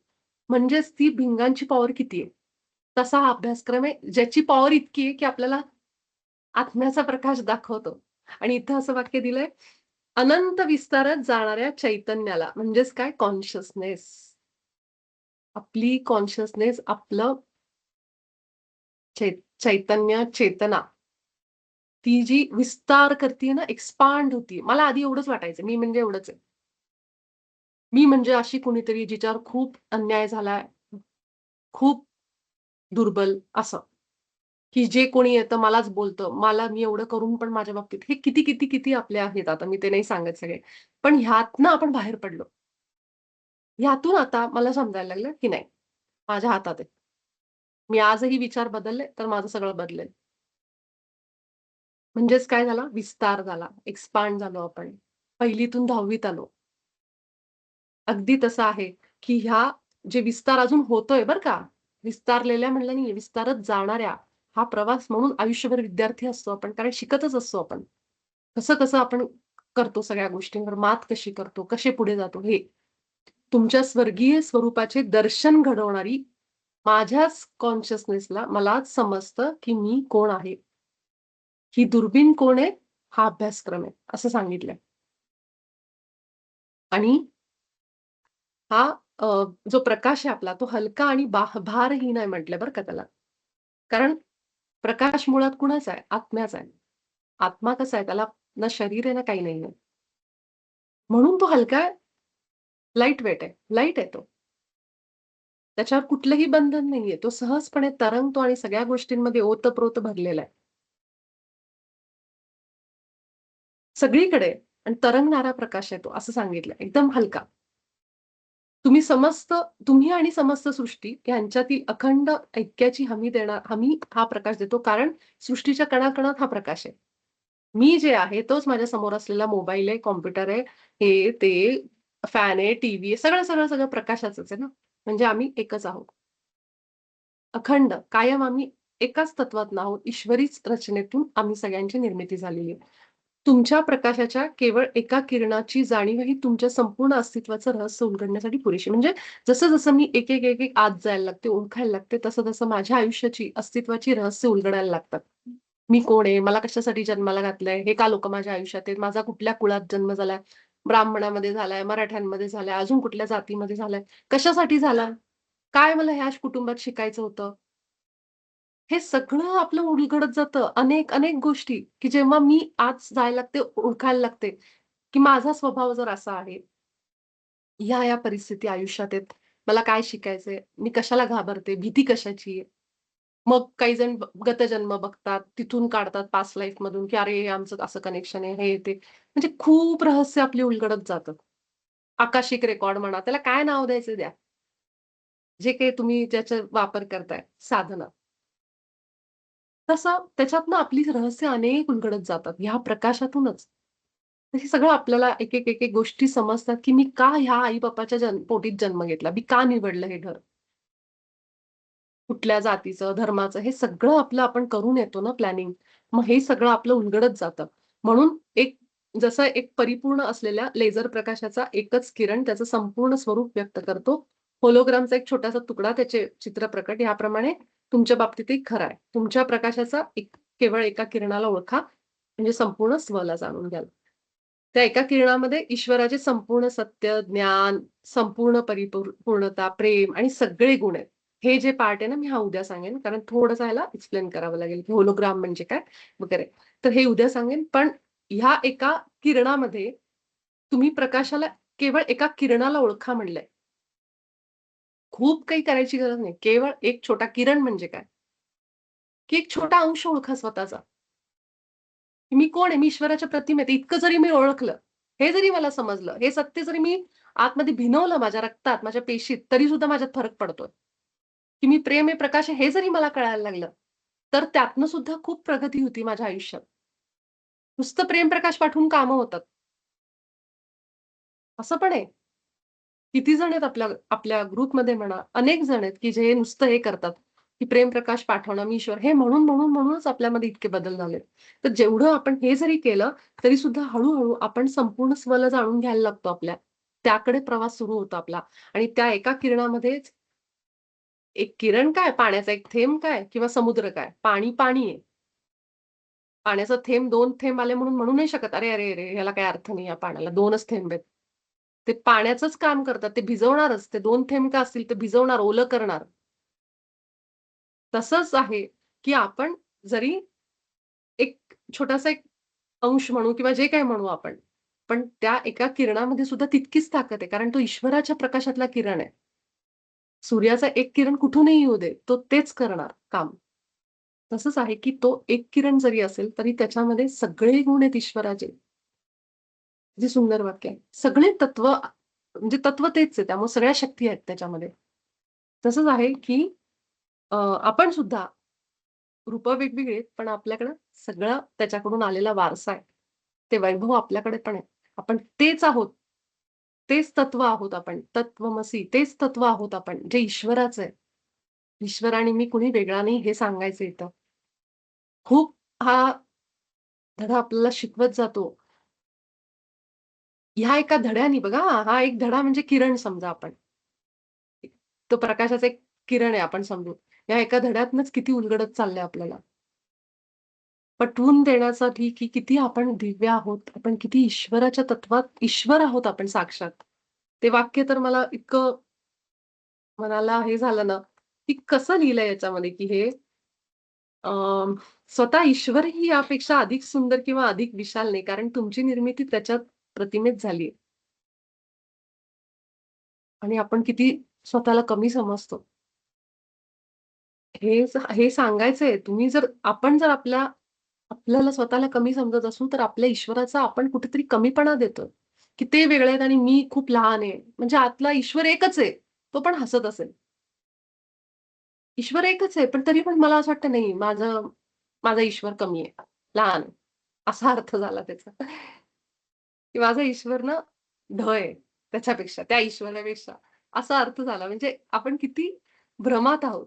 म्हणजेच ती भिंगांची पॉवर किती आहे. तसा हा अभ्यासक्रम आहे, ज्याची पॉवर इतकी आहे, की आपल्याला आत्म्याचा प्रकाश दाखवतो. आणि इथं असं वाक्य दिलंय, अनंत विस्तारात जाणाऱ्या चैतन्याला म्हणजेच काय कॉन्शियसनेस. आपली कॉन्शियसनेस आपलं चैतन्य, चेतना ती जी विस्तार करतीये ना, एक्सपांड होतीये. मला आधी एवढंच वाटायचं, मी म्हणजे एवढंच आहे. मी म्हणजे अशी कुणीतरी जिच्यावर खूप अन्याय झालाय, खूप दुर्बल असं, की जे कोणी येतं मलाच बोलतं. मी एवढं करून पण माझ्या बाबतीत हे किती, किती, किती आपले आहेत आता मी ते नाही सांगत सगळे. पण ह्यातनं आपण बाहेर पडलो. ह्यातून आता मला समजायला लागलं, की नाही माझ्या हातात आहे. मी आजही विचार बदलले, तर माझं सगळं बदलेल. म्हणजेच काय झाला, विस्तार झाला, एक्सपांड झालो आपण. 1लीतून 10वीत आलो. अगदी तसं आहे, की जे विस्तार अजून होतोय बरं का. विस्तारलेल्या म्हणलं नाहीये, विस्तारत जाणाऱ्या हा प्रवास म्हणून आयुष्यभर विद्यार्थी असतो आपण, कारण शिकतच असतो आपण. कसं-कसं आपण करतो सगळ्या गोष्टींवर मात कशी करतो, कसे पुढे जातो हे. तुमच्या स्वर्गीय स्वरूपाचे दर्शन घडवणारी माझ्याच कॉन्शियसनेसला मलाच समजतं, की मी कोण आहे. ही दुर्बीण कोण आहे? हा अभ्यासक्रम आहे, असं सांगितलंय. आणि हा अ, जो प्रकाश आहे आपला तो हलका आणि भारहीन आहे म्हटलंय बरं का त्याला. कारण प्रकाश मुळात कुणाचा आहे? आत्म्याचा आहे. आत्मा कसा आहे? त्याला ना शरीर आहे ना काही नाहीये. म्हणून तो हलका आहे, लाईट वेट आहे. लाईट आहे तो. त्याच्यावर कुठलंही बंधन नाहीये. तो सहजपणे तरंगतो आणि सगळ्या गोष्टींमध्ये ओतप्रोत भरलेला आहे. सगळीकडे आणि तरंगणारा प्रकाश आहे तो असं सांगितलं. एकदम हलका. तुम्ही आणि समस्त सृष्टी यांच्यातील अखंड ऐक्याची हमी हा प्रकाश देतो. कारण सृष्टीच्या कणाकणात हा प्रकाश आहे. मी जे आहे तोच माझ्या समोर असलेला मोबाईल आहे, कॉम्प्युटर आहे, हे, ते, फॅन आहे, टीव्ही आहे, सगळं प्रकाशाचंच आहे ना. म्हणजे आम्ही एकच आहोत. अखंड, कायम आम्ही एकाच तत्वातनं आहोत. ईश्वरीच रचनेतून आम्ही सगळ्यांची निर्मिती झालेली आहे. तुमच्या प्रकाशाच्या केवळ एका किरणाची जाणीवही तुमच्या संपूर्ण अस्तित्वाचं रहस्य उलगडण्यासाठी पुरेशी. म्हणजे जसं-जसं मी एक आत जायला लागते, ओळखायला लागते, तसं-तसं माझ्या आयुष्याची, अस्तित्वाची रहस्य उलगडायला लागतात. मी कोण आहे? मला कशासाठी जन्माला घातलंय? हे का लोकं माझ्या आयुष्यात आहेत? माझा कुठल्या कुळात जन्म झालाय? ब्राह्मणामध्ये झालाय, मराठ्यांमध्ये झालाय, अजून कुठल्या जातीमध्ये झालाय? कशासाठी झाला? काय मला ह्या कुटुंबात शिकायचं होतं? हे सगळं आपलं उलगडत जातं. अनेक गोष्टी, की जेव्हा मी आत जायला लागते, ओळखायला लागते, की माझा स्वभाव जर असा आहे, ह्या परिस्थिती आयुष्यात आहेत. मला काय शिकायचंय? मी कशाला घाबरते? भीती कशाची आहे? मग काही जण गतजन्म बघतात, तिथून काढतात पास्ट लाईफमधून, की अरे, हे आमचं असं कनेक्शन आहे, हे ते. म्हणजे खूप रहस्य आपली उलगडत जातात. आकाशिक रेकॉर्ड म्हणा, त्याला काय नाव द्यायचं द्या. जे काही तुम्ही ज्याचा वापर करताय, साधनं. तसं त्याच्यातनं आपली रहस्य अनेक उलगडत जातात, ह्या प्रकाशातूनच. तर हे सगळं आपल्याला एक गोष्टी समजतात, की मी का ह्या आई-बापाच्या पोटीत जन्म घेतला? मी का निवडलं हे घर? कुठल्या जातीचं, धर्माचं हे सगळं आपण करून येतो ना प्लॅनिंग. मग हे सगळं आपलं उलगडत जातं. म्हणून जसं एक परिपूर्ण असलेल्या लेझर प्रकाशाचा एकच किरण त्याचं संपूर्ण स्वरूप व्यक्त करतो. होलोग्रामचा एक छोटासा तुकडा त्याचे चित्र प्रकट याप्रमाणे तुमच्या बाबतीतही खरं आहे. तुमच्या प्रकाशाचा केवळ एका किरणाला ओळखा, म्हणजे संपूर्ण स्वला जाणून घ्याल. त्या एका किरणामध्ये ईश्वराचे संपूर्ण सत्य, ज्ञान, संपूर्ण पूर्णता, प्रेम आणि सगळे गुण आहेत. हे जे पार्ट आहे ना, मी हा उद्या सांगेन, कारण थोडंसं ह्याला एक्सप्लेन करावं लागेल, की होलोग्राम म्हणजे काय वगैरे. तर हे उद्या सांगेन. पण ह्या एका किरणामध्ये तुम्ही प्रकाशाला केवळ एका किरणाला ओळखा म्हणलंय. खूप काही करायची गरज नाही. केवळ एक छोटा किरण म्हणजे काय? की एक छोटा अंश ओळखा स्वतःचा. मी कोण आहे? मी ईश्वराच्या प्रतिमेत आहे. इतकं जरी मी ओळखलं, हे जरी मला समजलं, हे सत्य जरी मी आतमध्ये भिनवलं माझ्या रक्तात, माझ्या पेशीत, तरी सुद्धा माझ्यात फरक पडतोय. की मी प्रेम आहे, प्रकाश आहे, हे जरी मला कळायला लागलं, तर त्यातनं सुद्धा खूप प्रगती होती माझ्या आयुष्यात. नुसतं प्रेम प्रकाश पाठवून कामं होतात. असं पण आहे. किती जण आहेत आपल्या आपल्या ग्रुपमध्ये म्हणा, अनेक जण आहेत, की जे नुसतं हे करतात, की प्रेमप्रकाश पाठवणं, मी ईश्वर हे म्हणूनच आपल्यामध्ये इतके बदल झालेत. तर जेवढं आपण हे जरी केलं, तरी सुद्धा हळू आपण संपूर्ण स्वला जाणून घ्यायला लागतो आपल्या. त्याकडे प्रवास सुरू होतो आपला आणि त्या एका किरणामध्येच एक किरण काय, पाण्याचा एक थेंब काय किंवा समुद्र काय, पाणी आहे. पाण्याचा थेंब 2 थेंब आले म्हणून म्हणू नाही शकत, "अरे, ह्याला काही अर्थ नाही या पाण्याला 2च थेंब आहेत." ते पाण्याचंच काम करतात. ते भिजवणारच. ते 2 थेंब का असतील, ते भिजवणार, ओलं करणार. तसंच आहे, की आपण जरी एक छोटासा एक अंश म्हणू किंवा जे काही म्हणू आपण, पण त्या एका किरणामध्ये सुद्धा तितकीच ताकद आहे. कारण तो ईश्वराच्या प्रकाशातला किरण आहे. सूर्याचा एक किरण कुठूनही येऊ दे, तो तेच करणार काम. तसंच आहे, की तो एक किरण जरी असेल, तरी त्याच्यामध्ये सगळे गुण आहेत ईश्वराचे. किती सुंदर वाक्य आहे. सगळे तत्व म्हणजे तत्व तेच आहे. त्यामुळे सगळ्या शक्ती आहेत त्याच्यामध्ये. तसंच आहे, की आपण सुद्धा रूपं वेगवेगळी आहेत, पण आपल्याकडं सगळं त्याच्याकडून आलेला वारसा आहे. ते वैभव आपल्याकडे पण आहे. आपण तेच आहोत. तेच तत्व आहोत आपण. तत्वमसी तेच तत्व आहोत आपण, जे ईश्वराचं आहे. ईश्वर आणि मी कुणी वेगळा नाही हे सांगायचं इथं. खूप हा धडा आपल्याला शिकवत जातो. ह्या एका धड्याने बघा हा एक धडा म्हणजे किरण समजा आपण. तो प्रकाशाचा एक किरण आहे आपण समजू. या एका धड्यातनंच किती उलगडत चाललंय आपल्याला. पटवून देण्यासाठी की किती आपण दिव्य आहोत. आपण किती ईश्वराच्या तत्वात ईश्वर आहोत आपण साक्षात. ते वाक्य तर मला इतकं मनाला हे झालं ना, की कसं लिहिलंय याच्यामध्ये की हे अ, स्वतः ईश्वरही यापेक्षा अधिक सुंदर किंवा अधिक विशाल नाही. कारण तुमची निर्मिती त्याच्यात प्रतिमेत झाली आणि आपण किती स्वतःला कमी समजतो. हे सांगायचंय. तुम्ही जर आपण जर आपल्याला स्वतःला कमी समजत असू, तर आपल्या ईश्वराचा आपण कुठेतरी कमीपणा देतोय, की ते वेगळे आहेत आणि मी खूप लहान आहे. म्हणजे आतला ईश्वर एकच आहे. तो पण हसत असेल. ईश्वर एकच आहे, पण तरी पण मला असं वाटतं नाही माझा ईश्वर कमी आहे, लहान आहे. असा अर्थ झाला त्याचा. की माझा ईश्वर ना ढ आहे त्याच्यापेक्षा, त्या ईश्वरापेक्षा असा अर्थ झाला. म्हणजे आपण किती भ्रमात आहोत.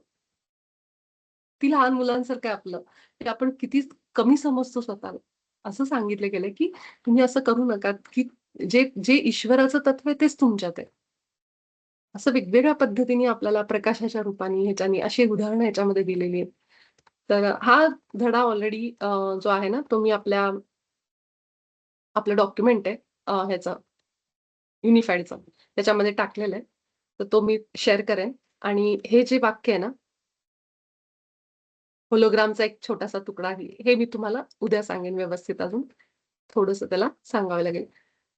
किती लहान मुलांसारखं आहे आपलं, की आपण किती कमी समजतो स्वतःला. असं सांगितलं गेलंय, की तुम्ही असं करू नका, की जे जे ईश्वराचं तत्व आहे तेच तुमच्यात आहे. असं वेगवेगळ्या पद्धतीने आपल्याला प्रकाशाच्या रूपाने ह्याच्यानी अशी उदाहरणं ह्याच्यामध्ये दिलेली आहेत. तर हा धडा ऑलरेडी जो आहे ना, तो मी आपलं डॉक्युमेंट आहे ह्याचं युनिफाईडचं त्याच्यामध्ये टाकलेलं आहे. तर तो मी शेअर करेन आणि हे जे वाक्य आहे ना होलोग्रामचा एक छोटासा तुकडा आहे. हे मी तुम्हाला उद्या सांगेन व्यवस्थित अजून. थोडंसं त्याला सांगावं लागेल.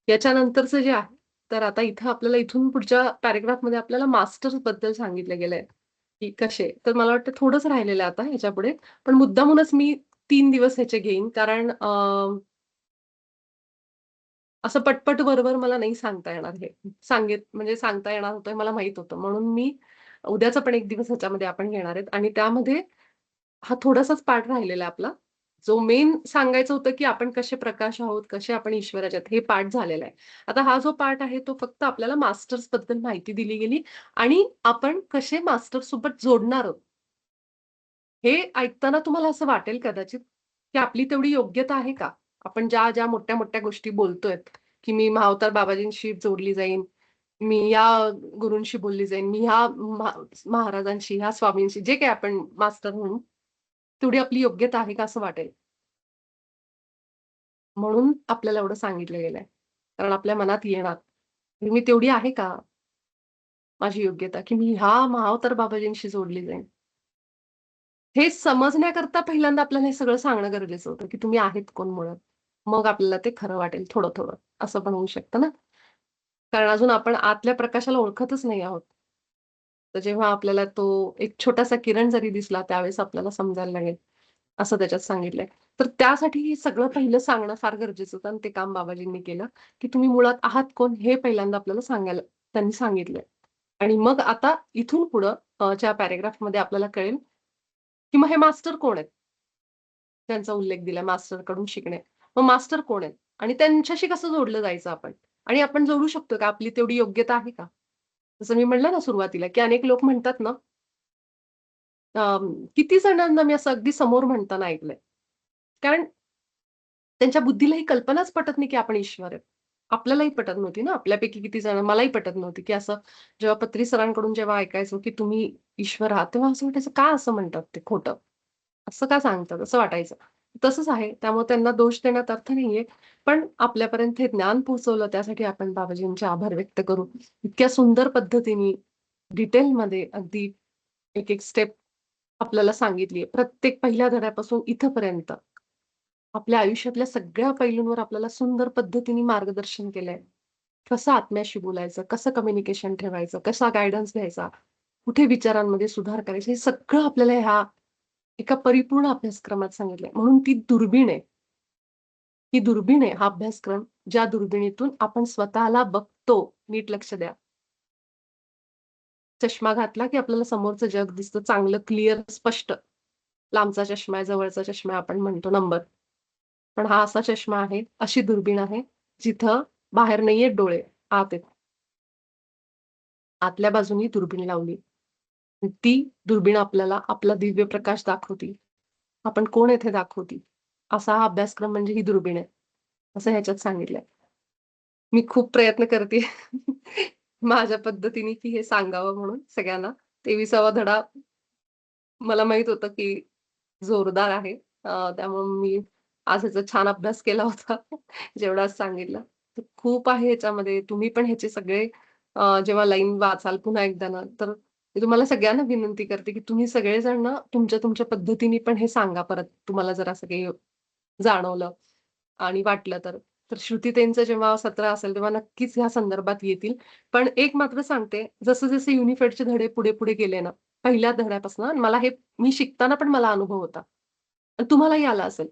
याच्यानंतरचं जे आहे, तर आता इथं आपल्याला इथून पुढच्या पॅराग्राफमध्ये आपल्याला मास्टर्सबद्दल सांगितलं गेलंय, की कसे. तर मला वाटतं थोडंच राहिलेलं आहे आता ह्याच्यापुढे. पण मुद्दामूनच मी 3 दिवस ह्याचे घेईन कारण असं पटपट बरोबर मला नाही सांगता येणार हे. म्हणजे सांगता येणार होतं हे मला माहीत होतं. म्हणून मी उद्याचा पण 1 दिवस ह्याच्यामध्ये आपण घेणार आहेत आणि त्यामध्ये हा थोडासाच पार्ट राहिलेला आहे आपला. जो मेन सांगायचं होतं, की आपण कसे प्रकाश आहोत, कसे आपण ईश्वराचे आहोत, हे पार्ट झालेला आहे. आता हा जो पार्ट आहे, तो फक्त आपल्याला मास्टर्सबद्दल माहिती दिली गेली आणि आपण कसे मास्टर्ससोबत जोडणार आहोत. हे ऐकताना तुम्हाला असं वाटेल कदाचित, की आपली तेवढी योग्यता आहे का? आपण ज्या मोठ्या-मोठ्या गोष्टी बोलतोय, की मी महाअवतार बाबाजींशी जोडली जाईन. मी या गुरूंशी बोलली जाईन, मी ह्या महाराजांशी, ह्या स्वामींशी, जे काही आपण मास्टर म्हणू, तेवढी आपली योग्यता आहे का असं वाटेल. म्हणून आपल्याला एवढं सांगितलं गेलंय. कारण आपल्या मनात येणार, मी तेवढी आहे का माझी योग्यता, की मी ह्या महाअवतार बाबाजींशी जोडली जाईन. हे समजण्याकरता पहिल्यांदा आपल्याला हे सगळं सांगणं गरजेचं होतं, की तुम्ही आहेत कोण मुळात. मग आपल्याला ते खरं वाटेल थोडं-थोडं, असं पण होऊ शकतं ना. कारण अजून आपण आतल्या प्रकाशाला ओळखतच नाही आहोत. तर जेव्हा आपल्याला तो एक छोटासा किरण जरी दिसला, त्यावेळेस आपल्याला समजायला लागेल, असं त्याच्यात सांगितलंय. तर त्यासाठी हे सगळं पहिलं सांगणं फार गरजेचं होतं आणि ते काम बाबाजींनी केलं, की तुम्ही मुळात आहात कोण हे पहिल्यांदा आपल्याला सांगायला त्यांनी सांगितलंय. आणि मग आता इथून पुढं ज्या पॅराग्राफमध्ये आपल्याला कळेल, की मग हे मास्टर कोण आहेत? त्यांचा उल्लेख दिलाय मास्टरकडून शिकणे. मग मास्टर कोण आहेत? आणि त्यांच्याशी कसं जोडलं जायचं आपण? आणि आपण जोडू शकतो का? आपली तेवढी योग्यता आहे का? जसं मी म्हटलं ना सुरुवातीला, की अनेक लोक म्हणतात ना, किती जणांना मी असं अगदी समोर म्हणताना ऐकलंय. कारण त्यांच्या बुद्धीला ही कल्पनाच पटत नाही, की आपण ईश्वर आहेत. आपल्यालाही पटत नव्हती ना, आपल्यापैकी किती जण मलाही पटत नव्हती, की असं जेव्हा पत्री सरांकडून जेव्हा ऐकायचो, की तुम्ही ईश्वर आहात, तेव्हा असं वाटायचं का असं म्हणतात ते खोटं? असं का सांगतात? असं वाटायचं. तसंच आहे. त्यामुळे त्यांना दोष देण्यात अर्थ नाहीये. पण आपल्यापर्यंत हे ज्ञान पोहोचवलं त्यासाठी आपण बाबाजींचे आभार व्यक्त करू. इतक्या सुंदर पद्धतीने डिटेलमध्ये अगदी एक-एक स्टेप आपल्याला सांगितली आहे. प्रत्येक पहिल्या धड्यापासून इथपर्यंत आपल्या आयुष्यातल्या सगळ्या पैलूंवर आपल्याला सुंदर पद्धतीने मार्गदर्शन केलंय. कसं आत्म्याशी बोलायचं, कसं कम्युनिकेशन ठेवायचं, कसा गाईडन्स घ्यायचा, कुठे विचारांमध्ये सुधार करायचा, हे सगळं आपल्याला ह्या एका परिपूर्ण अभ्यासक्रमात सांगितलंय. म्हणून ती दुर्बीण आहे. ही दुर्बीण आहे हा अभ्यासक्रम, ज्या दुर्बिणीतून आपण स्वतःला बघतो. नीट लक्ष द्या. चष्मा घातला की आपल्याला समोरचं जग दिसतं चांगलं, क्लिअर, स्पष्ट. लांबचा चष्मा आहे, जवळचा चष्मा आहे आपण म्हणतो नंबर. पण हा असा चष्मा आहे, अशी दुर्बीण आहे, जिथं बाहेर नाहीयेत डोळे, आत आहेत. आतल्या बाजूनी दुर्बीण लावली. ती दुर्बीण आपल्याला आपला दिव्य प्रकाश दाखवते. आपण कोण आहेत हे दाखवते. असा हा अभ्यासक्रम म्हणजे ही दुर्बीण आहे. असं ह्याच्यात सांगितलंय. मी खूप प्रयत्न करतेय माझ्या पद्धतीने, की हे सांगावं म्हणून सगळ्यांना. 23वा धडा मला माहीत होतं, की जोरदार आहे. त्यामुळे मी आज ह्याचा छान अभ्यास केला होता. जेवढं आज सांगितलं. तर खूप आहे ह्याच्यामध्ये. तुम्ही पण ह्याचे सगळे जेव्हा लाईन वाचाल पुन्हा एकदा ना, तर मी तुम्हाला सगळ्यांना विनंती करते, की तुम्ही सगळेजण ना तुमच्या तुमच्या पद्धतीने पण हे सांगा परत. तुम्हाला जर असं काही जाणवलं आणि वाटलं तर. तर श्रुतीताईंचं जेव्हा सत्र असेल, तेव्हा नक्कीच ह्या संदर्भात येतील. पण एक मात्र सांगते, जसे-जसे युनिफेडचे धडे पुढे-पुढे गेले ना, पहिल्या धड्यापासून मला हे मी शिकताना पण मला अनुभव होता. आणि तुम्हालाही आला असेल.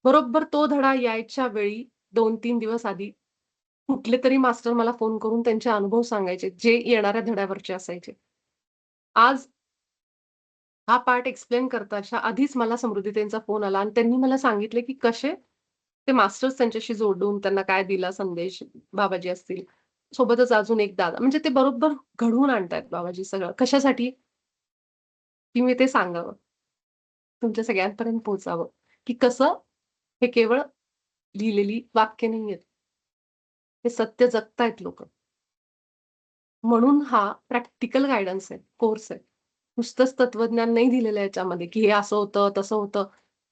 बरोबर तो धडा यायच्या वेळी 2-3 दिवस आधी कुठलेतरी मास्टर मला फोन करून त्यांचे अनुभव सांगायचे, जे येणाऱ्या धड्यावरचे असायचे. आज हा पार्ट एक्सप्लेन करताच्या आधीच मला समृद्धीताईंचा फोन आला आणि त्यांनी मला सांगितले, की कसे ते मास्टर्स त्यांच्याशी जोडून त्यांना काय दिला संदेश, बाबाजी असतील. सोबतच अजून एक दादा म्हणजे ते बरोबर घडवून आणतायत बाबाजी सगळं. कशासाठी? की मी ते सांगावं. तुमच्या सगळ्यांपर्यंत पोहोचावं, की कसं हे केवळ लिहिलेली वाक्य नाहीयेत. हे सत्य जगतायत लोकं. म्हणून हा प्रॅक्टिकल गाईडन्स आहे, कोर्स आहे. नुसतंच तत्वज्ञान नाही दिलेलं आहे याच्यामध्ये, की हे असं होतं, तसं होतं.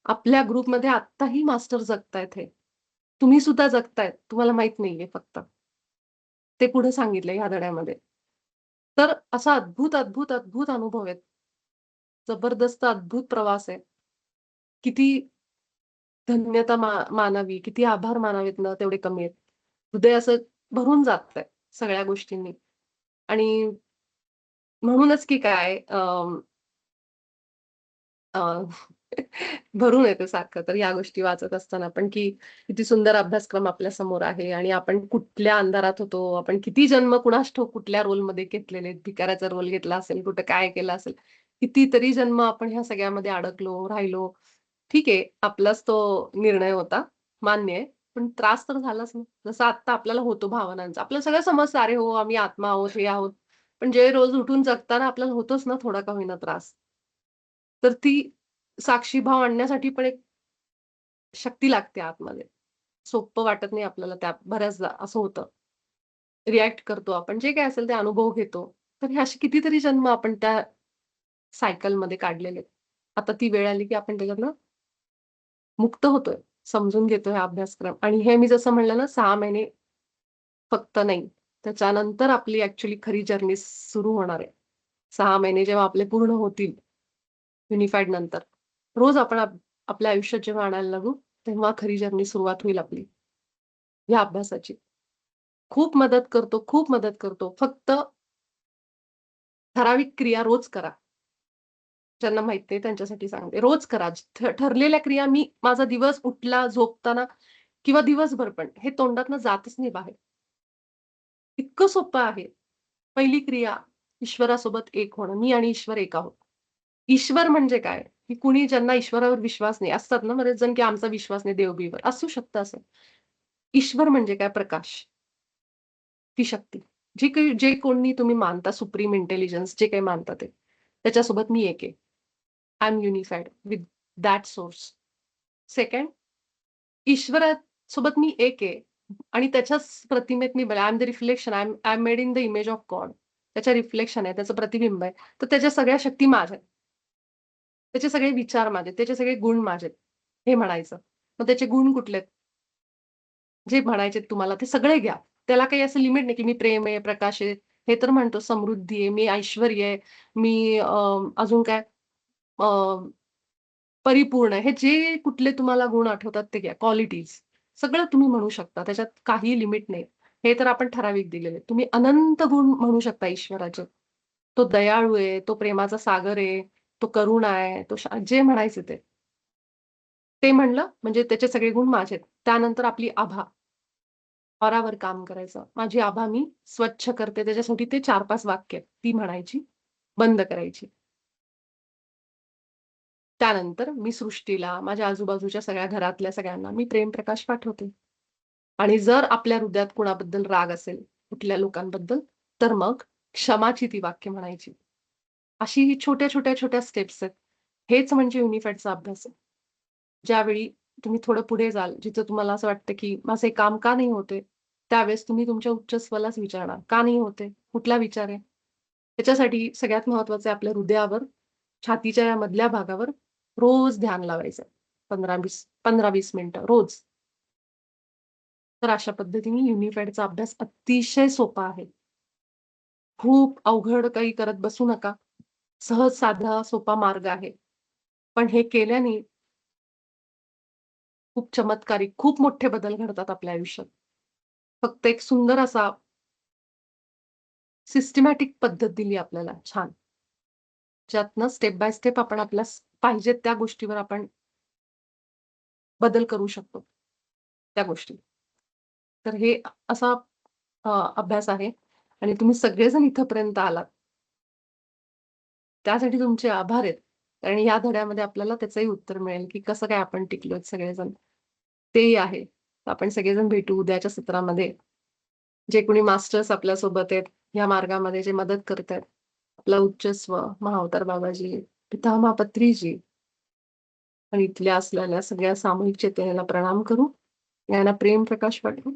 आपल्या ग्रुपमध्ये आत्ताही मास्टर जगतायत हे. तुम्ही सुद्धा जगतायत. तुम्हाला माहीत नाहीये फक्त. ते पुढे सांगितलंय ह्या धड्यामध्ये. तर असा अद्भुत, अद्भुत, अद्भुत अनुभव आहेत. जबरदस्त अद्भुत प्रवास आहे. किती धन्यता मानावी, किती आभार मानावेत ना तेवढे कमी आहेत. हृदय असं भरून जातंय सगळ्या गोष्टींनी आणि म्हणूनच की काय अ, भरून येते सारखं तर या गोष्टी वाचत असताना पण, की किती सुंदर अभ्यासक्रम आपल्या समोर आहे आणि आपण कुठल्या अंधारात होतो, आपण किती जन्म कुणास ठाऊक कुठल्या रोलमध्ये घेतलेले आहेत. भिकाऱ्याचा रोल घेतला असेल, कुठं काय केलं असेल. कितीतरी जन्म आपण ह्या सगळ्यामध्ये अडकलो, राहिलो. ठीक आहे, आपलाच तो निर्णय होता, मान्य आहे. पण त्रास तर झालाच ना. जसं आत्ता आपल्याला होतो भावनांचा. आपल्याला सगळं समजतं, अरे हो, आम्ही आत्मा आहोत, हे आहोत. पण जे रोज उठून जगताना आपल्याला होतोच ना थोडा का होईना त्रास. तर ती साक्षीभाव आणण्यासाठी पण एक शक्ती लागते आतमध्ये. सोप्पं वाटत नाही आपल्याला त्या बऱ्याचदा असं होतं. रिॲक्ट करतो आपण, जे काही असेल ते अनुभव घेतो. तर हे असे कितीतरी जन्म आपण त्या सायकलमध्ये काढलेले आहेत. आता ती वेळ आली की आपण त्याच्यातनं मुक्त होतोय, समजून घेतोय हा अभ्यासक्रम आणि हे मी जसं म्हणलं ना 6 महिने फक्त नाही. त्याच्यानंतर आपली ॲक्चुअली खरी जर्नी सुरू होणार आहे. 6 महिने जेव्हा आपले पूर्ण होतील, युनिफाईड नंतर. रोज आपण आपल्या आयुष्यात जेव्हा आणायला लागू, तेव्हा खरी जर्नी सुरुवात होईल आपली, या अभ्यासाची. खूप मदत करतो, खूप मदत करतो. फक्त ठराविक क्रिया रोज करा. ज्यांना माहीत नाही त्यांच्यासाठी सांगते. रोज करा. ठरलेल्या क्रिया मी माझा दिवस उठला, झोपताना किंवा दिवसभर पण हे तोंडातनं जातच नाही बाहेर. इतकं सोपं आहे. पहिली क्रिया ईश्वरासोबत एक होणं. मी आणि ईश्वर एक आहोत. ईश्वर म्हणजे काय? की कुणी ज्यांना ईश्वरावर विश्वास नाही. असतात ना बरेच जण, की आमचा विश्वास नाही देव-बिववर. असू शकतं असं. ईश्वर म्हणजे काय? प्रकाश. ती शक्ती. जे कोणी तुम्ही मानता सुप्रीम इंटेलिजन्स जे काही मानता ते. त्याच्यासोबत मी एक आहे. I am unified with that source. Second ईश्वरासोबत मी एक आहे आणि त्याच्याच प्रतिमेत मी I am the reflection. I am made in the image of God. त्याचं रिफ्लेक्शन आहे, त्याचं प्रतिबिंब आहे. तर त्याच्या सगळ्या शक्ती माझ्या आहेत. त्याचे सगळे विचार माझे, त्याचे सगळे गुण माझे हे म्हणायचं. मग त्याचे गुण कुठलेत? जे म्हणायचे तुम्हाला ते सगळे घ्या. त्याला काही असं लिमिट नाही, की मी प्रेम आहे, प्रकाश आहे. हे तर म्हणतो समृद्धी आहे, मी ऐश्वर्य आहे, मी अजून काय अ, परिपूर्ण आहे. हे जे कुठले तुम्हाला गुण आठवतात ते घ्या. क्वालिटीज सगळं तुम्ही म्हणू शकता. त्याच्यात काही लिमिट नाही. हे तर आपण ठराविक दिलेले आहेत. तुम्ही अनंत गुण म्हणू शकता ईश्वराचे. तो दयाळू आहे, तो प्रेमाचा सागर आहे, तो करुणा आहे, तो जे म्हणायचे ते. ते म्हणलं म्हणजे त्याचे सगळे गुण माझे आहेत. त्यानंतर आपली आभा. परावर काम करायचं. माझी आभा मी स्वच्छ करते. त्याच्यासाठी ते 4-5 वाक्य आहेत. ती म्हणायची, बंद करायची. त्यानंतर मी सृष्टीला, माझ्या आजूबाजूच्या सगळ्या घरातल्या सगळ्यांना मी प्रेमप्रकाश पाठवते. आणि जर आपल्या हृदयात कुणाबद्दल राग असेल, कुठल्या लोकांबद्दल, तर मग क्षमाची ती वाक्य म्हणायची. अशी ही छोट्या स्टेप्स आहेत. हेच म्हणजे युनिफाईडचा अभ्यास आहे. ज्यावेळी तुम्ही थोडं पुढे जाल, जिथं तुम्हाला असं वाटतं, की माझं हे काम का नाही होत त्यावेळेस तुम्ही तुमच्या उच्च स्वलाच विचारणार, का नाही होत कुठला विचार आहे? त्याच्यासाठी सगळ्यात महत्त्वाचं आहे आपल्या हृदयावर, छातीच्या या मधल्या भागावर रोज ध्यान लावायचं. 15-20 मिनिटं रोज. तर अशा पद्धतीने युनिफाईडचा अभ्यास अतिशय सोपा आहे. खूप अवघड काही करत बसू नका. सहज, साधा, सोपा मार्ग आहे. पण हे केल्याने खूप चमत्कारिक, खूप मोठे बदल घडतात आपल्या आयुष्यात. फक्त एक सुंदर असा सिस्टमॅटिक पद्धत दिली आपल्याला छान. ज्यातनं स्टेप बाय स्टेप आपण आपल्या पाहिजे त्या गोष्टीवर आपण बदल करू शकतो. त्या गोष्टी. तर हे असा अ, अभ्यास आहे आणि तुम्ही सगळेजण इथपर्यंत आलात. त्यासाठी तुमचे आभार आहेत. कारण या धड्यामध्ये आपल्याला त्याचंही उत्तर मिळेल, की कसं काय आपण टिकलोत सगळेजण. तेही आहे. आपण सगळेजण भेटू उद्याच्या सत्रामध्ये. जे कोणी मास्टर्स आपल्यासोबत आहेत, या मार्गामध्ये जे मदत करतायत. आपला उच्चस्व, महाअवतार बाबाजी, पितामह पत्रीजी आणि इथल्या असलेल्या सगळ्या सामूहिक चेतनेला प्रणाम करू. यांना प्रेम प्रकाश वाटू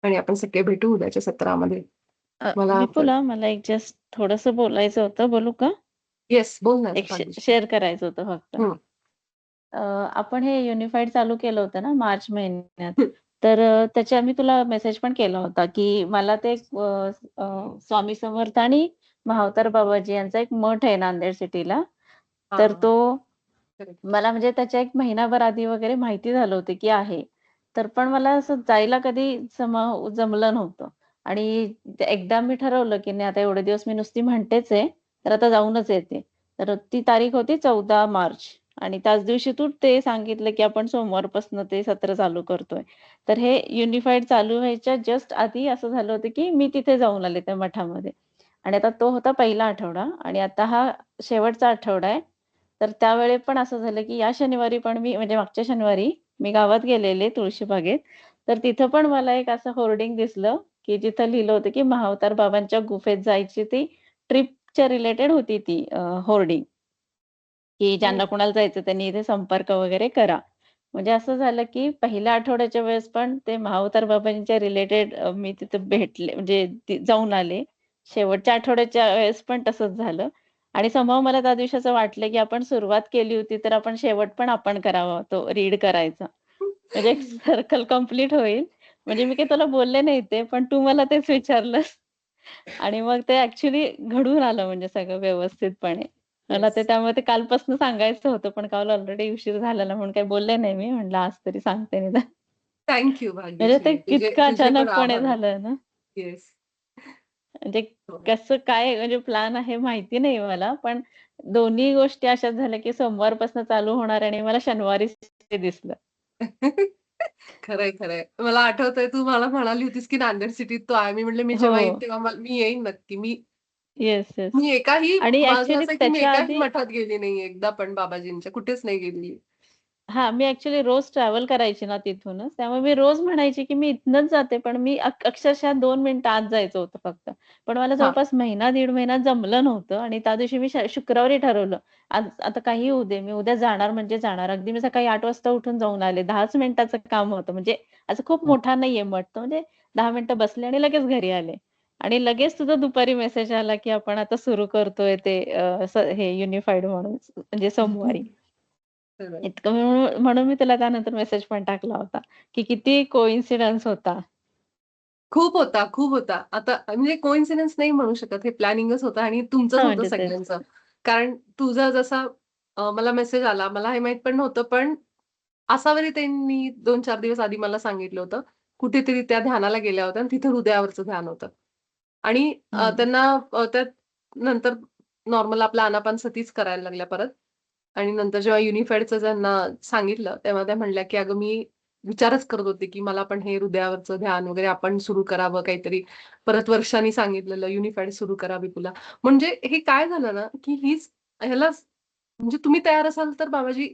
आणि आपण सगळे भेटू उद्याच्या सत्रामध्ये. मला विपुला, मला एक जस्ट थोडंसं बोलायचं होतं. बोलू का? येस, बोल ना एक साक्षी. शेअर करायचं होतं फक्त. हं, आपण हे युनिफाईड चालू केलं होतं ना मार्च महिन्यात. हं. तर त्याच्या मी तुला मेसेज पण केला होता, की मला ते स्वामी समर्थ आणि महाअवतार बाबाजी यांचा एक मठ आहे नांदेड सिटीला. तर हां, तो करेक्ट. मला म्हणजे त्याच्या एक महिनाभर आधी वगैरे माहिती झालं होतं, की आहे. तर पण मला असं जायला कधी जमलं नव्हतं. आणि एकदा मी ठरवलं, की नाही आता एवढे दिवस मी नुसती म्हणतेच आहे, तर आता जाऊनच येते. तर ती तारीख होती 14 मार्च आणि त्याच दिवशी तू ते सांगितलं, की आपण सोमवारपासून ते सत्र चालू करतोय. तर हे युनिफाईड चालू व्हायच्या जस्ट आधी असं झालं होतं, की मी तिथे जाऊन आले त्या मठामध्ये. आणि आता तो होता पहिला आठवडा आणि आता हा शेवटचा आठवडा आहे. तर त्यावेळी पण असं झालं, की या शनिवारी पण मी म्हणजे मागच्या शनिवारी मी गावात गेलेले तुळशीबागेत. तर तिथं पण मला एक असं होर्डिंग दिसलं, की जिथं लिहिलं होतं, की महाअवतार बाबांच्या गुफेत जायची ती ट्रिपच्या रिलेटेड होती ती होर्डिंग, की हं, ज्यांना कुणाला जायचं त्यांनी इथे संपर्क वगैरे करा. म्हणजे असं झालं, की पहिल्या आठवड्याच्या वेळेस पण ते महाअवतार बाबांच्या रिलेटेड मी तिथे भेटले म्हणजे जाऊन आले. शेवटच्या आठवड्याच्या वेळेस पण तसंच झालं आणि समहाऊ मला त्या दिवशी असं वाटलं, की आपण सुरुवात केली होती, तर आपण शेवट पण आपण करावा तो रीड करायचा. म्हणजे एक सर्कल कंप्लीट होईल. म्हणजे मी काही तुला बोलले नाही ते, पण तू मला तेच विचारलंस आणि मग ते ॲक्चुअली घडून आलं म्हणजे सगळं व्यवस्थितपणे. मला ते येस. त्यामुळे ते कालपासून सांगायचं होतं, पण काल ऑलरेडी उशीर झालेला म्हणून काही बोलले नाही मी. म्हटलं आज तरी सांगते निदान. थँक यू म्हणजे ते भाग्यश्री. तुझे कितकं तुझे पण अचानकपणे आभार. झालं ना, येस. म्हणजे हो. कसं काय म्हणजे प्लॅन आहे माहिती नाही मला. पण दोन्ही गोष्टी अशाच झाल्या, की सोमवारपासून चालू होणार आणि मला शनिवारीच ते दिसलं. खरंय, खरंय. मला आठवतंय तू मला म्हणाली होतीस, की नांदेड सिटीत तो आहे. मी म्हटलं मी हो. जेव्हा येईन तेव्हा मी येईन नक्की. मी येस, येस. मी एकाही आणि माझं ॲक्चुअली असं आहे, की मी त्याच्या एकाही आधी मठात गेली नाहीये एकदा पण बाबाजींच्या. कुठेच नाही गेलेली. हां, मी ॲक्चुअली रोज ट्रॅव्हल करायची ना तिथूनच. त्यामुळे मी रोज म्हणायची, की मी इथनंच जाते. पण मी अक्षरशः 2 मिनिटं आत जायचं होतं फक्त. पण मला हां. जवळपास महिना, दीड महिना जमलं नव्हतं आणि त्या दिवशी मी शुक्रवारी ठरवलं, आज आता काहीही होऊ दे, मी उद्या जाणार म्हणजे जाणार. अगदी मी सकाळी 8 वाजता उठून जाऊन आले. 10च मिनिटाचं काम होतं. म्हणजे असं खूप मोठा नाहीये मठ तो. म्हणजे 10 मिनिटं बसले आणि लगेच घरी आले. आणि लगेच तुझा दुपारी मेसेज आला, की आपण आता सुरू करतोय ते हे युनिफाईड म्हणून म्हणजे सोमवारी. खरंय. इतकं म्हणून म्हणून मी तुला त्यानंतर मेसेज पण टाकला होता, की किती कोइन्सिडन्स होता. खूप होता, खूप होता. आता म्हणजे कोइन्सिडन्स नाही म्हणू शकत. हे प्लॅनिंगच होतं आणि तुमचंच हां, होतं म्हणजे तेच. सगळ्यांचं. कारण तुझा जसा मला मेसेज आला, मला हे माहीत पण नव्हतं. पण आसावरी त्यांनी 2-4 दिवस आधी मला सांगितलं होतं. कुठेतरी त्या ध्यानाला गेल्या होत्या आणि तिथे हृदयावरचं ध्यान होतं. आणि हं. त्यांना त्यात नंतर नॉर्मल आपला आनापानसतीच करायला लागल्या परत. आणि नंतर जेव्हा युनिफाईडचं त्यांना सांगितलं, तेव्हा त्या म्हणल्या, की "अगं मी विचारच करत होते, की मला पण हे हृदयावरचं ध्यान वगैरे आपण सुरू करावं काहीतरी." परत वर्षांनी सांगितलेलं युनिफाईड सुरू करावी तुला. म्हणजे हे काय झालं ना, की ह्यालाच म्हणजे तुम्ही तयार असाल तर बाबाजी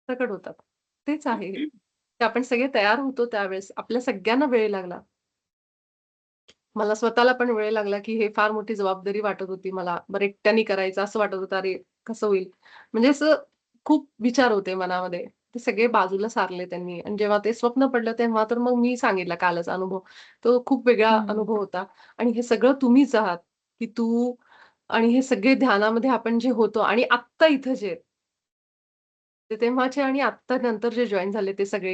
प्रकट होतात. तेच आहे हे. की आपण सगळे तयार होतो त्यावेळेस. आपल्या सगळ्यांना वेळ लागला. मला स्वतःला पण वेळ लागला, की हे फार मोठी जबाबदारी वाटत होती मला. बरं एकट्याने करायचं असं वाटत होतं, "अरे कसं होईल?" म्हणजे असं खूप विचार होते मनामध्ये. ते सगळे बाजूला सारले त्यांनी आणि जेव्हा ते स्वप्न पडलं तेव्हा तर मग मी सांगितला कालच अनुभव. तो खूप वेगळा हं. अनुभव होता आणि हे सगळं तुम्हीच आहात, की तू आणि हे सगळे ध्यानामध्ये आपण जे होतो आणि आत्ता इथं जे ते तेव्हाचे आणि आत्ता नंतर जे जॉइन झाले ते सगळे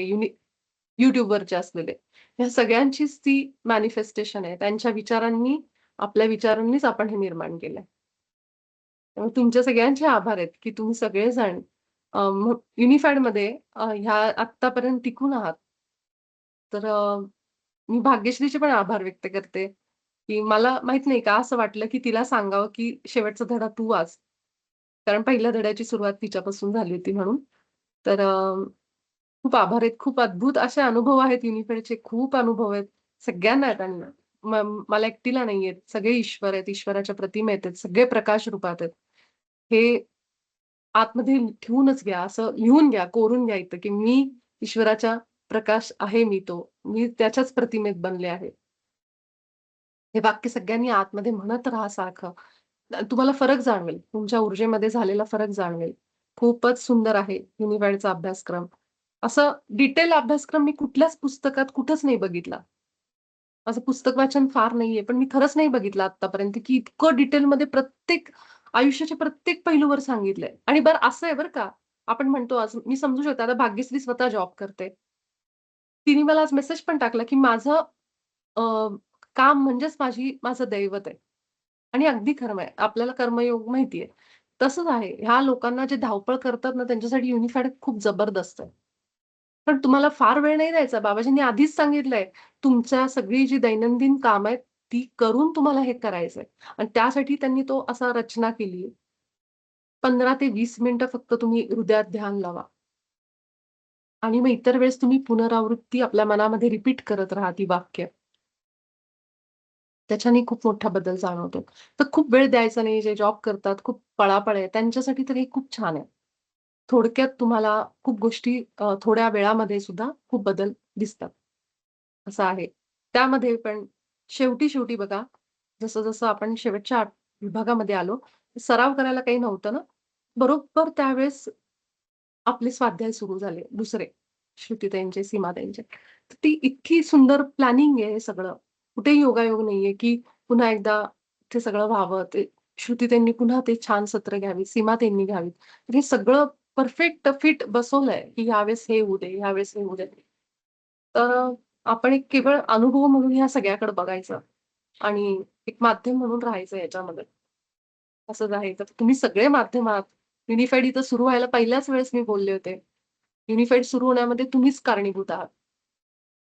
YouTubeवरचे असलेले. ह्या सगळ्यांचीच ती मॅनिफेस्टेशन आहे. त्यांच्या विचारांनी, आपल्या विचारांनीच आपण हे निर्माण केलंय. त्यामुळे तुमचे सगळ्यांचे आभार आहेत, की तुम्ही सगळेजण युनिफाईडमध्ये ह्या आत्तापर्यंत टिकून आहात. तर मी भाग्यश्रीचे पण आभार व्यक्त करते, की मला माहीत नाही का असं वाटलं, की तिला सांगावं, की शेवटचा धडा तू वाच. कारण पहिल्या धड्याची सुरुवात तिच्यापासून झाली होती म्हणून. तर खूप आभार आहेत. खूप अद्भुत असे अनुभव आहेत युनिफाईडचे. खूप अनुभव आहेत. सगळ्यांना आहेत आणि मला एकटीला नाहीयेत. सगळे ईश्वर आहेत. ईश्वराच्या प्रतिमा आहेत. सगळे प्रकाश रूपात आहेत. हे आतमध्ये ठेवूनच घ्या. असं लिहून घ्या, कोरून घ्या इथं, की मी ईश्वराच्या प्रकाश आहे मी तो. मी त्याच्याच प्रतिमेत बनले आहे. हे वाक्य सगळ्यांनी आतमध्ये म्हणत राहा सारखं. तुम्हाला फरक जाणवेल. तुमच्या ऊर्जेमध्ये झालेला फरक जाणवेल. खूपच सुंदर आहे युनिफाईडचा अभ्यासक्रम. असं डिटेल अभ्यासक्रम मी कुठल्याच पुस्तकात कुठंच नाही बघितला. माझं पुस्तक वाचन फार नाहीये, पण मी खरंच नाही बघितलं आत्तापर्यंत, की इतकं डिटेलमध्ये आयुष्याच्या प्रत्येक पैलूवर सांगितलंय. आणि बरं असं आहे बरं का, आपण म्हणतो आज मी समजू शकते आता भाग्यश्री स्वतः जॉब करते. तिने मला आज मेसेज पण टाकला, की माझं अ, काम म्हणजेच माझं दैवत आहे. आणि अगदी खरं आहे. आपल्याला कर्मयोग माहिती आहे. तसंच आहे. ह्या लोकांना जे धावपळ करतात ना, त्यांच्यासाठी युनिफाईड खूप जबरदस्त आहे. पण तुम्हाला फार वेळ नाही द्यायचा. बाबाजींनी आधीच सांगितलंय, तुमच्या सगळी जी दैनंदिन कामं आहेत, ती करून तुम्हाला हे करायचंय. आणि त्यासाठी त्यांनी तो असा रचना केली. 15 ते 20 मिनिटं फक्त तुम्ही हृदयात ध्यान लावा. आणि मग इतर वेळेस तुम्ही पुनरावृत्ती आपल्या मनामध्ये रिपीट करत राहा ती वाक्य. त्याच्याने खूप मोठा बदल जाणवतो. तर खूप वेळ द्यायचा नाही. जे जॉब करतात, खूप पळापळ आहे, त्यांच्यासाठी तर हे खूप छान आहे. थोडक्यात तुम्हाला खूप गोष्टी थोड्या वेळामध्ये सुद्धा खूप बदल दिसतात. असं आहे. त्यामध्ये पण शेवटी बघा, जसं-जसं आपण शेवटच्या विभागामध्ये आलो, सराव करायला काही नव्हतं ना, बरोबर त्यावेळेस आपले स्वाध्याय सुरू झाले दुसरे, श्रुतीताईंचे, सीमाताईंचे. तर ती इतकी सुंदर प्लॅनिंग आहे हे सगळं. कुठेही योगायोग नाहीये, की पुन्हा एकदा ते सगळं व्हावं. ते श्रुतीताईंनी पुन्हा ते छान सत्र घ्यावी, सीमाताईंनी घ्यावीत. तर हे सगळं परफेक्ट फिट बसवलंय, की ह्यावेळेस हे होऊ दे, ह्यावेळेस हे होऊ दे. तर आपण एक केवळ अनुभव म्हणून ह्या सगळ्याकडे बघायचं आणि एक माध्यम म्हणून राहायचं याच्यामध्ये. असंच आहे. तर तुम्ही सगळे माध्यम आहात. युनिफाईड इथं सुरू व्हायला पहिल्याच वेळेस मी बोलले होते. युनिफाईड सुरू होण्यामध्ये तुम्हीच कारणीभूत आहात.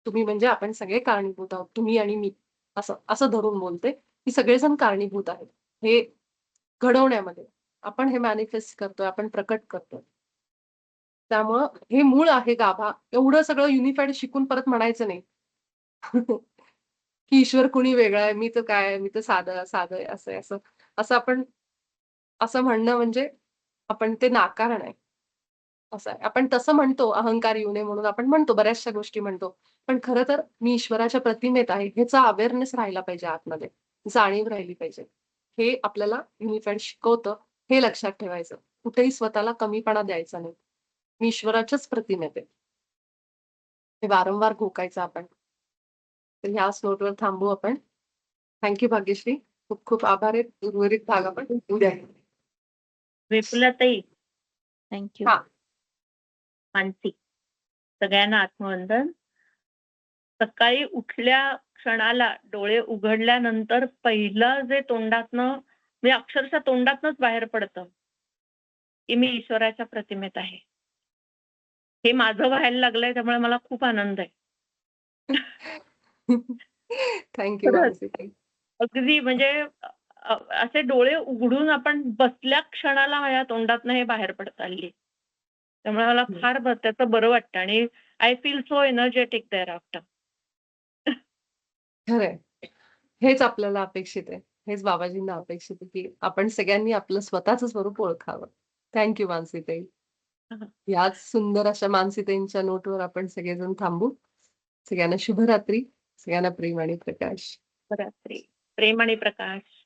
तुम्ही म्हणजे आपण सगळे कारणीभूत आहोत. तुम्ही आणि मी असं असं धरून बोलते, की सगळेजण कारणीभूत आहेत. हे घडवण्यामध्ये. आपण हे मॅनिफेस्ट करतोय, आपण प्रकट करतोय. त्यामुळं हे मूळ आहे गाभा. एवढं सगळं युनिफाईड शिकून परत म्हणायचं नाही. की ईश्वर कुणी वेगळा आहे, मी तर काय आहे, मी तर साधं साधं आहे, असं आहे, असं. असं आपण असं म्हणणं म्हणजे आपण ते नाकारण आहे. असं आहे. आपण तसं म्हणतो अहंकार येऊ नये म्हणून आपण म्हणतो, बऱ्याचशा गोष्टी म्हणतो. पण खरं तर मी ईश्वराच्या प्रतिमेत आहे ह्याचा अवेअरनेस राहिला पाहिजे आतमध्ये. जाणीव राहिली पाहिजे. हे आपल्याला युनिफाईड शिकवतं, हे लक्षात ठेवायचं. कुठेही स्वतःला कमीपणा द्यायचा नाही. मी ईश्वराच्याच प्रतिमेत आहे. हे वारंवार घोकायचं आपण. तर ह्याच नोटवर थांबू आपण. थँक भाग्यश्री. खूप खूप आभार आहेत. उर्वरित भाग आपण उद्या घेऊ. विपुलाताई, थँक्यू. हां. मानसी, सगळ्यांना आत्मवंदन. सकाळी उठल्या क्षणाला डोळे उघडल्यानंतर पहिलं जे तोंडातनं म्हणजे अक्षरशः तोंडातनच बाहेर पडतं की मी ईश्वराच्या प्रतिमेत आहे. हे माझं व्हायला लागलंय, त्यामुळे मला खूप आनंद आहे. थँक खरंच. मानसी. अगदी म्हणजे असे डोळे उघडून आपण बसल्या क्षणाला माझ्या तोंडातनं हे बाहेर पडत आली. त्यामुळे मला फार त्याचं बरं वाटतं आणि I feel so energetic thereafter. खरंय. हेच आपल्याला अपेक्षित आहे. हेच बाबाजींना अपेक्षित आहे, की आपण सगळ्यांनी आपलं स्वतःचं स्वरूप ओळखावं. थँक मानसीताई. याच सुंदर अशा मानसीताईंच्या नोटवर आपण सगळेजण थांबू. सगळ्यांना शुभरात्री. सगळ्यांना प्रेम आणि प्रकाश. रात्री प्रेम आणि प्रकाश.